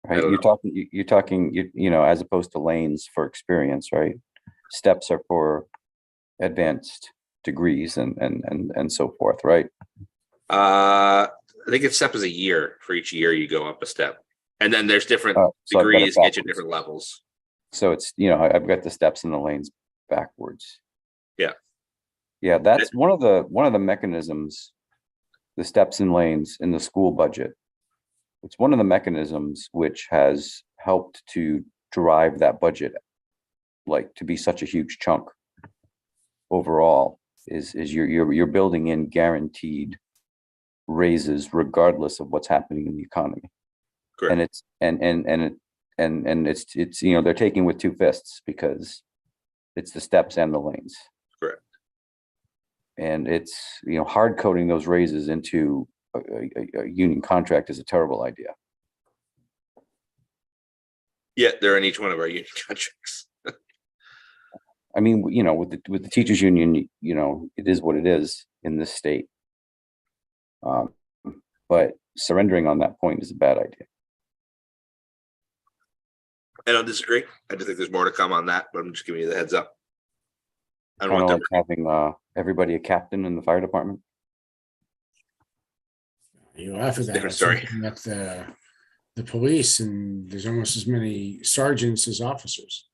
Right, don't you're talking, as opposed to lanes for experience, right? Steps are for advanced degrees and so forth, right? I think it's step is a year. For each year you go up a step, and then there's different So I've got it degrees get you backwards. different levels. So it's, I've got the steps and the lanes backwards. Yeah. Yeah, that's one of the mechanisms, the steps and lanes in the school budget. It's one of the mechanisms which has helped to drive that budget, like to be such a huge chunk overall, is you're building in guaranteed raises regardless of what's happening in the economy. Correct. And it's they're taking with 2 fists because it's the steps and the lanes. Correct. And it's, hard coding those raises into a union contract is a terrible idea. Yeah, they're in each one of our union contracts. I mean, with the teachers union, it is what it is in this state. But surrendering on that point is a bad idea. I don't disagree. I just think there's more to come on that, but I'm just giving you the heads up. I don't Kind of want like them. having everybody a captain in the fire department. You laugh at that. Different it's story. something that the police, and there's almost as many sergeants as officers.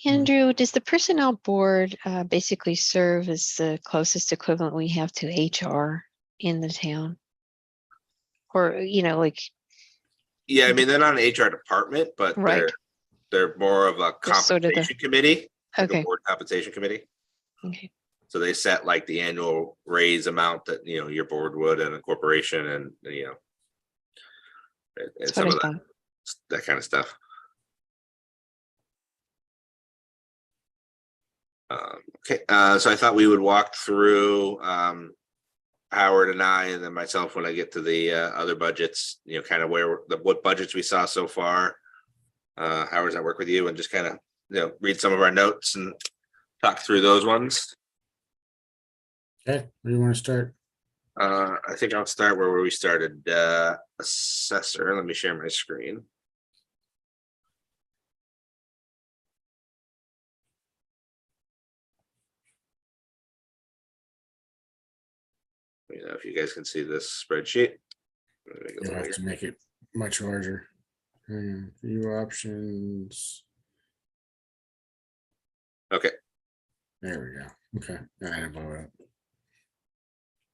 Andrew, does the personnel board basically serve as the closest equivalent we have to HR in the town? Or, like, Yeah, I mean, they're not an HR department, but Right. they're more of a They're sort of the- compensation committee, like a okay, board compensation committee. okay, So they set like the annual raise amount that, your board would and a corporation and, and that's some what I of thought. that kind of stuff. Okay, so I thought we would walk through, Howard and I, and then myself when I get to the other budgets, kind of what budgets we saw so far. How does that work with you? And just kind of, read some of our notes and talk through those ones. Okay, where do you want to start? I think I'll start where we started. Assessor, let me share my screen. If you guys can see this spreadsheet. Let me go You'll over have here. to make it much larger. View options. Okay, There we go. Okay, I had to blow it up.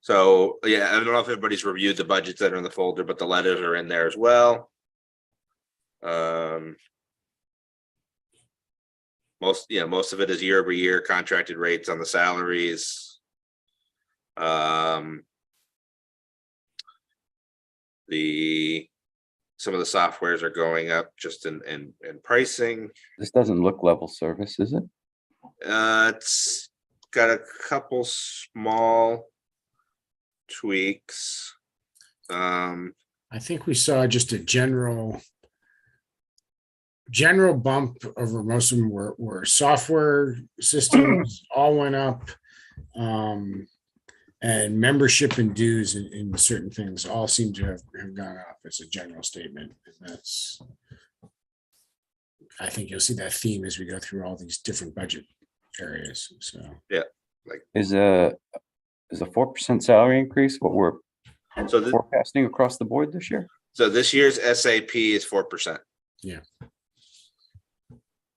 so yeah, I don't know if everybody's reviewed the budgets that are in the folder, but the letters are in there as well. Most of it is year over year contracted rates on the salaries. Some of the softwares are going up just in pricing. This doesn't look level service, is it? It's got a couple small tweaks. I think we saw just a general bump over. Most of them were software systems all went up. And membership and dues in certain things all seem to have gone up. It's a general statement. And I think you'll see that theme as we go through all these different budget areas. So Is a 4% salary increase what we're So forecasting across the board this year? So this year's SAP is 4%. Yeah.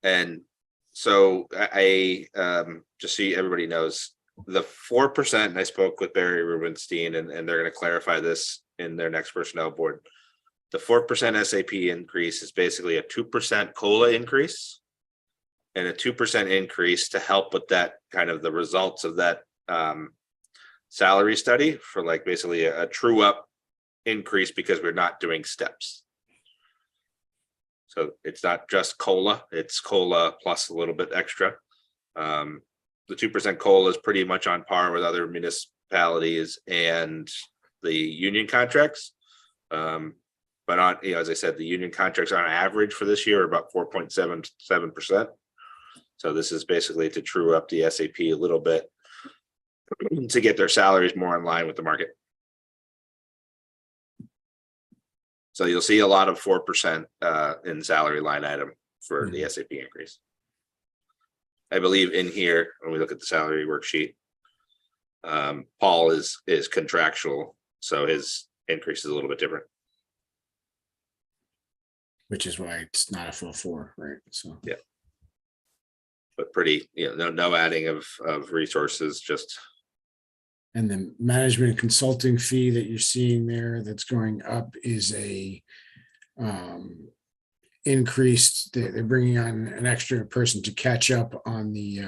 And so I just so everybody knows, the 4%, and I spoke with Barry Rubenstein, and they're going to clarify this in their next personnel board. The 4% SAP increase is basically a 2% COLA increase and a 2% increase to help with that kind of the results of that salary study for like basically a true up increase because we're not doing steps. So it's not just COLA, it's COLA plus a little bit extra. The 2% COLA is pretty much on par with other municipalities and the union contracts. But on, as I said, the union contracts on average for this year are about 4.77%. So this is basically to true up the SAP a little bit to get their salaries more in line with the market. So you'll see a lot of 4% in salary line item for the SAP increase. I believe in here, when we look at the salary worksheet, Paul is contractual, so his increase is a little bit different. which is why it's not a full 4, right? So Yeah. But pretty, no adding of resources, just. and the management consulting fee that you're seeing there that's going up is a increased, they're bringing on an extra person to catch up on the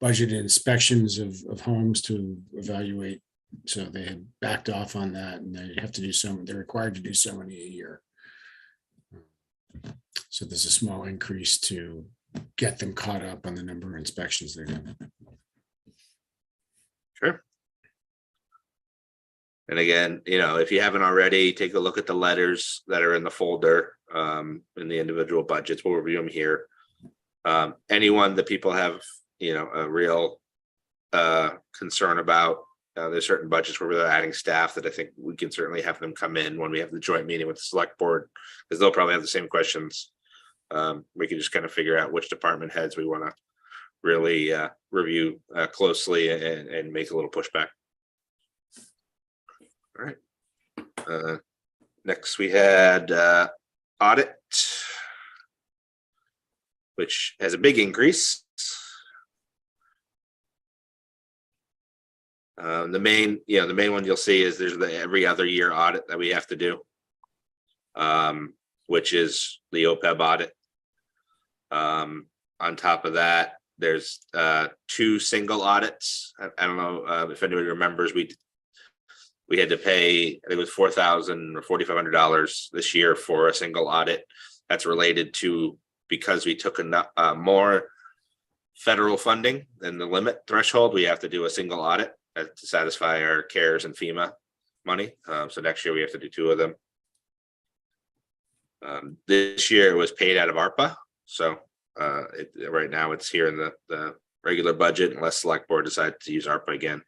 budget inspections of homes to evaluate. So they had backed off on that, and they have to do they're required to do so many a year. So there's a small increase to get them caught up on the number of inspections they're doing. Sure. And again, if you haven't already, take a look at the letters that are in the folder, in the individual budgets. We'll review them here. Anyone that people have, a real concern about, there's certain budgets where we're adding staff that I think we can certainly have them come in when we have the joint meeting with the select board, because they'll probably have the same questions. We can just kind of figure out which department heads we want to really review closely and make a little pushback. All right. Next, we had audit, which has a big increase. The main one you'll see is there's the every other year audit that we have to do, which is the OPEB audit. On top of that, there's 2 single audits. I don't know if anybody remembers, we had to pay, I think it was $4,000 or $4,500 this year for a single audit. That's related to, because we took enough more federal funding than the limit threshold, we have to do a single audit to satisfy our CARES and FEMA money. So next year we have to do 2 of them. This year it was paid out of ARPA. So right now it's here in the regular budget unless select board decides to use ARPA again. I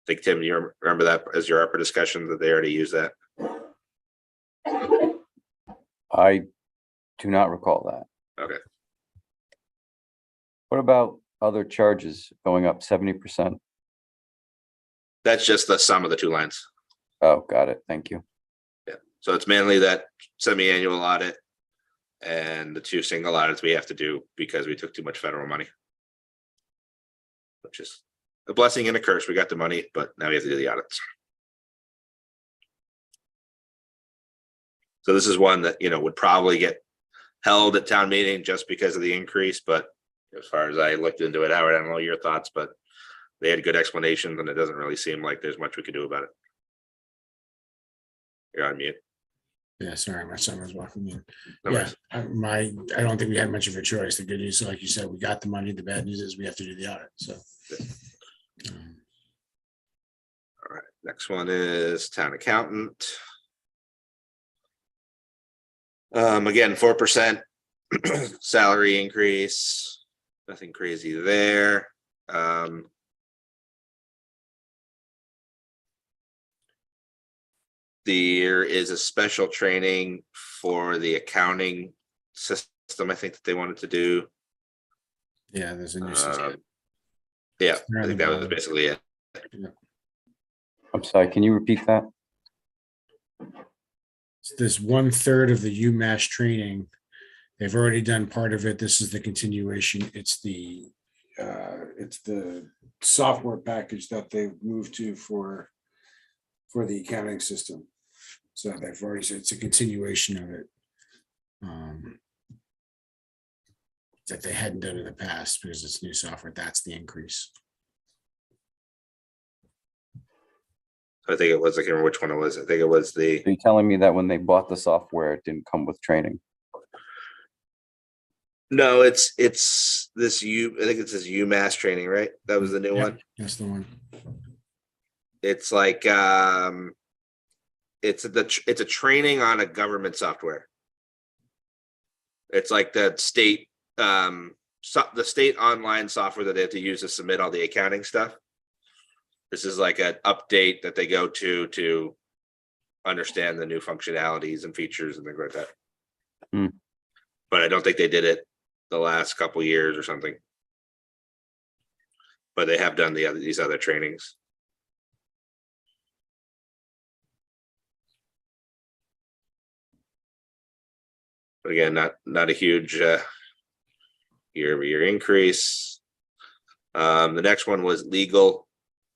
think, Tim, you remember that as your ARPA discussion, that they already used that? I do not recall that. Okay. What about other charges going up 70%? That's just the sum of the 2 lines. Oh, got it. Thank you. Yeah. So it's mainly that semi-annual audit and the 2 single audits we have to do because we took too much federal money. Which is a blessing and a curse. We got the money, but now we have to do the audits. So this is one that, would probably get held at town meeting just because of the increase. But as far as I looked into it, Howard, I don't know your thoughts, but they had good explanations and it doesn't really seem like there's much we could do about it. You're on mute. Yeah, sorry, my son was walking in. No Yeah, worries. I don't think we had much of a choice. The good news, like you said, we got the money. The bad news is we have to do the audit, so. All right, next one is town accountant. Again, 4% salary increase, nothing crazy there. There is a special training for the accounting system, I think, that they wanted to do. Yeah, there's a new system. Yeah, I think that was basically it. I'm sorry, can you repeat that? This 1/3 of the UMass training. They've already done part of it. This is the continuation. It's the software package that they've moved to for the accounting system. So they've already said it's a continuation of it. That they hadn't done in the past because it's new software. That's the increase. I think it was, I can't remember which one it was. I think it was the, Are you telling me that when they bought the software, it didn't come with training? no, it's this I think it's this UMass training, right? That was the new Yeah, one. that's the one. It's like, it's a training on a government software. It's like the state, the state online software that they have to use to submit all the accounting stuff. This is like an update that they go to understand the new functionalities and features and things like that. Hmm. But I don't think they did it the last couple years or something. But they have done these other trainings. But again, not a huge year-over-year increase. The next one was legal.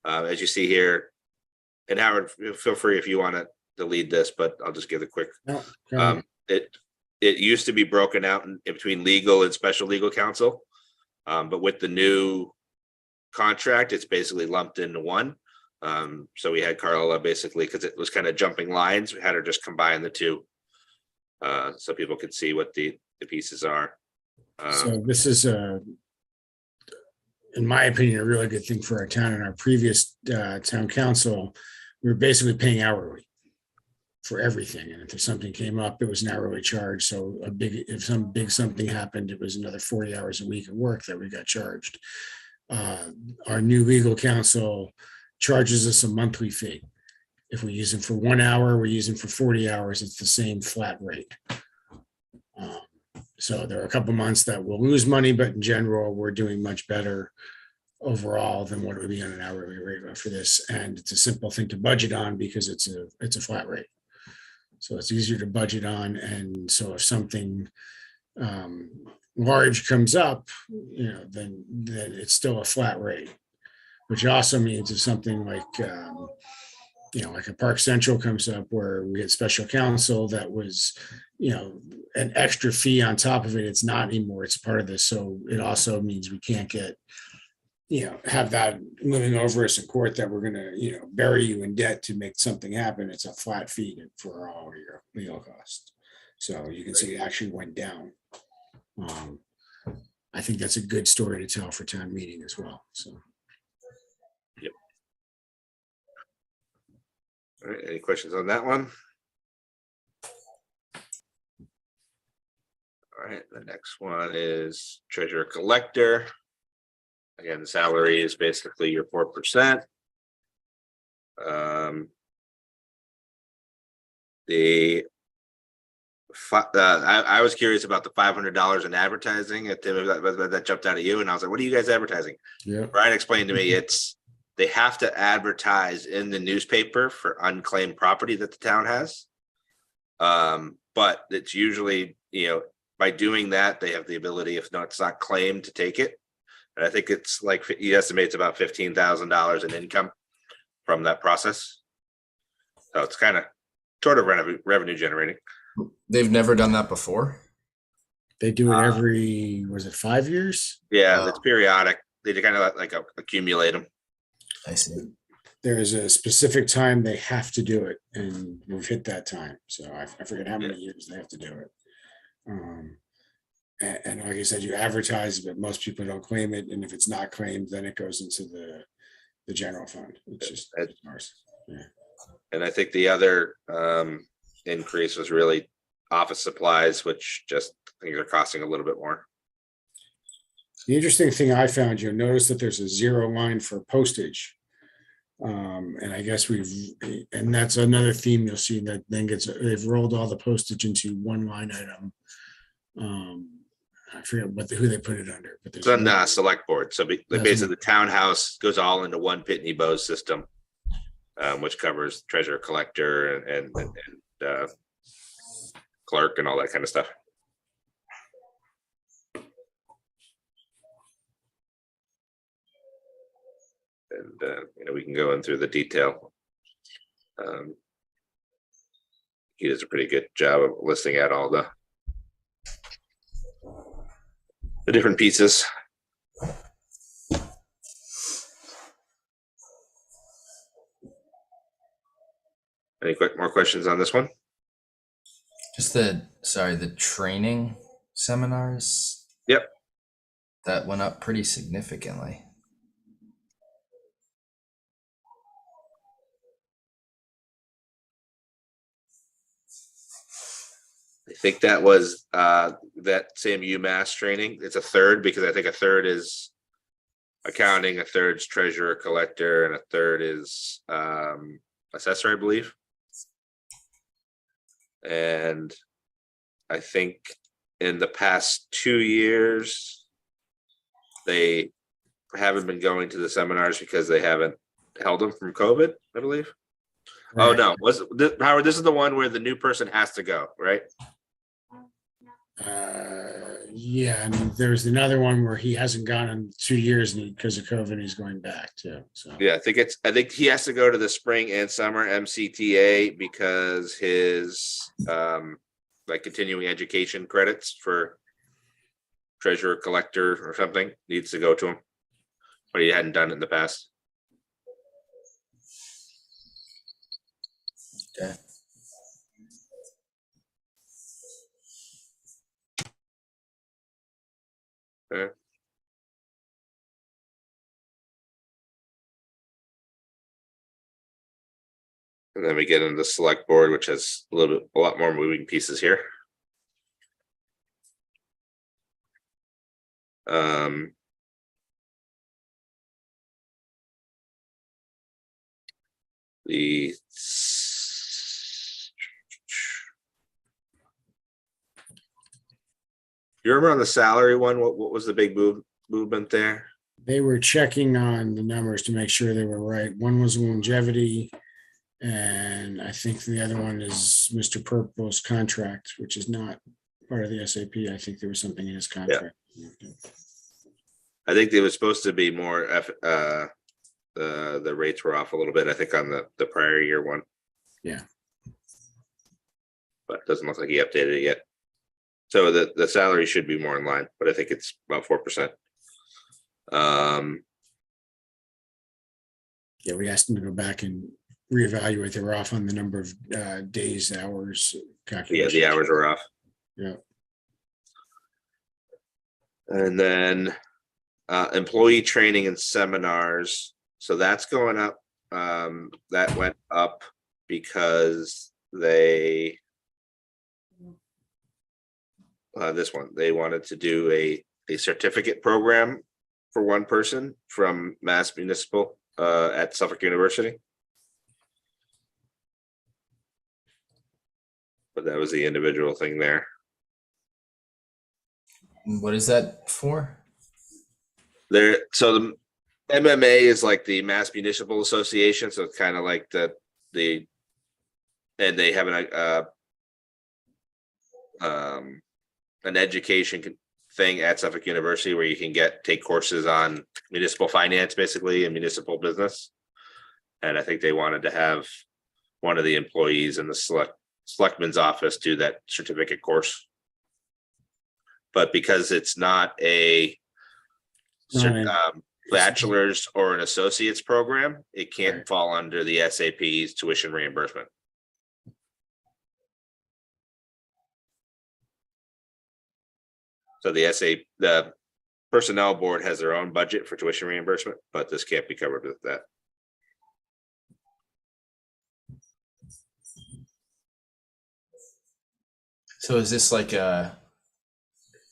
As you see here, and Howard, feel free if you want to lead this, but I'll just give a quick. No, go ahead. It used to be broken out in between legal and special legal counsel, but with the new contract, it's basically lumped into one. So we had Carla basically, because it was kind of jumping lines, we had her just combine the two, so people could see what the pieces are. So this is in my opinion, a really good thing for our town. And our previous town council, we were basically paying hourly for everything. And if there's something came up, it was an hourly charge. So if some big something happened, it was another 40 hours a week of work that we got charged. Our new legal counsel charges us a monthly fee. If we use them for 1 hour, we use them for 40 hours, it's the same flat rate. So there are a couple months that we'll lose money, but in general, we're doing much better overall than what it would be on an hourly rate for this. And it's a simple thing to budget on because it's a flat rate. So it's easier to budget on. And so if something large comes up, then it's still a flat rate, which also means if something like, like a Park Central comes up where we had special counsel that was, an extra fee on top of it, it's not anymore. It's part of this. So it also means we can't get, have that looming over us in court that we're going to, bury you in debt to make something happen. It's a flat fee for all your legal costs. So you can see it actually went down. I think that's a good story to tell for town meeting as well. So. Yep. All right. Any questions on that one? All right. The next one is treasurer collector. Again, the salary is basically your 4%. I was curious about the $500 in advertising. That jumped out at you, and I was like, "What are you guys advertising?" Yeah. Brian explained to me they have to advertise in the newspaper for unclaimed property that the town has. But it's usually, by doing that, they have the ability, if not, it's not claimed, to take it. And I think it's like he estimates about $15,000 in income from that process. So it's kind of sort of revenue generating. They've never done that before. They do it every, was it 5 years? Yeah, it's periodic. They kind of like accumulate them. I see. There is a specific time they have to do it, and we've hit that time. So I forget how many years they have to do it. And like I said, you advertise, but most people don't claim it. And if it's not claimed, then it goes into the general fund. It's just ours. Yeah. And I think the other increase was really office supplies, which just things are costing a little bit more. The interesting thing I found, you'll notice that there's a zero line for postage. And I guess and that's another theme you'll see that then they've rolled all the postage into one line item. I forget who they put it under, but It's on select board. So basically the townhouse goes all into one Pitney Bowes system, which covers treasurer collector and clerk and all that kind of stuff. And we can go in through the detail. He does a pretty good job of listing out all the different pieces. Any more questions on this one? Just the training seminars. Yep. That went up pretty significantly. I think that was that same UMass training. It's a third, because I think a third is accounting, a third's treasurer collector, and a third is assessor, I believe. And I think in the past 2 years, they haven't been going to the seminars because they haven't held them from COVID, I believe. Right. Oh no, Howard, this is the one where the new person has to go, right? Yeah, and there's another one where he hasn't gone in 2 years because of COVID, he's going back too. So yeah, I think he has to go to the spring and summer MCTA because his like continuing education credits for treasurer collector or something needs to go to him, but he hadn't done it in the past. Okay. Okay. And then we get into the select board, which has a lot more moving pieces here. The You remember on the salary one, what was the big movement there? They were checking on the numbers to make sure they were right. One was longevity. And I think the other one is Mr. Purple's contract, which is not part of the SAP. I think there was something in his contract. I think it was supposed to be more, the rates were off a little bit, I think on the prior year one. Yeah. But it doesn't look like he updated it yet. So the salary should be more in line, but I think it's about 4%. Yeah, we asked them to go back and reevaluate. They were off on the number of days, hours. Yeah, calculations. the hours were off. Yeah. And then employee training and seminars. So that's going up. That went up because they they wanted to do a certificate program for one person from Mass Municipal at Suffolk University. But that was the individual thing there. What is that for? So the MMA is like the Mass Municipal Association, so it's kind of like and they have an education thing at Suffolk University where you can take courses on municipal finance, basically, and municipal business. And I think they wanted to have one of the employees in the selectman's office do that certificate course. But because it's not a bachelor's or an associate's program, it can't fall under the SAP's tuition reimbursement. So the personnel board has their own budget for tuition reimbursement, but this can't be covered with that. So is this like a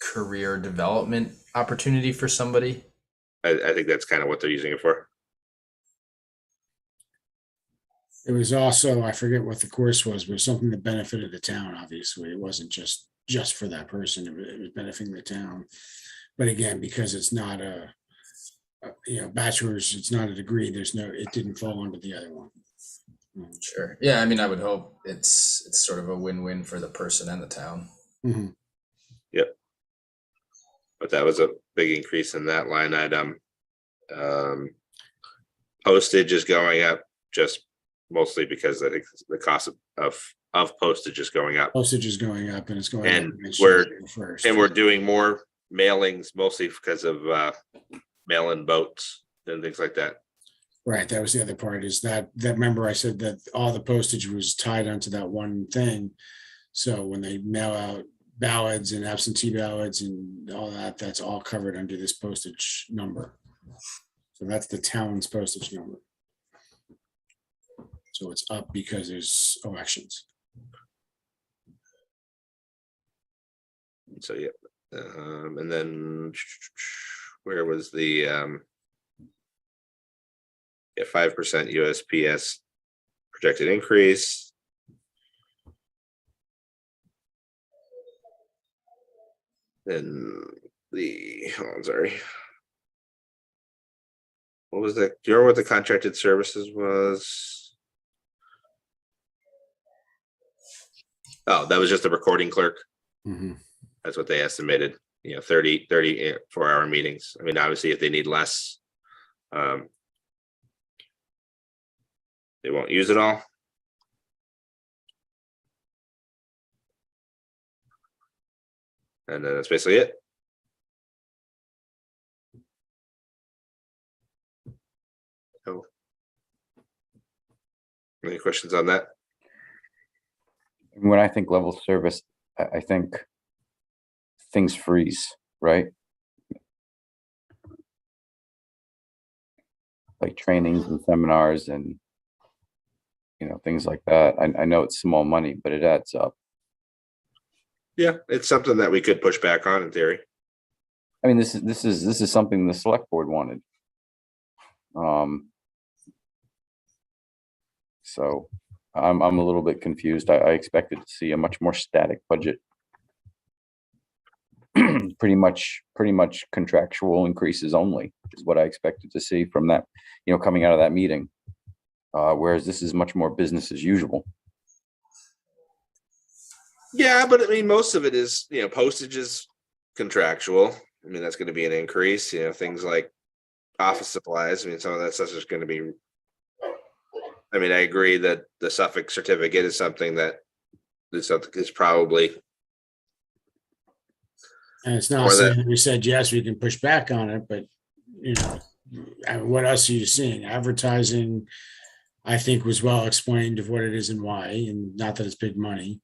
career development opportunity for somebody? I think that's kind of what they're using it for. It was also, I forget what the course was, but something that benefited the town, obviously. It wasn't just for that person. It was benefiting the town. But again, because it's not a bachelor's, it's not a degree, it didn't fall under the other one. Sure. Yeah, I mean, I would hope it's sort of a win-win for the person and the town. Mhm. Yep. But that was a big increase in that line item. Postage is going up just mostly because I think the cost of postage is going up. Postage is going up and it's going And up. against we're- January 1st. And we're doing more mailings mostly because of mail-in boats and things like that. Right, that was the other part, is that remember I said that all the postage was tied onto that one thing. So when they mail out ballots and absentee ballots and all that, that's all covered under this postage number. So that's the town's postage number. So it's up because there's elections. So, yeah. And then where was the 5% USPS projected increase? Then sorry. What was that? Do you remember what the contracted services was? Oh, that was just the recording clerk. Mhm. That's what they estimated, 30 4-hour meetings. I mean, obviously, if they need less, they won't use it all. And then that's basically it. So, any questions on that? When I think level service, I think things freeze, right? Like trainings and seminars and, things like that. I know it's small money, but it adds up. Yeah, it's something that we could push back on in theory. I mean, this is something the select board wanted. So I'm a little bit confused. I expected to see a much more static budget. pretty much contractual increases only is what I expected to see from that, coming out of that meeting. Whereas this is much more business as usual. Yeah, but I mean, most of it is, postage is contractual. I mean, that's going to be an increase, things like office supplies. I mean, some of that stuff is going to be, I mean, I agree that the Suffolk certificate is something that is probably, And it's not Or that- saying that we said, yes, we can push back on it, but, what else are you seeing? Advertising, I think, was well explained of what it is and why, and not that it's big money.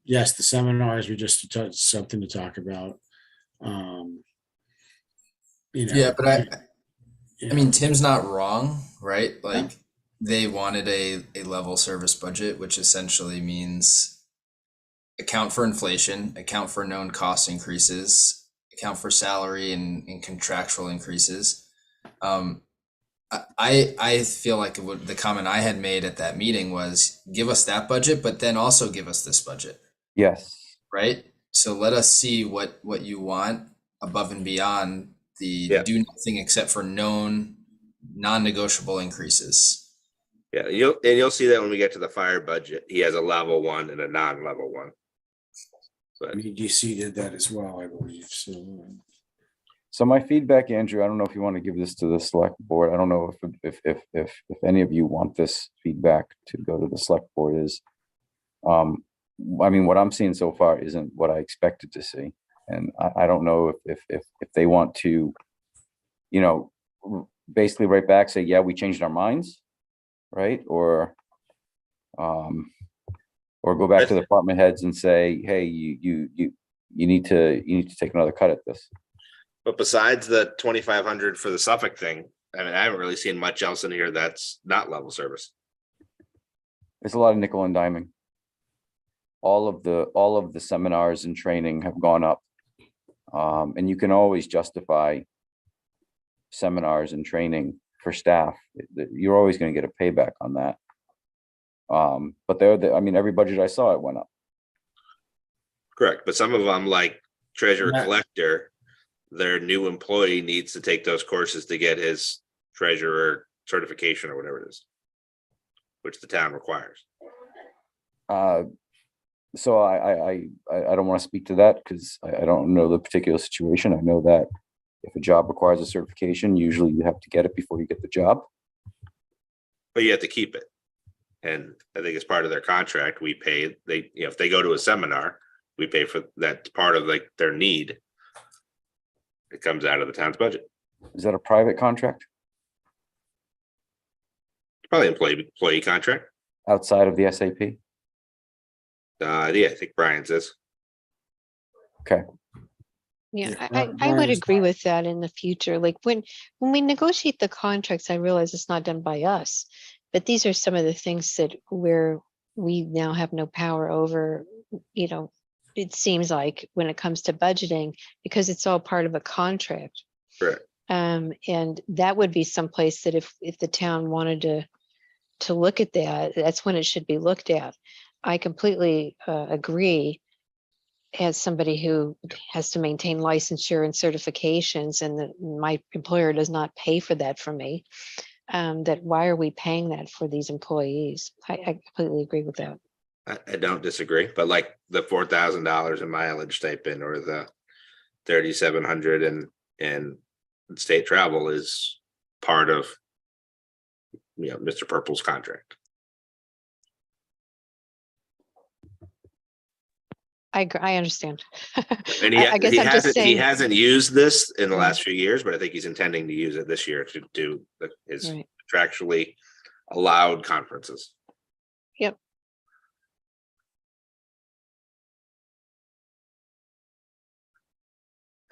Yes, the seminars were just something to talk about. Yeah, but you I mean, know, Tim's not wrong, right? Like they wanted a level service budget, which essentially means account for inflation, account for known cost increases, account for salary and contractual increases. I feel like the comment I had made at that meeting was give us that budget, but then also give us this budget, Yes. right? So let us see what you want above and beyond the do nothing except for known non-negotiable increases. yeah, you'll see that when we get to the fire budget, he has a level 1 and a non-level 1. But EDC did that as well, I believe, So my feedback, Andrew, I don't know if you want to give this to the select board. I don't know if any of you want this feedback to go to the select board is, I mean, what I'm seeing so far isn't what I expected to see. And I don't know if they want to, basically write back, say, yeah, we changed our minds, right? Or go back to the department heads and say, hey, you need to take another cut at this. But besides the 2,500 for the Suffolk thing, I mean, I haven't really seen much else in here that's not level service. There's a lot of nickel and diming. All of the seminars and training have gone up. And you can always justify seminars and training for staff. You're always going to get a payback on that. But I mean, every budget I saw, it went up. Correct. But some of them, like treasurer Yeah. collector, their new employee needs to take those courses to get his treasurer certification or whatever it is, which the town requires. So I don't want to speak to that because I don't know the particular situation. I know that if a job requires a certification, usually you have to get it before you get the job. But you have to keep it. And I think as part of their contract, we pay, if they go to a seminar, we pay for that part of like their need. It comes out of the town's budget. Is that a private contract Probably employee contract. outside of the SAP? Yeah, I think Brian's is. Okay. Yeah, Yeah, I would Brian's- agree with that in the future. Like when we negotiate the contracts, I realize it's not done by us. But these are some of the things that we now have no power over, it seems like when it comes to budgeting, because it's all part of a contract. Correct. And that would be someplace that if the town wanted to look at that, that's when it should be looked at. I completely agree. As somebody who has to maintain licensure and certifications, and my employer does not pay for that for me, that why are we paying that for these employees? I completely agree with that. I don't disagree, but like the $4,000 in mileage stipend or the 3,700 in state travel is part of Mr. Purple's contract. I understand. And I guess I'm just he saying. hasn't used this in the Yeah. last few years, but I think he's intending to use it this year to do his Right. contractually allowed conferences. Yep.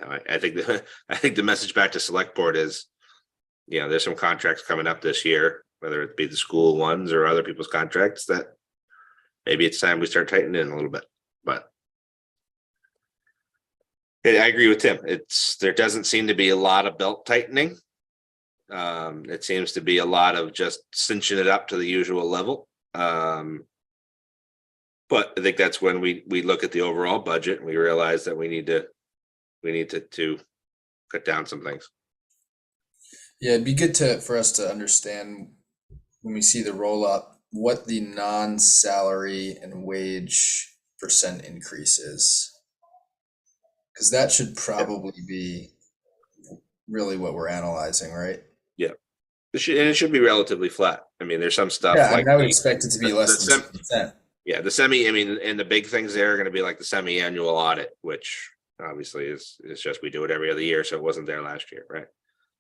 I think the message back to select board is, there's some contracts coming up this year, whether it be the school ones or other people's contracts, that maybe it's time we start tightening in a little bit, but I agree with Tim. There doesn't seem to be a lot of belt tightening. It seems to be a lot of just cinching it up to the usual level. But I think that's when we look at the overall budget and we realize that we need to cut down some things. Yeah, it'd be good for us to understand when we see the roll up, what the non-salary and wage percent increase is. Because that should probably be really what we're analyzing, right? It should be relatively flat. I mean, there's some stuff Yeah, I like mean, I would expect it to be the less than sem- 2%. yeah, the I mean, and the big things there are going to be like the semi-annual audit, which obviously is just, we do it every other year. So it wasn't there last year, right?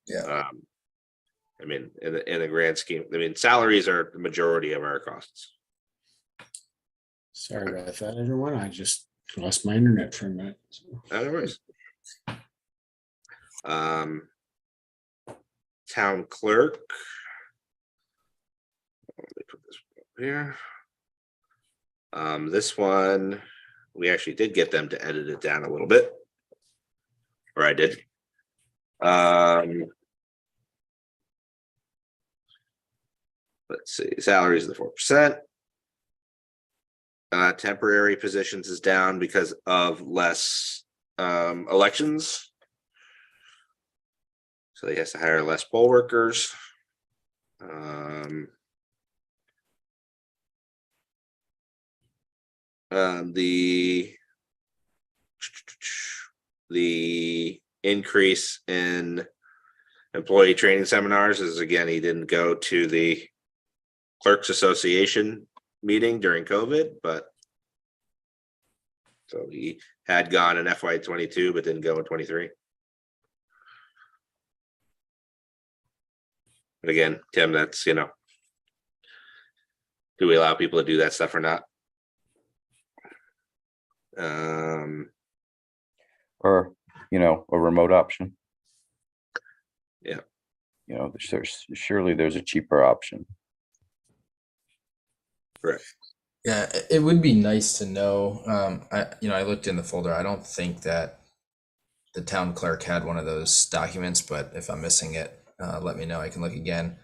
Yeah. I mean, in the grand scheme, I mean, salaries are the majority of our costs. Sorry about that, everyone. I just lost my internet for a minute. No worries. Town clerk. Let me put this up here. This one, we actually did get them to edit it down a little bit. Or I did. Let's see, salaries of the 4%. Temporary positions is down because of less elections. So they has to hire less poll workers. The increase in employee training seminars is, again, he didn't go to the Clerks Association meeting during COVID, but so he had gone in FY22, but didn't go in 23. But again, Tim, that's, do we allow people to do that stuff or not? Or, a remote option. Yeah. Surely there's a cheaper option. Correct. Yeah, it would be nice to know. I looked in the folder. I don't think that the town clerk had one of those documents, but if I'm missing it, let me know. I can look again.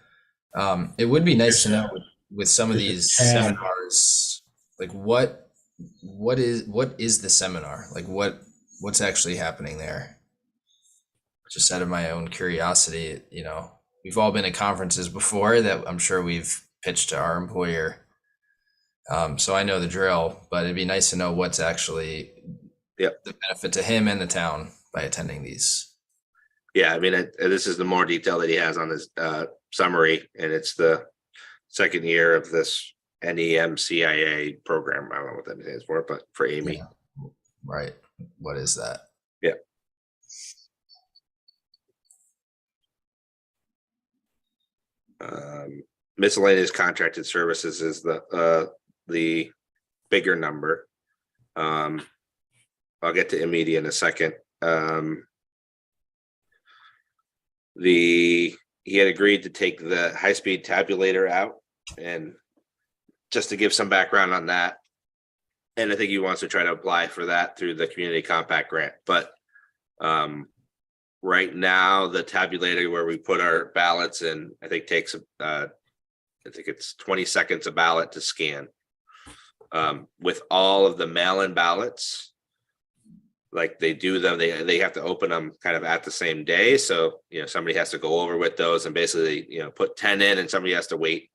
It would be nice to know with some of these seminars, like what is the seminar? Like what's actually happening there? Just out of my own curiosity, we've all been at conferences before that I'm sure we've pitched to our employer. So I know the drill, but it'd be nice to know what's actually the benefit to him and the town by attending these. Yeah, I mean, this is the more detail that he has on his summary, and it's the second year of this NEMCIA program. I don't know what that stands for, but for Amy. Yeah. Right. What is that? Yeah. Miscellaneous contracted services is the bigger number. I'll get to immediate in a second. He had agreed to take the high-speed tabulator out, and just to give some background on that, and I think he wants to try to apply for that through the community compact grant. But right now, the tabulator where we put our ballots in, I think takes I think it's 20 seconds a ballot to scan. With all of the mail-in ballots, like they do them, they have to open them kind of at the same day. So, somebody has to go over with those and basically, put 10 in, and somebody has to wait.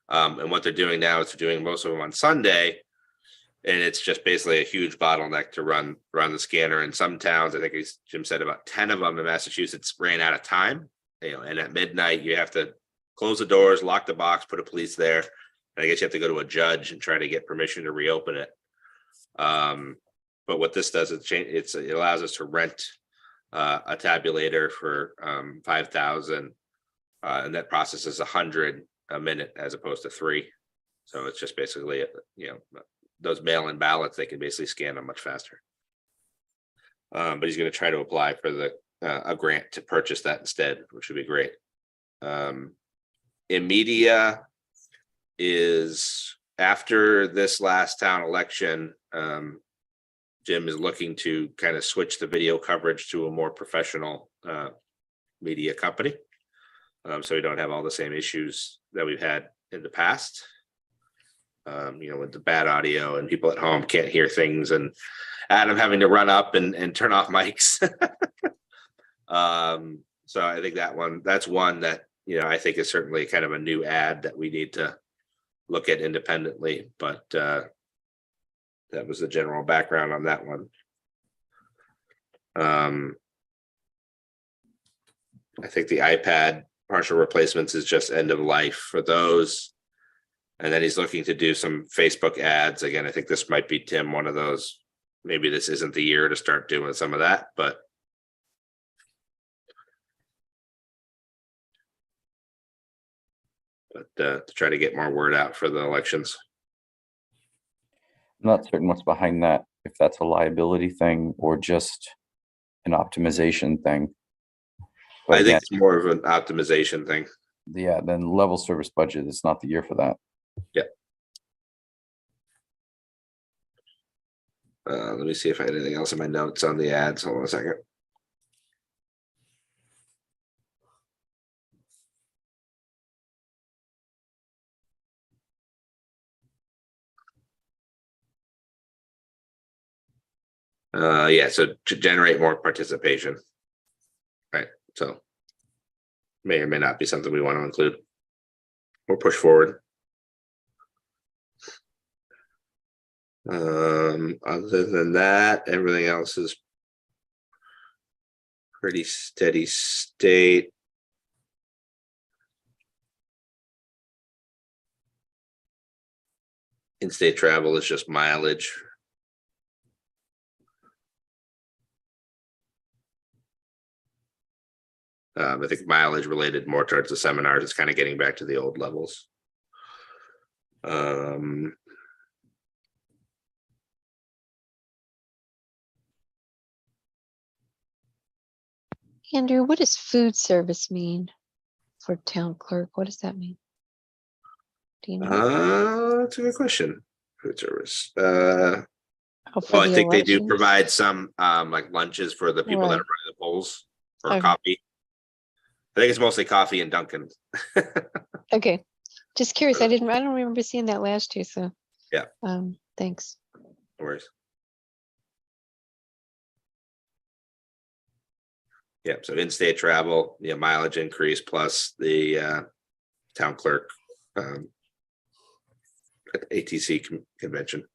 And what they're doing now is they're doing most of them on Sunday. And it's just basically a huge bottleneck to run the scanner. In some towns, I think Jim said about 10 of them in Massachusetts ran out of time. And at midnight, you have to close the doors, lock the box, put a police there. And I guess you have to go to a judge and try to get permission to reopen it. But what this does is it allows us to rent a tabulator for $5,000, and that processes 100 a minute as opposed to 3. So it's just basically, those mail-in ballots, they can basically scan them much faster. But he's going to try to apply for a grant to purchase that instead, which would be great. Immediate is after this last town election. Jim is looking to kind of switch the video coverage to a more professional media company. So we don't have all the same issues that we've had in the past. with the bad audio and people at home can't hear things, and Adam having to run up and turn off mics. So I think that's one that, I think is certainly kind of a new ad that we need to look at independently, but that was the general background on that one. I think the iPad partial replacements is just end of life for those. And then he's looking to do some Facebook ads. Again, I think this might be, Tim, one of those, maybe this isn't the year to start doing some of that, but to try to get more word out for the elections. I'm not certain what's behind that, if that's a liability thing or just an optimization thing. But I think again, it's more of an optimization thing. yeah, then level service budget is not the year for that. Let me see if I had anything else in my notes on the ads. Hold on a second. Yeah, so to generate more participation. Right. So may or may not be something we want to include or push forward. Other than that, everything else is pretty steady state. In-state travel is just mileage. I think mileage related more towards the seminars. It's kind of getting back to the old levels. Andrew, what does food service mean for town clerk? What does that mean? Do you know? That's a good question. Food service. Oh, for Well, I the think they do elections? provide some like lunches for the people that Right. are running the polls, or Okay. coffee. I think it's mostly coffee and Dunkin'. Okay, just curious. I don't remember seeing that last year, so. Yeah. Thanks. No worries. Yeah, so in-state travel, mileage increase plus the town clerk at the ATC convention.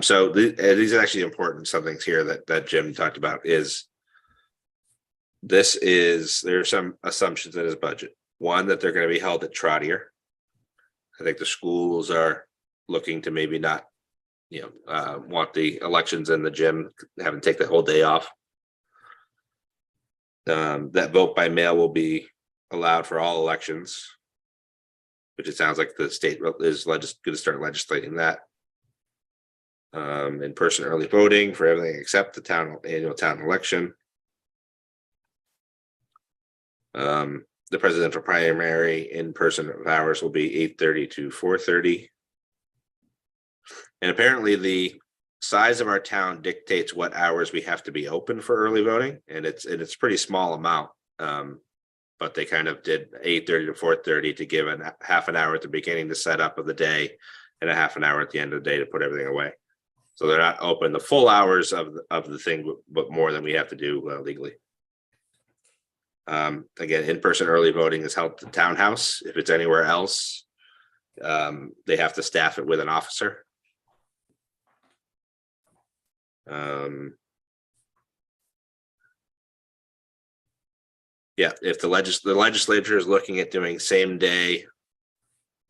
So these are actually important. Some things here that Jim talked about is there are some assumptions in his budget. One, that they're going to be held at Trottier. I think the schools are looking to maybe not, want the elections in the gym, having to take the whole day off. That vote by mail will be allowed for all elections, which it sounds like the state is going to start legislating that. In-person early voting for everything except the annual town election. The presidential primary in-person hours will be 8:30 to 4:30. And apparently the size of our town dictates what hours we have to be open for early voting. And it's a pretty small amount. But they kind of did 8:30 to 4:30 to give a half an hour at the beginning to set up of the day and a half an hour at the end of the day to put everything away. So they're not open the full hours of the thing, but more than we have to do legally. Again, in-person early voting is held at the townhouse. If it's anywhere else, they have to staff it with an officer. Yeah, if the legislature is looking at doing same day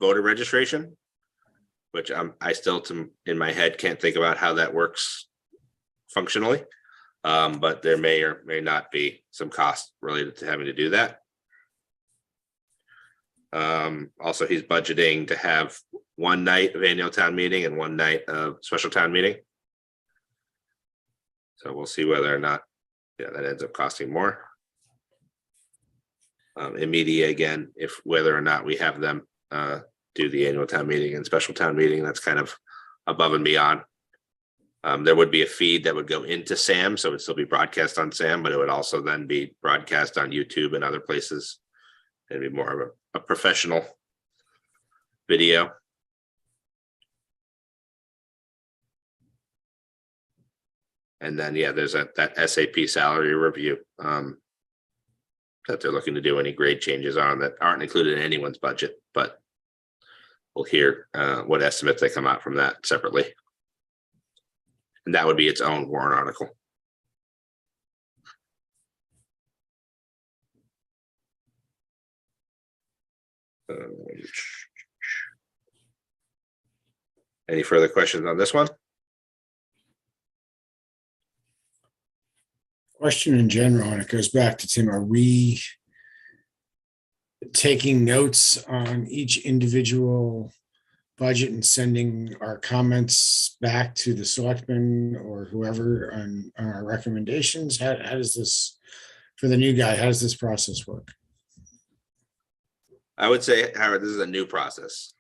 voter registration, which I still in my head can't think about how that works functionally. But there may or may not be some cost related to having to do that. Also, he's budgeting to have one night of annual town meeting and one night of special town meeting. So we'll see whether or not that ends up costing more. In media, again, whether or not we have them do the annual town meeting and special town meeting, that's kind of above and beyond. There would be a feed that would go into SAM, so it would still be broadcast on SAM, but it would also then be broadcast on YouTube and other places. It'd be more of a professional video. And then, yeah, there's that SAP salary review that they're looking to do any grade changes on that aren't included in anyone's budget, but we'll hear what estimates they come out from that separately. And that would be its own warrant article. Any further questions on this one? Question in general, and it goes back to Tim, are we taking notes on each individual budget and sending our comments back to the selectmen or whoever on our recommendations? How does this, for the new guy, how does this process work? I would say, Howard, this is a new process.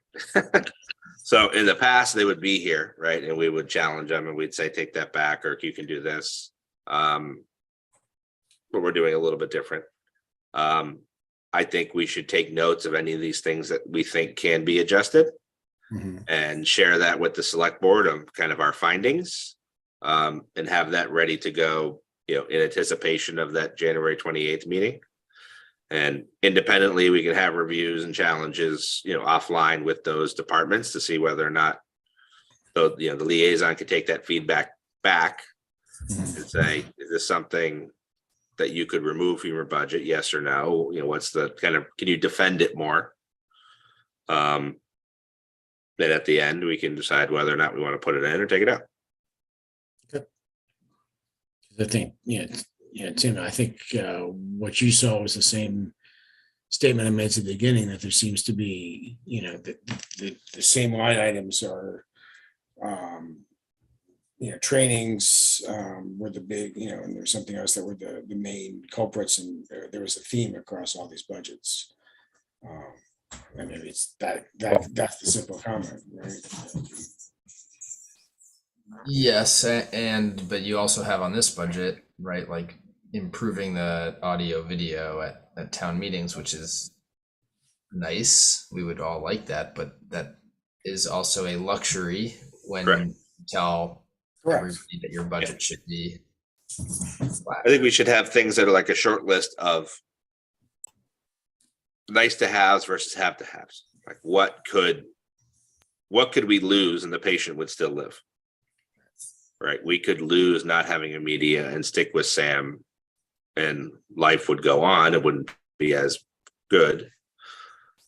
So in the past, they would be here, right? And we would challenge them and we'd say, take that back, or you can do this. But we're doing a little bit different. I think we should take notes of any of these things that we think can be adjusted and share that with the select board of kind of our findings, and have that ready to go, in anticipation of that January 28th meeting. And independently, we can have reviews and challenges, offline with those departments to see whether or not the liaison could take that feedback back and say, is this something that you could remove from your budget? Yes or no? What's the kind of, can you defend it more? Then at the end, we can decide whether or not we want to put it in or take it out. I think, Tim, I think what you saw was the same statement I made at the beginning, that there seems to be, the same line items are, trainings were the big, and there's something else that were the main culprits, and there was a theme across all these budgets. And maybe it's that's the simple comment, right? Yes, but you also have on this budget, right, like improving the audio video at town meetings, which is nice. We would all like that, but that is also a luxury when you tell everybody that your budget should be flat. I think we should have things that are like a short list of nice to haves versus have to haves. Like what could we lose and the patient would still live? Right. We could lose not having a media and stick with Sam, and life would go on. It wouldn't be as good.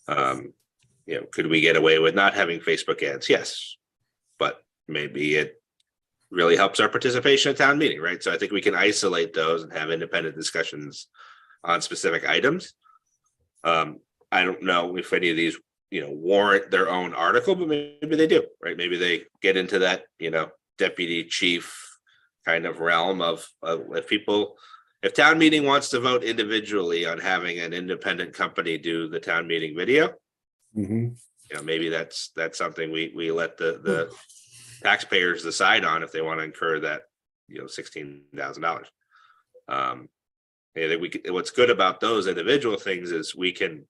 Could we get away with not having Facebook ads? Yes, but maybe it really helps our participation at town meeting, right? So I think we can isolate those and have independent discussions on specific items. I don't know if any of these, warrant their own article, but maybe they do, right? Maybe they get into that, deputy chief kind of realm of if town meeting wants to vote individually on having an independent company do the town meeting video, maybe that's something we let the taxpayers decide on if they want to incur that, $16,000. What's good about those individual things is we can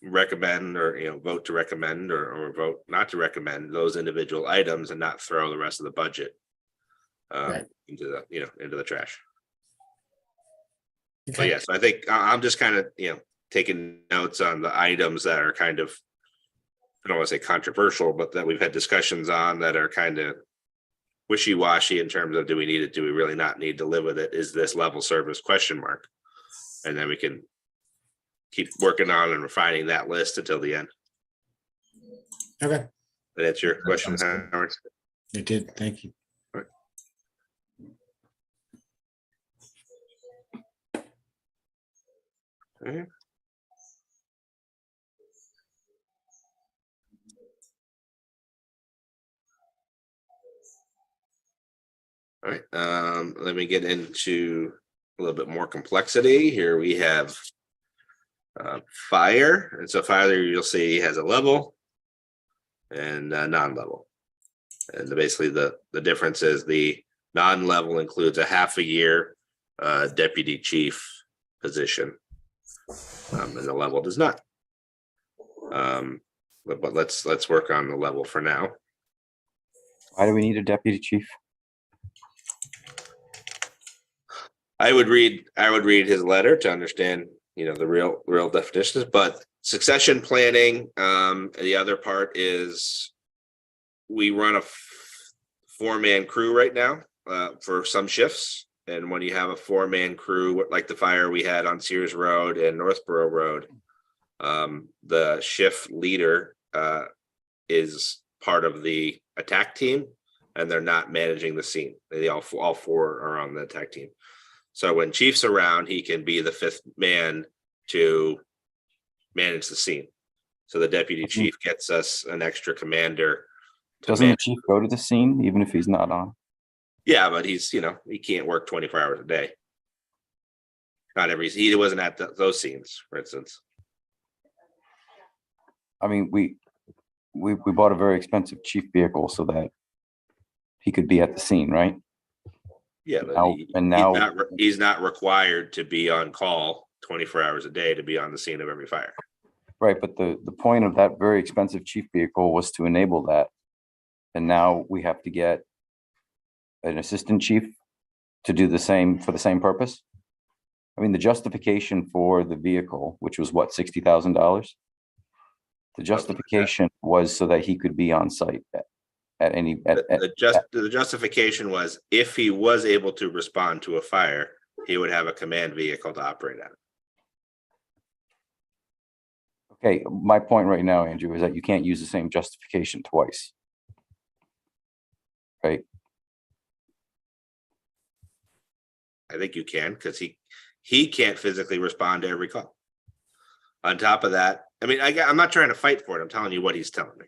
recommend or vote to recommend or vote not to recommend those individual items and not throw the rest of the budget into the trash. Okay. But yes, I think I'm just kind of taking notes on the items that are kind of, I don't want to say controversial, but that we've had discussions on that are kind of wishy-washy in terms of do we need it, do we really not need to live with it, is this level service ? And then we can keep working on and refining that list until the end. Okay. Did that answer your question, Howard? It did. Thank you. All right. Okay. All right, let me get into a little bit more complexity. Here we have fire, and so fire you'll see has a level and non-level, and basically the difference is the non-level includes a half a year deputy chief position, And the level does not. But let's work on the level for now. Why do we need a deputy chief? I would read his letter to understand, the real definitions, but succession planning, the other part is we run a 4-man crew right now, for some shifts. And when you have a 4-man crew, like the fire we had on Sears Road and Northborough Road, the shift leader, is part of the attack team, and they're not managing the scene. They all 4 are on the attack team. So when Chief's around, he can be the 5th man to manage the scene. So the deputy chief gets us an extra commander. Doesn't the chief go to the scene even if he's not on? Yeah, but he's, he can't work 24 hours a day. He wasn't at those scenes, for instance. I mean, we bought a very expensive chief vehicle so that he could be at the scene, right? Yeah, but he's not required to be on call 24 hours a day to be on the scene of every fire. Right, but the point of that very expensive chief vehicle was to enable that. And now we have to get an assistant chief to do the same for the same purpose. I mean, the justification for the vehicle, which was what, $60,000? The justification was so that he could be on site the justification was if he was able to respond to a fire, he would have a command vehicle to operate at. Okay, my point right now, Andrew, is that you can't use the same justification twice. Right? I think you can, because he can't physically respond to every call. On top of that, I mean, I'm not trying to fight for it. I'm telling you what he's telling me.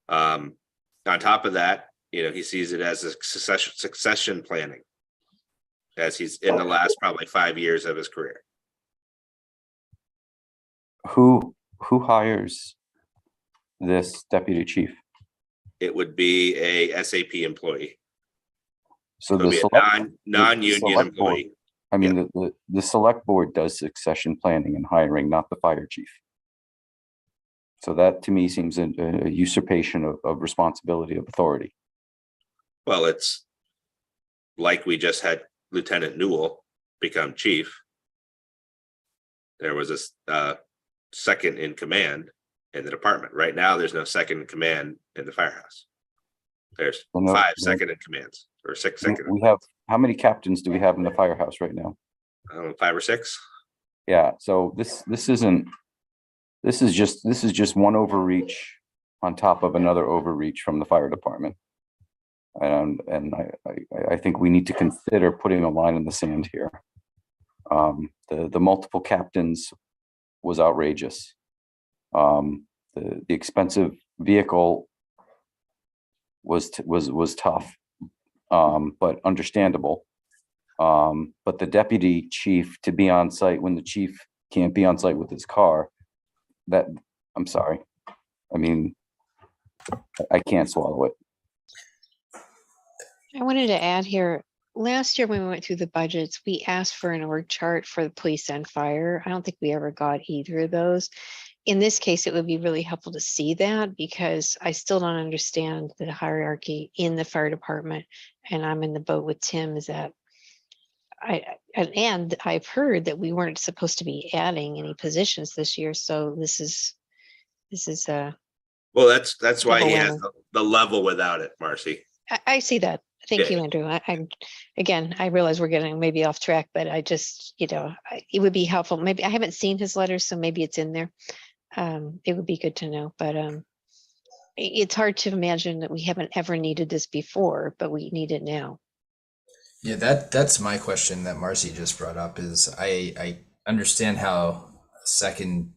On top of that, he sees it as a succession planning, as he's in the last probably 5 years of his career. Who hires this deputy chief? It would be a SAP employee. So It'll the be select, a non-union select board, employee. I mean, the select board does succession planning and hiring, not the fire chief. So that to me seems a usurpation of responsibility of authority. Well, it's like we just had Lieutenant Newell become chief. There was a second in command in the department. Right now, there's no second in command in the firehouse. There's 5 second in commands, or 6 second. We have, how many captains do we have in the firehouse right now? 5 or 6. Yeah, so this is just one overreach on top of another overreach from the fire department. And I think we need to consider putting a line in the sand here. The multiple captains was outrageous. The expensive vehicle was tough, but understandable. But the deputy chief to be on site when the chief can't be on site with his car, I'm sorry. I mean, I can't swallow it. I wanted to add here, last year when we went through the budgets, we asked for an org chart for the police and fire. I don't think we ever got either of those. In this case, it would be really helpful to see that, because I still don't understand the hierarchy in the fire department. And I'm in the boat with Tim, is that and I've heard that we weren't supposed to be adding any positions this year. So this is well, that's why he has the level without it, Marcy. I see that. Thank you, Andrew. I realize we're getting maybe off track, but I just, it would be helpful. Maybe I haven't seen his letters, so maybe it's in there. It would be good to know, but it's hard to imagine that we haven't ever needed this before, but we need it now. Yeah, that's my question that Marcy just brought up. Is I understand how second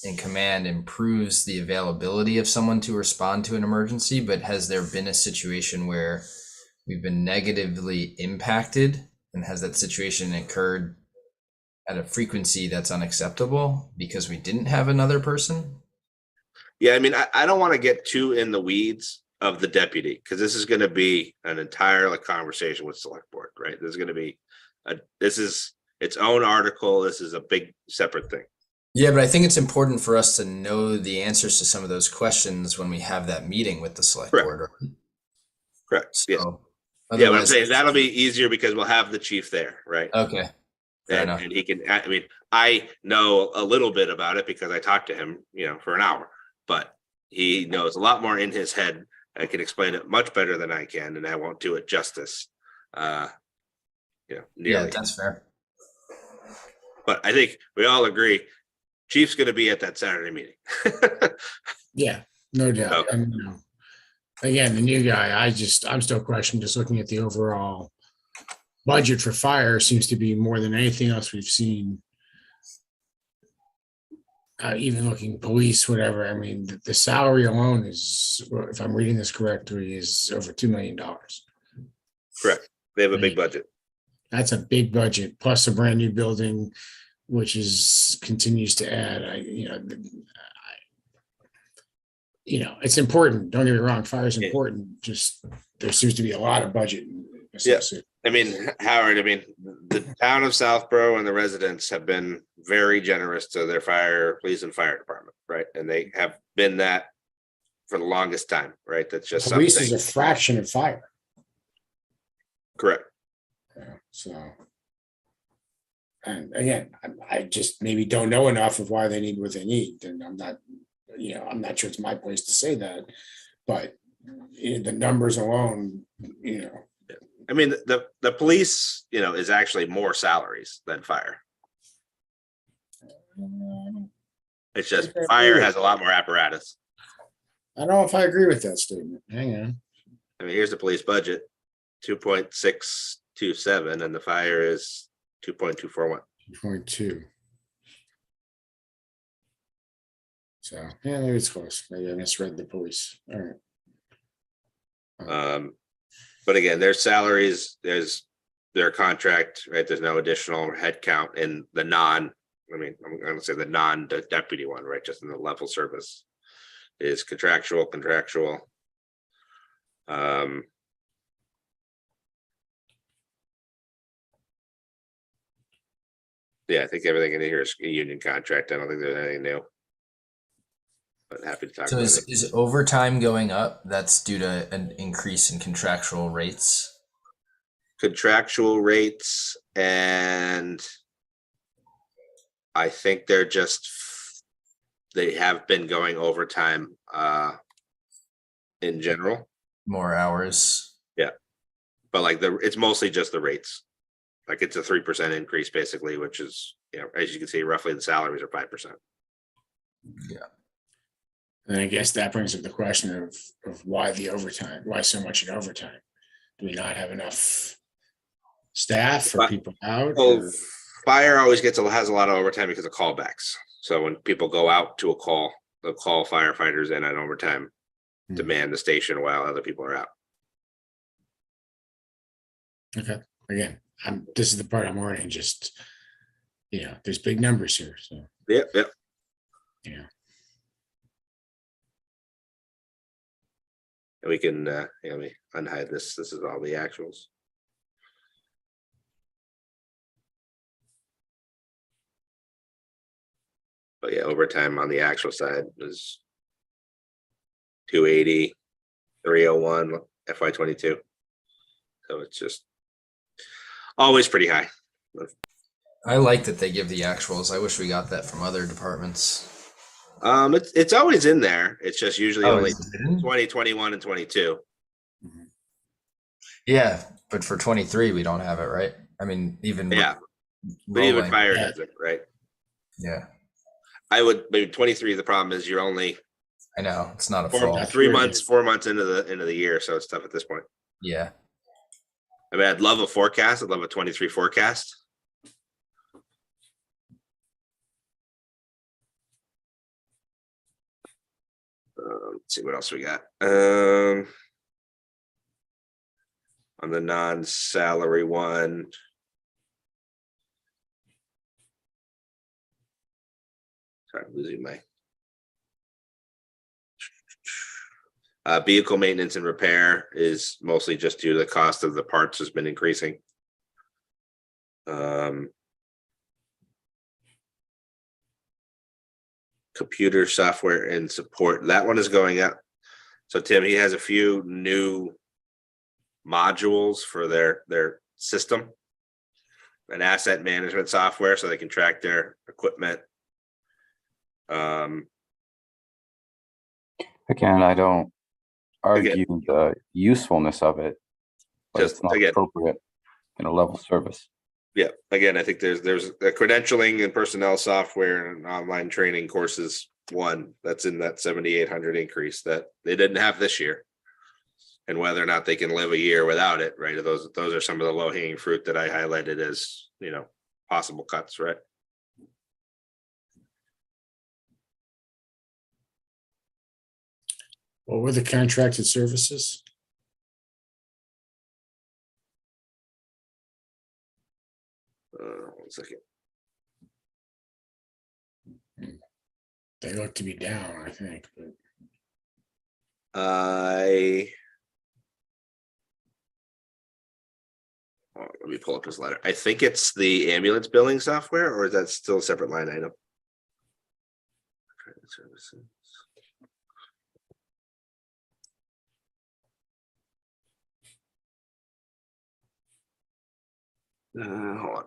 in command improves the availability of someone to respond to an emergency, but has there been a situation where we've been negatively impacted, and has that situation occurred at a frequency that's unacceptable because we didn't have another person? Yeah, I mean, I don't want to get too in the weeds of the deputy, because this is going to be an entire conversation with select board, right? There's going to be this is its own article. This is a big separate thing. Yeah, but I think it's important for us to know the answers to some of those questions when we have that meeting with the select Correct. board. Correct. Yes. So Yeah, but I'm otherwise- saying that'll be easier because we'll have the chief there, right? Okay. Fair And, enough. and he can, I mean, I know a little bit about it because I talked to him, for an hour, but he knows a lot more in his head. I can explain it much better than I can, and I won't do it justice. Yeah, Nearly. that's fair. But I think we all agree, chief's gonna be at that Saturday meeting. Yeah, no doubt. Okay. And, again, the new guy, I'm still questioning, just looking at the overall budget for fire seems to be more than anything else we've seen. Even looking police, whatever. I mean, the salary alone is, if I'm reading this correctly, is over $2 million. Correct. They have a big budget. That's a big budget, plus a brand new building, which continues to add. It's important. Don't get me wrong, fire is Yeah. important. Just there seems to be a lot of budget associated. I mean, Howard, the town of Southborough and the residents have been very generous to their police and fire department, right? And they have been that for the longest time, right? That's just Police something. is a fraction of fire. Correct. Yeah, so, and again, I just maybe don't know enough of why they need what they need, and I'm not sure it's my place to say that, but the numbers alone, I mean, the police, is actually more salaries than fire. It's just fire has a lot more apparatus. I don't know if I agree with that statement. Hang on. I mean, here's the police budget, 2.627, and the fire is 2.241. 2.2. So, yeah, maybe it's close. Maybe I misread the police. All right. But again, their salaries, there's their contract, right? There's no additional headcount in the I'm gonna say the non-deputy one, right? Just in the level service is contractual. Yeah, I think everything in here is a union contract. I don't think there's anything new. But happy to talk So about is, it. is overtime going up? That's due to an increase in contractual rates. Contractual rates, and I think they have been going overtime in general, More hours. but it's mostly just the rates. Like it's a 3% increase basically, which is, as you can see, roughly the salaries are 5%. And I guess that brings up the question of why why so much in overtime? Do we not have enough staff for people out? Well, or- fire always has a lot of overtime because of callbacks. So when people go out to a call, they'll call firefighters in on overtime to man the station while other people are out. Okay, again, this is the part I'm learning, just, there's big numbers here, so, Yep. yeah. And we can, let me unhide this. This is all the actuals. But yeah, overtime on the actual side is 280, 301 FY22. So it's just always pretty high. I like that they give the actuals. I wish we got that from other departments. It's always in there. It's just usually only is it in? 20, 21, and 22. Yeah, but for 23 we don't have it, right? I mean, even Yeah, but even rolling. fire Yeah. has it, right? Yeah, maybe 23. The problem is you're only I know it's not a 4 full. 3 months, 4 months into the year, so it's tough at this point. Yeah, I mean, I'd love a forecast. I'd love a 23 forecast. Let's see what else we got. On the non-salary one. Sorry, I'm losing my. Vehicle maintenance and repair is mostly just due to the cost of the parts has been increasing. computer software and support. That one is going up. So Tim, he has a few new modules for their system. An asset management software so they can track their equipment. Again, I don't argue the usefulness of it, but Just it's not again. appropriate in a level service. Yeah, again, I think there's a credentialing and personnel software and online training courses one that's in that 7,800 increase that they didn't have this year. And whether or not they can live a year without it, right? Those are some of the low hanging fruit that I highlighted as, possible cuts, right? What were the contracted services? One second. They look to be down, I think, but Let me pull up his letter. I think it's the ambulance billing software, or is that still a separate line item? Services. Hold on.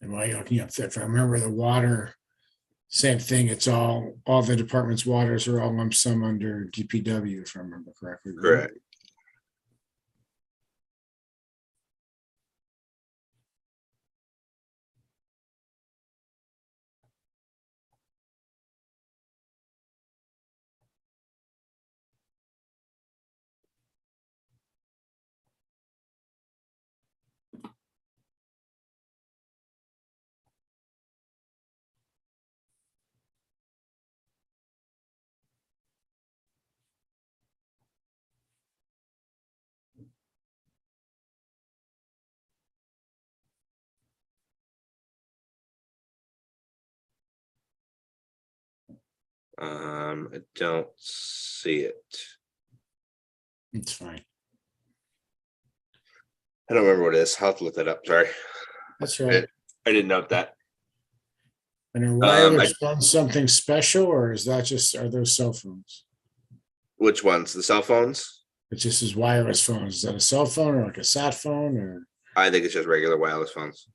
am I looking up that? If I remember the water, same thing. It's all the department's waters are all lump sum under DPW, if I remember correctly. right? Correct. I don't see it. It's fine. I don't remember what it is. I'll have to look that up. Sorry. That's right. I didn't note that. And are wireless phones something special, or is that just, are those cell phones? Which ones? The cell phones? It just is wireless phones. Is that a cell phone or like a sat phone or? I think it's just regular wireless phones.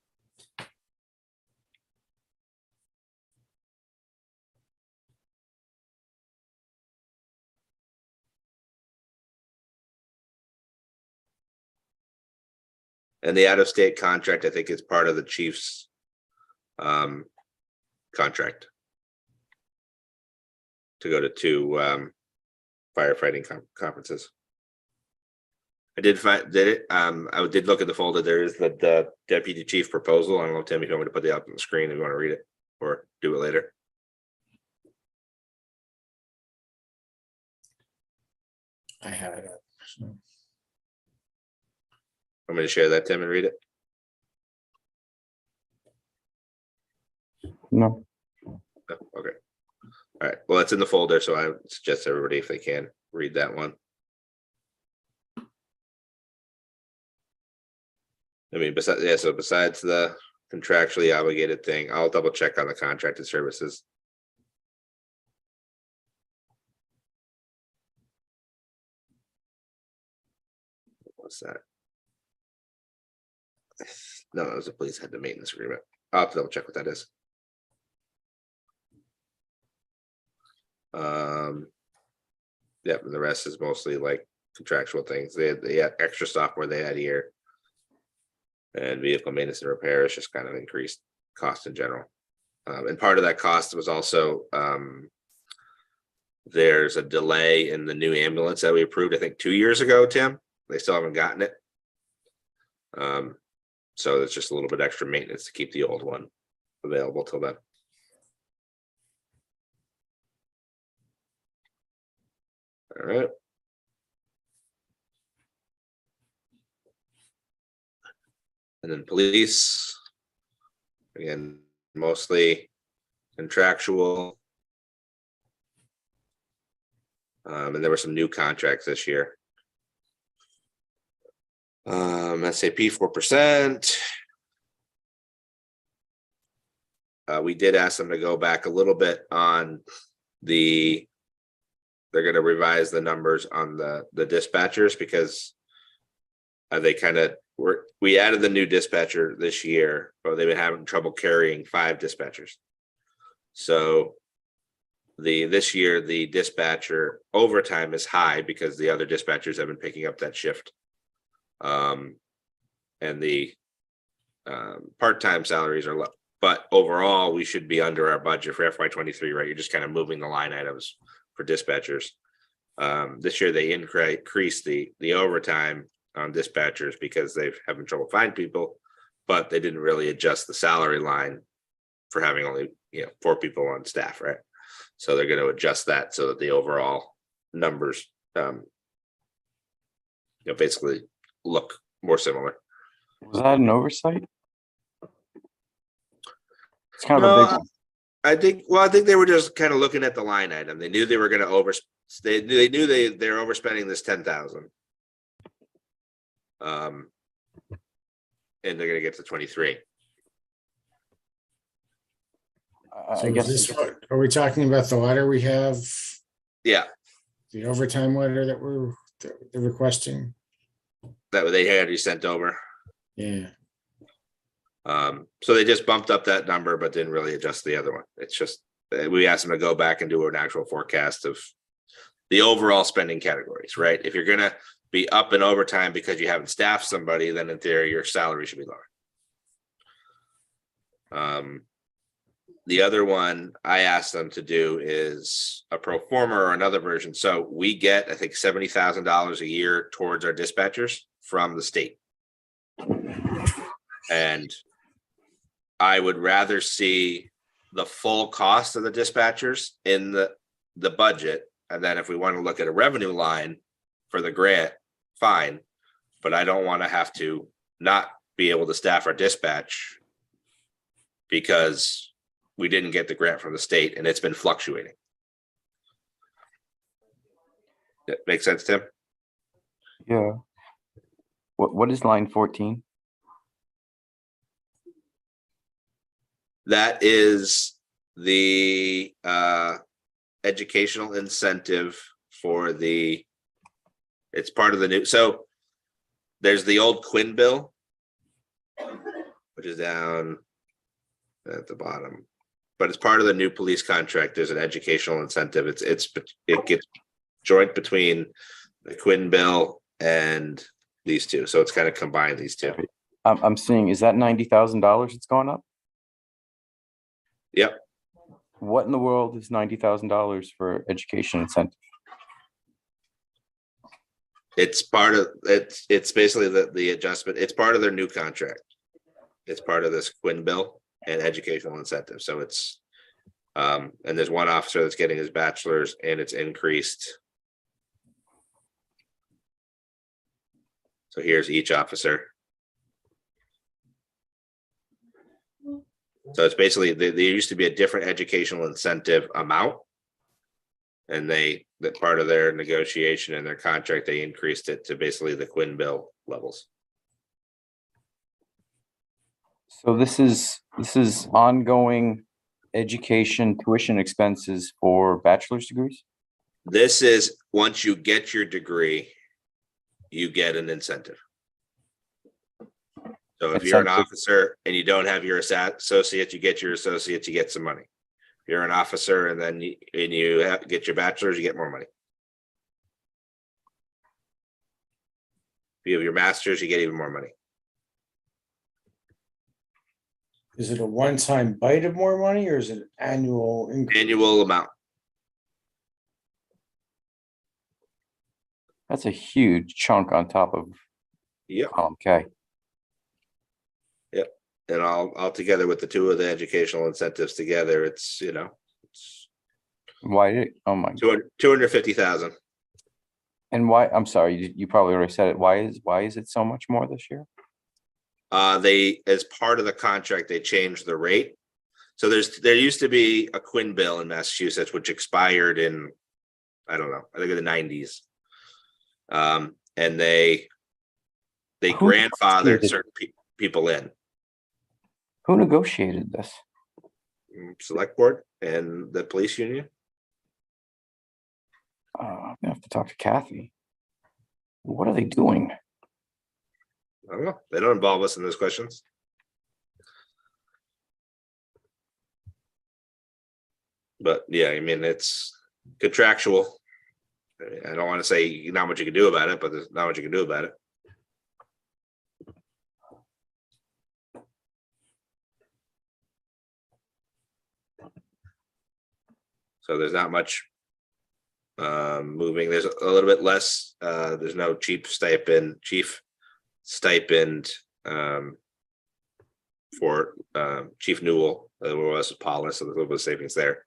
And the out-of-state contract, I think, is part of the chief's contract to go to two firefighting conferences. I did look at the folder. There is the deputy chief proposal. I don't know, Tim, if you want me to put that up on the screen if you want to read it or do it later. I have it up. So. I'm going to share that, Tim, and read it. No, Oh, okay. All right. Well, it's in the folder, so I suggest everybody, if they can, read that one. I mean, besides the contractually obligated thing, I'll double check on the contracted services. What's that? No, it was a police head to maintenance agreement. I'll have to double check what that is. Yeah, the rest is mostly like contractual things. They had extra software they had here. And vehicle maintenance and repair is just kind of increased cost in general. And part of that cost was also there's a delay in the new ambulance that we approved, I think 2 years ago, Tim. They still haven't gotten it. So it's just a little bit extra maintenance to keep the old one available till then. All right. And then police, again, mostly contractual. And there were some new contracts this year. SAP 4%. We did ask them to go back a little bit on they're going to revise the numbers on the dispatchers because we added the new dispatcher this year, but they've been having trouble carrying 5 dispatchers. So this year, the dispatcher overtime is high because the other dispatchers have been picking up that shift. And the part-time salaries are low, but overall we should be under our budget for FY23, right? You're just kind of moving the line items for dispatchers. This year they increased the overtime on dispatchers because they've having trouble finding people, but they didn't really adjust the salary line for having only 4 people on staff, right? So they're going to adjust that so that the overall numbers basically look more similar. Was that an oversight? It's kind of a big No, one. I think they were just kind of looking at the line item. They knew they were going to they knew they were overspending this 10,000. And they're going to get to 23. I So is guess this what, are we talking about the letter we have, Yeah, the overtime letter that they're requesting? that they had you sent over. Yeah, So they just bumped up that number, but didn't really adjust the other one. It's just we asked them to go back and do an actual forecast of the overall spending categories, right? If you're gonna be up in overtime because you haven't staffed somebody, then in theory your salary should be lower. The other one I asked them to do is a pro forma or another version. So we get, I think, $70,000 a year towards our dispatchers from the state. And I would rather see the full cost of the dispatchers in the budget. And then if we want to look at a revenue line for the grant, fine. But I don't want to have to not be able to staff our dispatch because we didn't get the grant from the state and it's been fluctuating. That makes sense, Tim? yeah. What is line 14? That is the educational incentive for it's part of the new, so there's the old Quinn bill, which is down at the bottom, but it's part of the new police contract. There's an educational incentive. It gets joint between the Quinn bill and these two. So it's kind of combined these two. I'm seeing, is that $90,000 it's gone up? Yep. What in the world is $90,000 for education incentive? It's part of it's basically the adjustment. It's part of their new contract. It's part of this Quinn bill and educational incentive. So it's and there's one officer that's getting his bachelor's and it's increased. So here's each officer. So it's basically there used to be a different educational incentive amount. And that part of their negotiation and their contract, they increased it to basically the Quinn bill levels. So this is ongoing education tuition expenses for bachelor's degrees? This is once you get your degree, you get an incentive. So if you're an Incentive. officer and you don't have your associate, you get your associate, you get some money. If you're an officer and then you get your bachelor's, you get more money. If you have your master's, you get even more money. is it a one-time bite of more money or is it an annual increase? Annual amount. That's a huge chunk on top of Yep. column K. And all together with the two of the educational incentives together, it's, it's Why did, oh my, 250,000. and why, I'm sorry, you probably already said it. Why is it so much more this year? They, as part of the contract, they changed the rate. So there used to be a Quinn bill in Massachusetts, which expired in, I don't know, I think in the 90s. And they Who grandfathered negotiated- certain people in. Who negotiated this? Select board and the police union. I'm gonna have to talk to Kathy. What are they doing? I don't know. They don't involve us in those questions. But yeah, I mean, it's contractual. I don't want to say not much you can do about it, but there's not much you can do about it. So there's not much moving. There's a little bit less. There's no chief stipend for Chief Newell. There was Paula, so there's a little bit of savings there.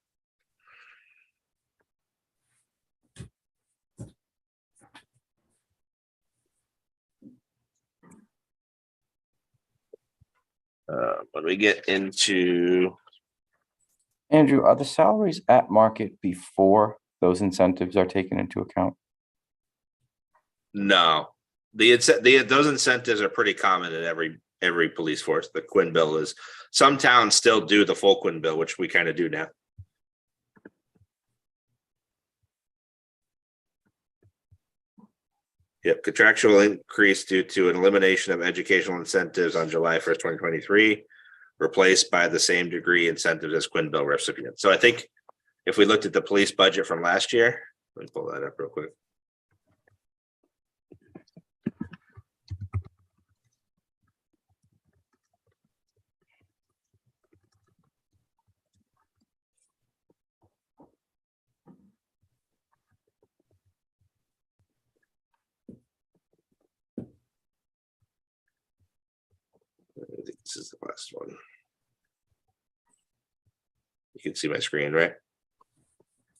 When we get into Andrew, are the salaries at market before those incentives are taken into account? no, those incentives are pretty common in every police force. The Quinn bill is, some towns still do the full Quinn bill, which we kind of do now. Yep, contractual increase due to an elimination of educational incentives on July 1st, 2023, replaced by the same degree incentives as Quinn bill recipients. So I think if we looked at the police budget from last year, let me pull that up real quick. I think this is the last one. You can see my screen, right?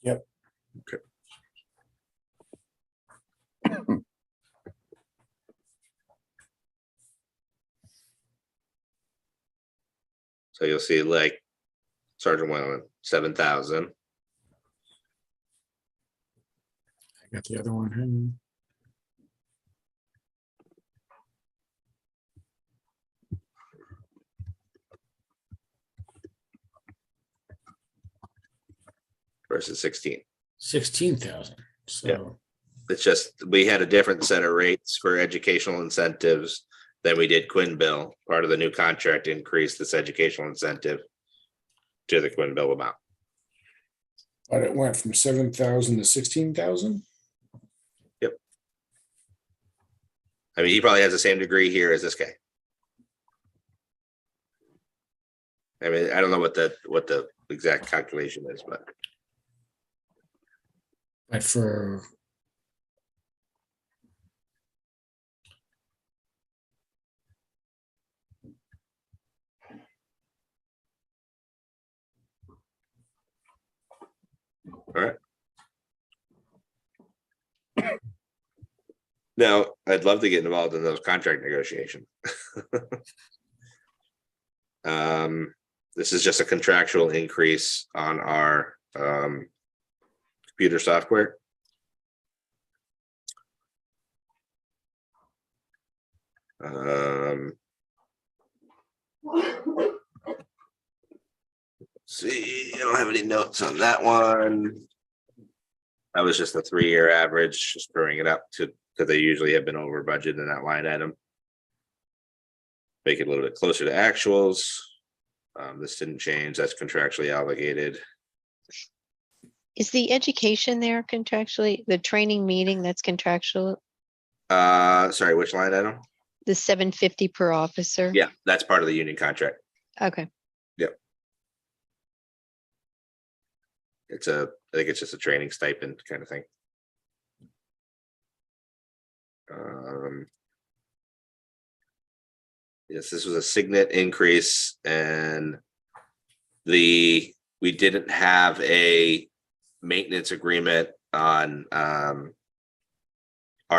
Yep. Okay. So you'll see like Sergeant Whalen, 7,000. I got the other one. Hang Versus 16. 16,000. So Yeah. It's just, we had a different set of rates for educational incentives than we did Quinn bill. Part of the new contract increased this educational incentive to the Quinn bill amount. but it went from 7,000 to 16,000. I mean, he probably has the same degree here as this guy. I mean, I don't know what the exact calculation is, but But for all right. Now, I'd love to get involved in those contract negotiations. This is just a contractual increase on our computer software. See, I don't have any notes on that one. That was just a 3-year average, just throwing it up to, because they usually have been over budget in that line item. Make it a little bit closer to actuals. This didn't change. That's contractually obligated. Is the education there contractually, the training meeting that's contractual, Sorry, which line item? the 750 per officer? Yeah, that's part of the union contract. Okay, I think it's just a training stipend kind of thing. Yes, this was a Signet increase, and we didn't have a maintenance agreement on our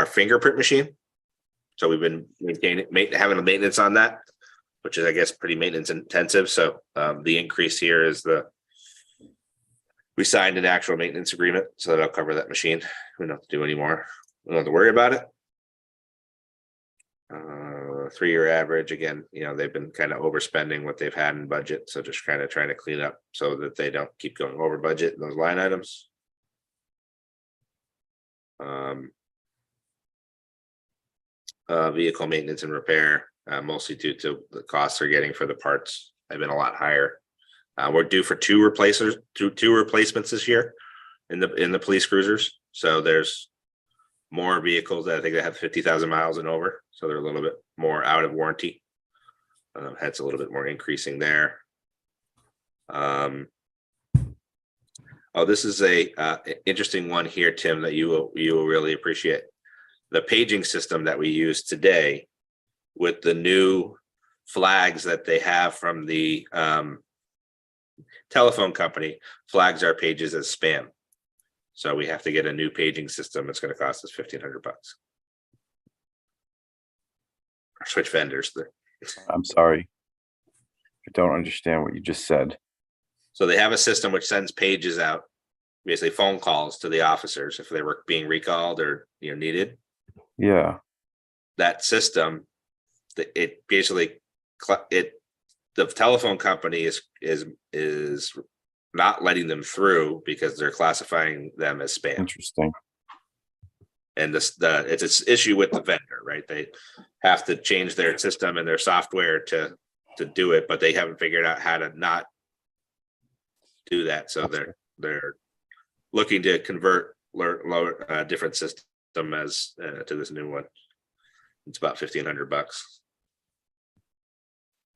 fingerprint machine. So we've been having a maintenance on that. which is, I guess, pretty maintenance intensive. So the increase here is we signed an actual maintenance agreement, so that'll cover that machine. We don't have to do anymore. We don't have to worry about it. 3-year average, again, they've been kind of overspending what they've had in budget. So just kind of trying to clean up so that they don't keep going over budget in those line items. Vehicle maintenance and repair, mostly due to the costs they're getting for the parts have been a lot higher. We're due for two replacements this year in the police cruisers. So there's more vehicles that I think they have 50,000 miles and over. So they're a little bit more out of warranty. Hence a little bit more increasing there. This is a interesting one here, Tim, that you will really appreciate. The paging system that we use today with the new flags that they have from the telephone company flags our pages as spam. So we have to get a new paging system. It's going to cost us $1,500. Or switch vendors. I'm sorry. I don't understand what you just said. So they have a system which sends pages out, basically phone calls to the officers if they were being recalled or needed. Yeah. That system, it basically the telephone company is not letting them through because they're classifying them as spam. Interesting. And it's an issue with the vendor, right? They have to change their system and their software to do it, but they haven't figured out how to not do that. So they're looking to convert lower different system as to this new one. It's about $1,500.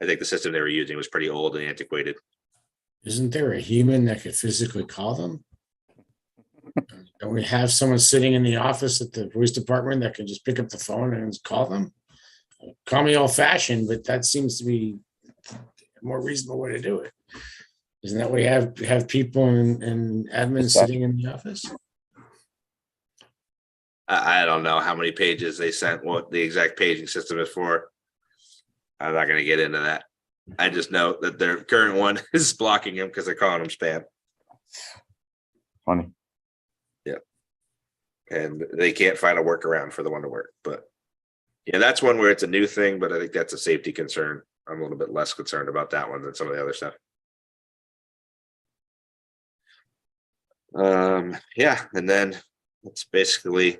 I think the system they were using was pretty old and antiquated. Isn't there a human that could physically call them? Don't we have someone sitting in the office at the police department that can just pick up the phone and call them? Call me old fashioned, but that seems to be a more reasonable way to do it. Isn't that we have people and admins sitting in the office? I don't know how many pages they sent, what the exact paging system is for. I'm not going to get into that. I just know that their current one is blocking them because they're calling them spam. Funny. Yeah. And they can't find a workaround for the one to work. But yeah, that's one where it's a new thing, but I think that's a safety concern. I'm a little bit less concerned about that one than some of the other stuff. Yeah, and then it's basically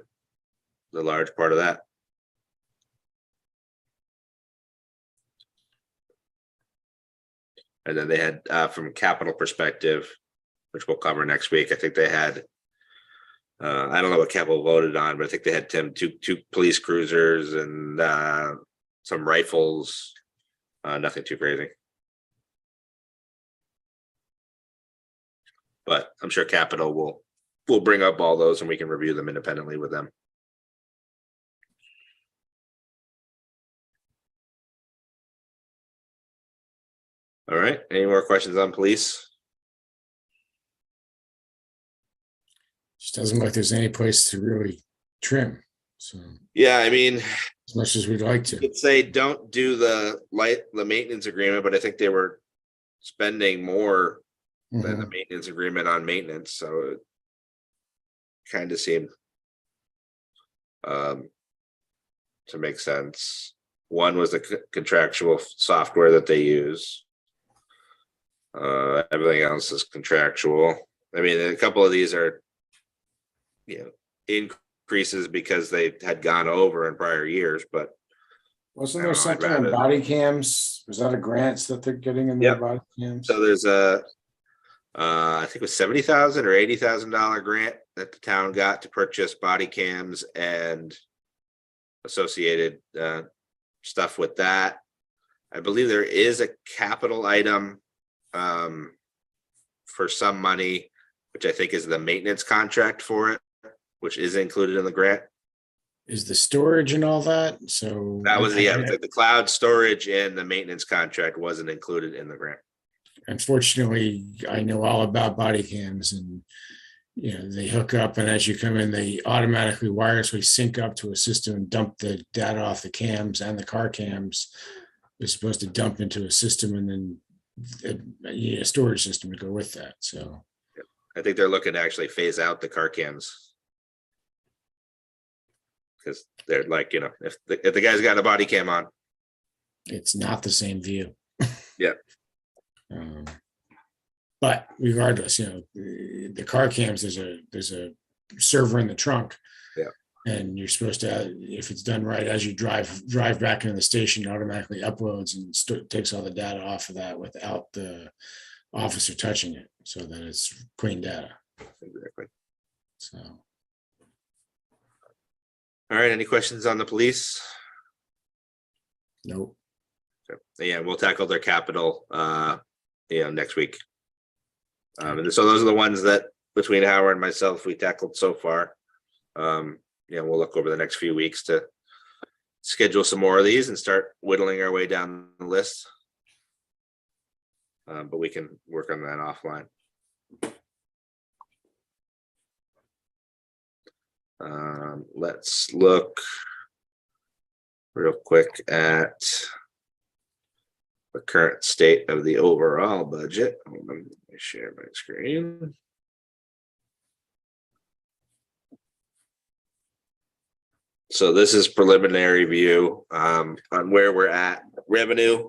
the large part of that. And then they had, from a capital perspective, which we'll cover next week, I think they had, I don't know what capital voted on, but I think they had two police cruisers and some rifles, nothing too crazy. But I'm sure capital will bring up all those and we can review them independently with them. All right, any more questions on police? Just doesn't look like there's any place to really trim. So Yeah, I mean, as much as we'd like to. I'd say don't do the maintenance agreement, but I think they were spending more than the maintenance agreement on maintenance, so it kind of seemed to make sense. One was the contractual software that they use. Everything else is contractual. I mean, a couple of these are, increases because they had gone over in prior years, but Wasn't I there don't know, I'd something on rather- body cams? Was that a grant that they're getting in their Yep. body cams? so there's I think it was $70,000 or $80,000 grant that the town got to purchase body cams and associated stuff with that. I believe there is a capital item for some money, which I think is the maintenance contract for it, which is included in the grant. Is the storage and all that? So That was the cloud storage and the maintenance contract wasn't included in the grant. Unfortunately, I know all about body cams and, they hook up and as you come in, they automatically wirelessly sync up to a system and dump the data off the cams and the car cams. is supposed to dump into a system and then you need a storage system to go with that. So I think they're looking to actually phase out the car cams. Because they're like, you know, if the guy's got a body cam on, it's not the same view. Yeah. But regardless, you know, the car cams, there's a server in the trunk. Yeah. And you're supposed to, if it's done right, as you drive back into the station, it automatically uploads and takes all the data off of that without the officer touching it, so that it's clean data. exactly. So All right, any questions on the police? nope. Okay. Yeah, we'll tackle their capital, next week. And so those are the ones that between Howard and myself, we tackled so far. We'll look over the next few weeks to schedule some more of these and start whittling our way down the list. But we can work on that offline. Let's look real quick at the current state of the overall budget. Hold on, let me share my screen. So this is preliminary view on where we're at. Revenue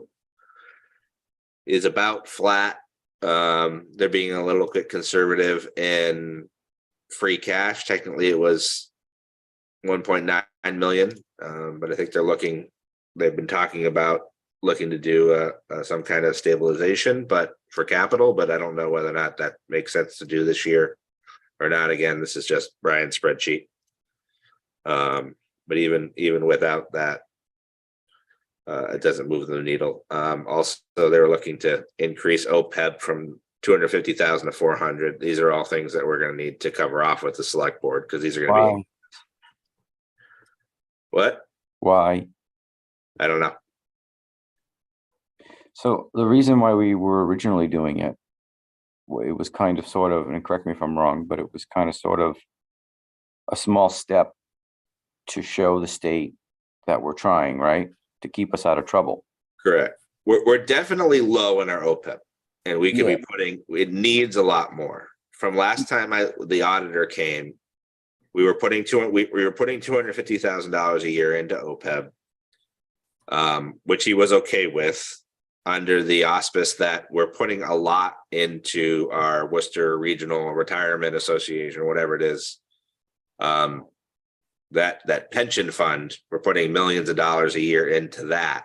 is about flat. They're being a little bit conservative, and free cash, technically it was 1.9 million, but I think they've been talking about looking to do some kind of stabilization, but for capital, but I don't know whether or not that makes sense to do this year or not. Again, this is just Brian's spreadsheet. But even without that, it doesn't move the needle. Also, they were looking to increase OPEB from 250,000 to 400. These are all things that we're going to need to cover off with the select board, because these are going to be what? Why? I don't know. So the reason why we were originally doing it, it was kind of sort of, and correct me if I'm wrong, but it was kind of sort of a small step to show the state that we're trying, right? To keep us out of trouble. Correct. We're definitely low in our OPEB, and we could be putting, it needs a lot more. From last time the auditor came, we were putting $250,000 a year into OPEB, which he was okay with, under the auspice that we're putting a lot into our Worcester Regional Retirement Association, whatever it is. That pension fund, we're putting millions of dollars a year into that,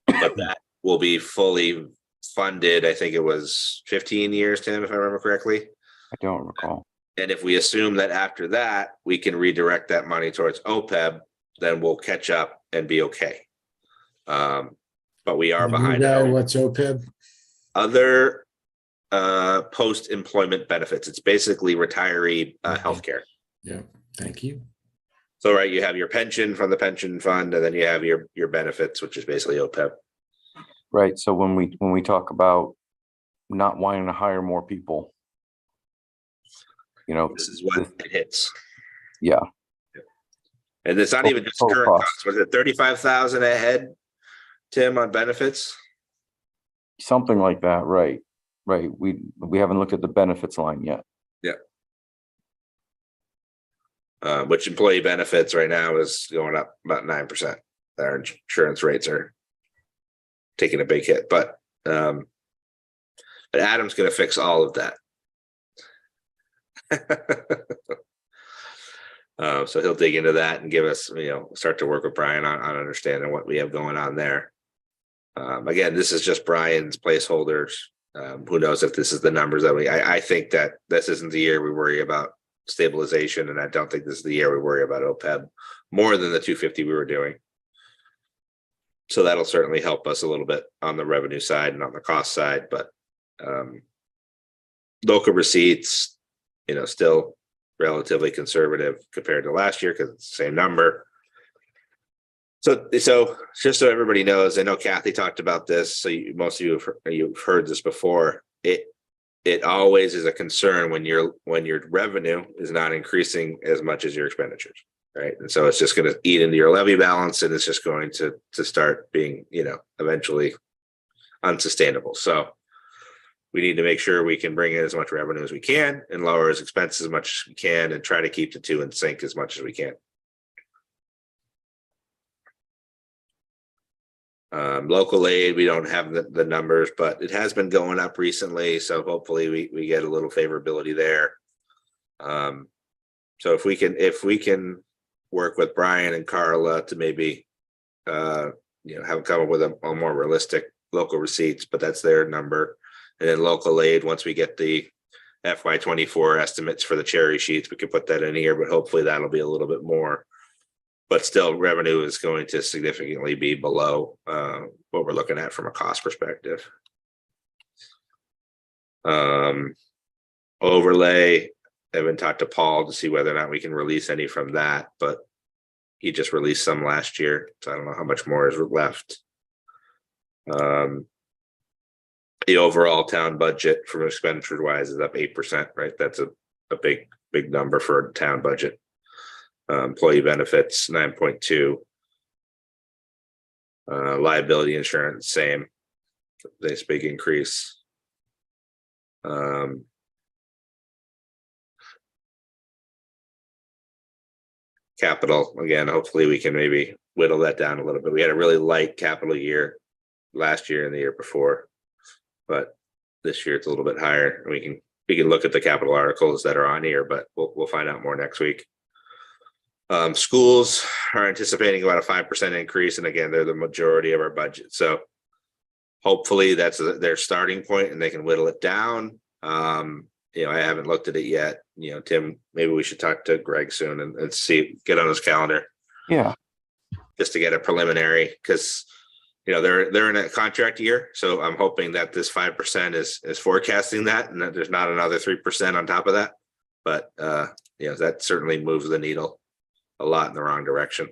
but that will be fully funded. I think it was 15 years, Tim, if I remember correctly. I don't recall. And if we assume that after that, we can redirect that money towards OPEB, then we'll catch up and be okay. But we are behind. What's OPEB? Other post-employment benefits. It's basically retiree healthcare. Yeah, thank you. So, right, you have your pension from the pension fund, and then you have your benefits, which is basically OPEB. Right. So when we talk about not wanting to hire more people, This is what it hits. Yeah. And it's not even just Total current cost. costs. Was it 35,000 a head, Tim, on benefits? Something like that, right? Right. We haven't looked at the benefits line yet. Which employee benefits right now is going up about 9%. Our insurance rates are taking a big hit, but Adam's going to fix all of that. So he'll dig into that and give us, start to work with Brian on understanding what we have going on there. Again, this is just Brian's placeholders. Who knows if this is the numbers that I think that this isn't the year we worry about stabilization, and I don't think this is the year we worry about OPEB more than the 250 we were doing. So that'll certainly help us a little bit on the revenue side and on the cost side, but local receipts, still relatively conservative compared to last year because it's the same number. So just so everybody knows, I know Kathy talked about this, so most of you've heard this before. It always is a concern when your revenue is not increasing as much as your expenditures. Right. And so it's just going to eat into your levy balance, and it's just going to start being, eventually unsustainable. So we need to make sure we can bring in as much revenue as we can and lower as expenses as much as we can, and try to keep the two in sync as much as we can. Local aid, we don't have the numbers, but it has been going up recently. So hopefully we get a little favorability there. So if we can work with Brian and Carla to maybe, have them come up with a more realistic local receipts, but that's their number. And then local aid, once we get the FY24 estimates for the cherry sheets, we can put that in here, but hopefully that'll be a little bit more. But still, revenue is going to significantly be below what we're looking at from a cost perspective. Overlay, I haven't talked to Paul to see whether or not we can release any from that, but he just released some last year, so I don't know how much more is left. The overall town budget from expenditure wise is up 8%, right? That's a big number for a town budget. Employee benefits 9.2. Liability insurance, same. This big increase. Capital, again, hopefully we can maybe whittle that down a little bit. We had a really light capital year last year and the year before, but this year it's a little bit higher. We can look at the capital articles that are on here, but we'll find out more next week. Schools are anticipating about a 5% increase, and again, they're the majority of our budget. So hopefully that's their starting point, and they can whittle it down. I haven't looked at it yet. Tim, maybe we should talk to Greg soon and see, get on his calendar. Yeah. Just to get a preliminary, because they're in a contract year, so I'm hoping that this 5% is forecasting that, and that there's not another 3% on top of that. But that certainly moves the needle a lot in the wrong direction.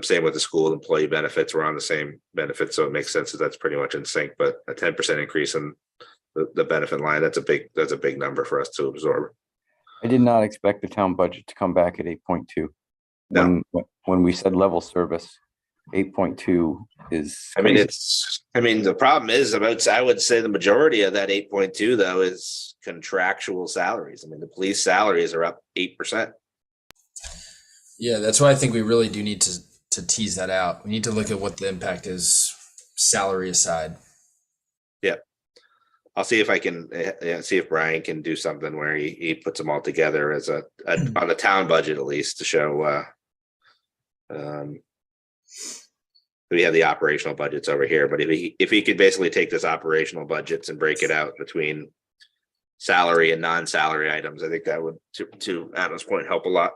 Same with the school employee benefits. We're on the same benefits, so it makes sense that that's pretty much in sync. But a 10% increase in the benefit line, that's a big number for us to absorb. I did not expect the town budget to come back at 8.2. No. When we said level service, 8.2 is The problem is I would say the majority of that 8.2 though is contractual salaries. The police salaries are up 8%. Yeah, that's why I think we really do need to tease that out. We need to look at what the impact is, salary aside. Yeah. I'll see if I can see if Brian can do something where he puts them all together as on the town budget, at least, to show we have the operational budgets over here. But if he could basically take this operational budgets and break it out between salary and non-salary items, I think that would, to Adam's point, help a lot.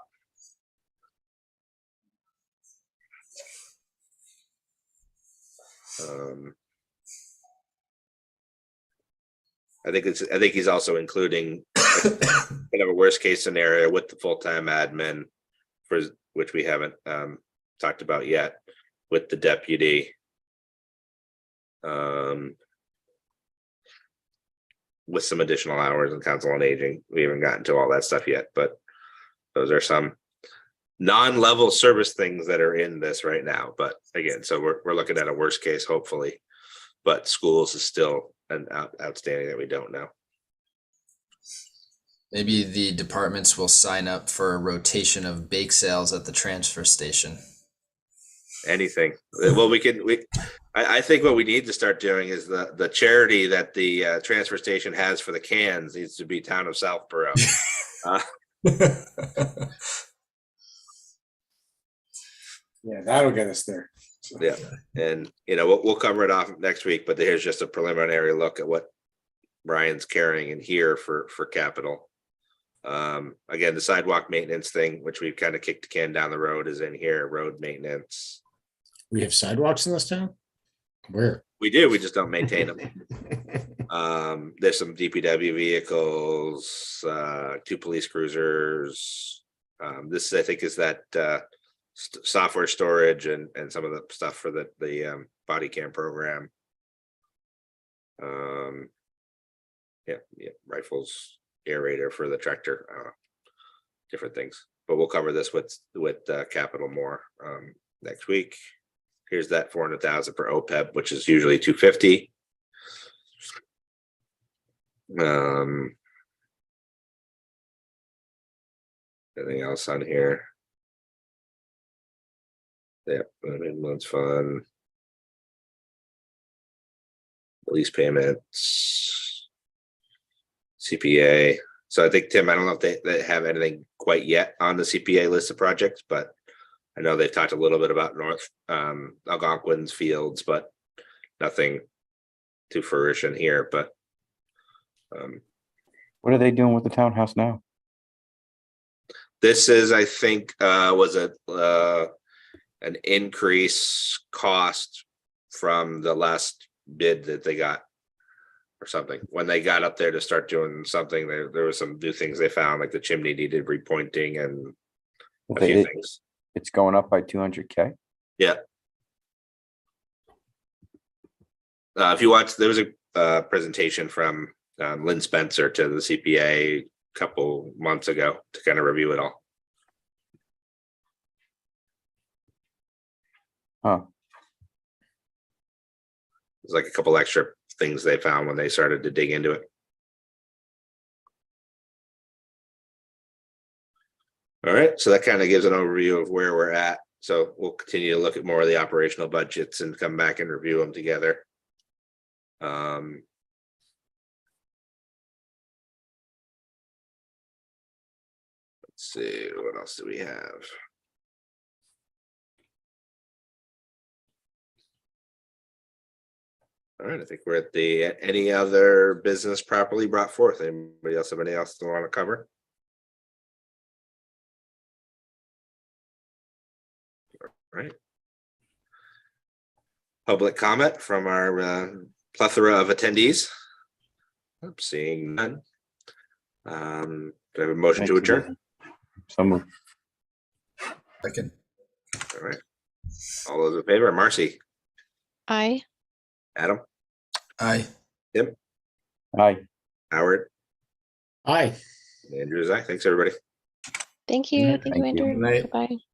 I think he's also including kind of a worst case scenario with the full-time admin, for which we haven't talked about yet, with the deputy. With some additional hours in council on aging. We haven't gotten to all that stuff yet, but those are some non-level service things that are in this right now. But again, so we're looking at a worst case, hopefully, but schools is still an outstanding that we don't know. Maybe the departments will sign up for a rotation of bake sales at the transfer station. Anything. Well, I think what we need to start doing is the charity that the transfer station has for the cans needs to be Town of Southborough. Yeah, that'll get us there. So. Yeah, and we'll cover it off next week, but here's just a preliminary look at what Brian's carrying in here for capital. Again, the sidewalk maintenance thing, which we've kind of kicked the can down the road, is in here. Road maintenance. We have sidewalks in this town? Where? We do. We just don't maintain them. There's some DPW vehicles, 2 police cruisers. This, I think, is that software storage and some of the stuff for the body cam program. Yeah, rifles, aerator for the tractor, different things. but we'll cover this with capital more next week. Here's that 400,000 for OPEB, which is usually 250. Anything else on here? Yep, ambulance fund. Lease payments. CPA. So I think, Tim, I don't know if they have anything quite yet on the CPA list of projects, but I know they've talked a little bit about North Algonquin's fields, but nothing to fruition here. But What are they doing with the townhouse now? this is, I think, was an increase cost from the last bid that they got or something. When they got up there to start doing something, there were some new things they found, like the chimney needed repointing and a few things. It's going up by 200K. Yeah. If you watch, there was a presentation from Lynn Spencer to the CPA a couple months ago to kind of review it all. Huh. There's like a couple extra things they found when they started to dig into it. All right, so that kind of gives an overview of where we're at. So we'll continue to look at more of the operational budgets and come back and review them together. Let's see, what else do we have? All right, I think we're at the any other business properly brought forth. Anybody else have anything else they want to cover? All right. Public comment from our plethora of attendees. I'm seeing none. Do I have a motion to adjourn? Someone, Second. All right. All those in favor? Marcy, Aye. Adam, Aye. aye. Howard, Aye. Andrew is aye. Thanks, everybody. Thank you. Night. Thank you, Thank you. Andrew. Night. Bye.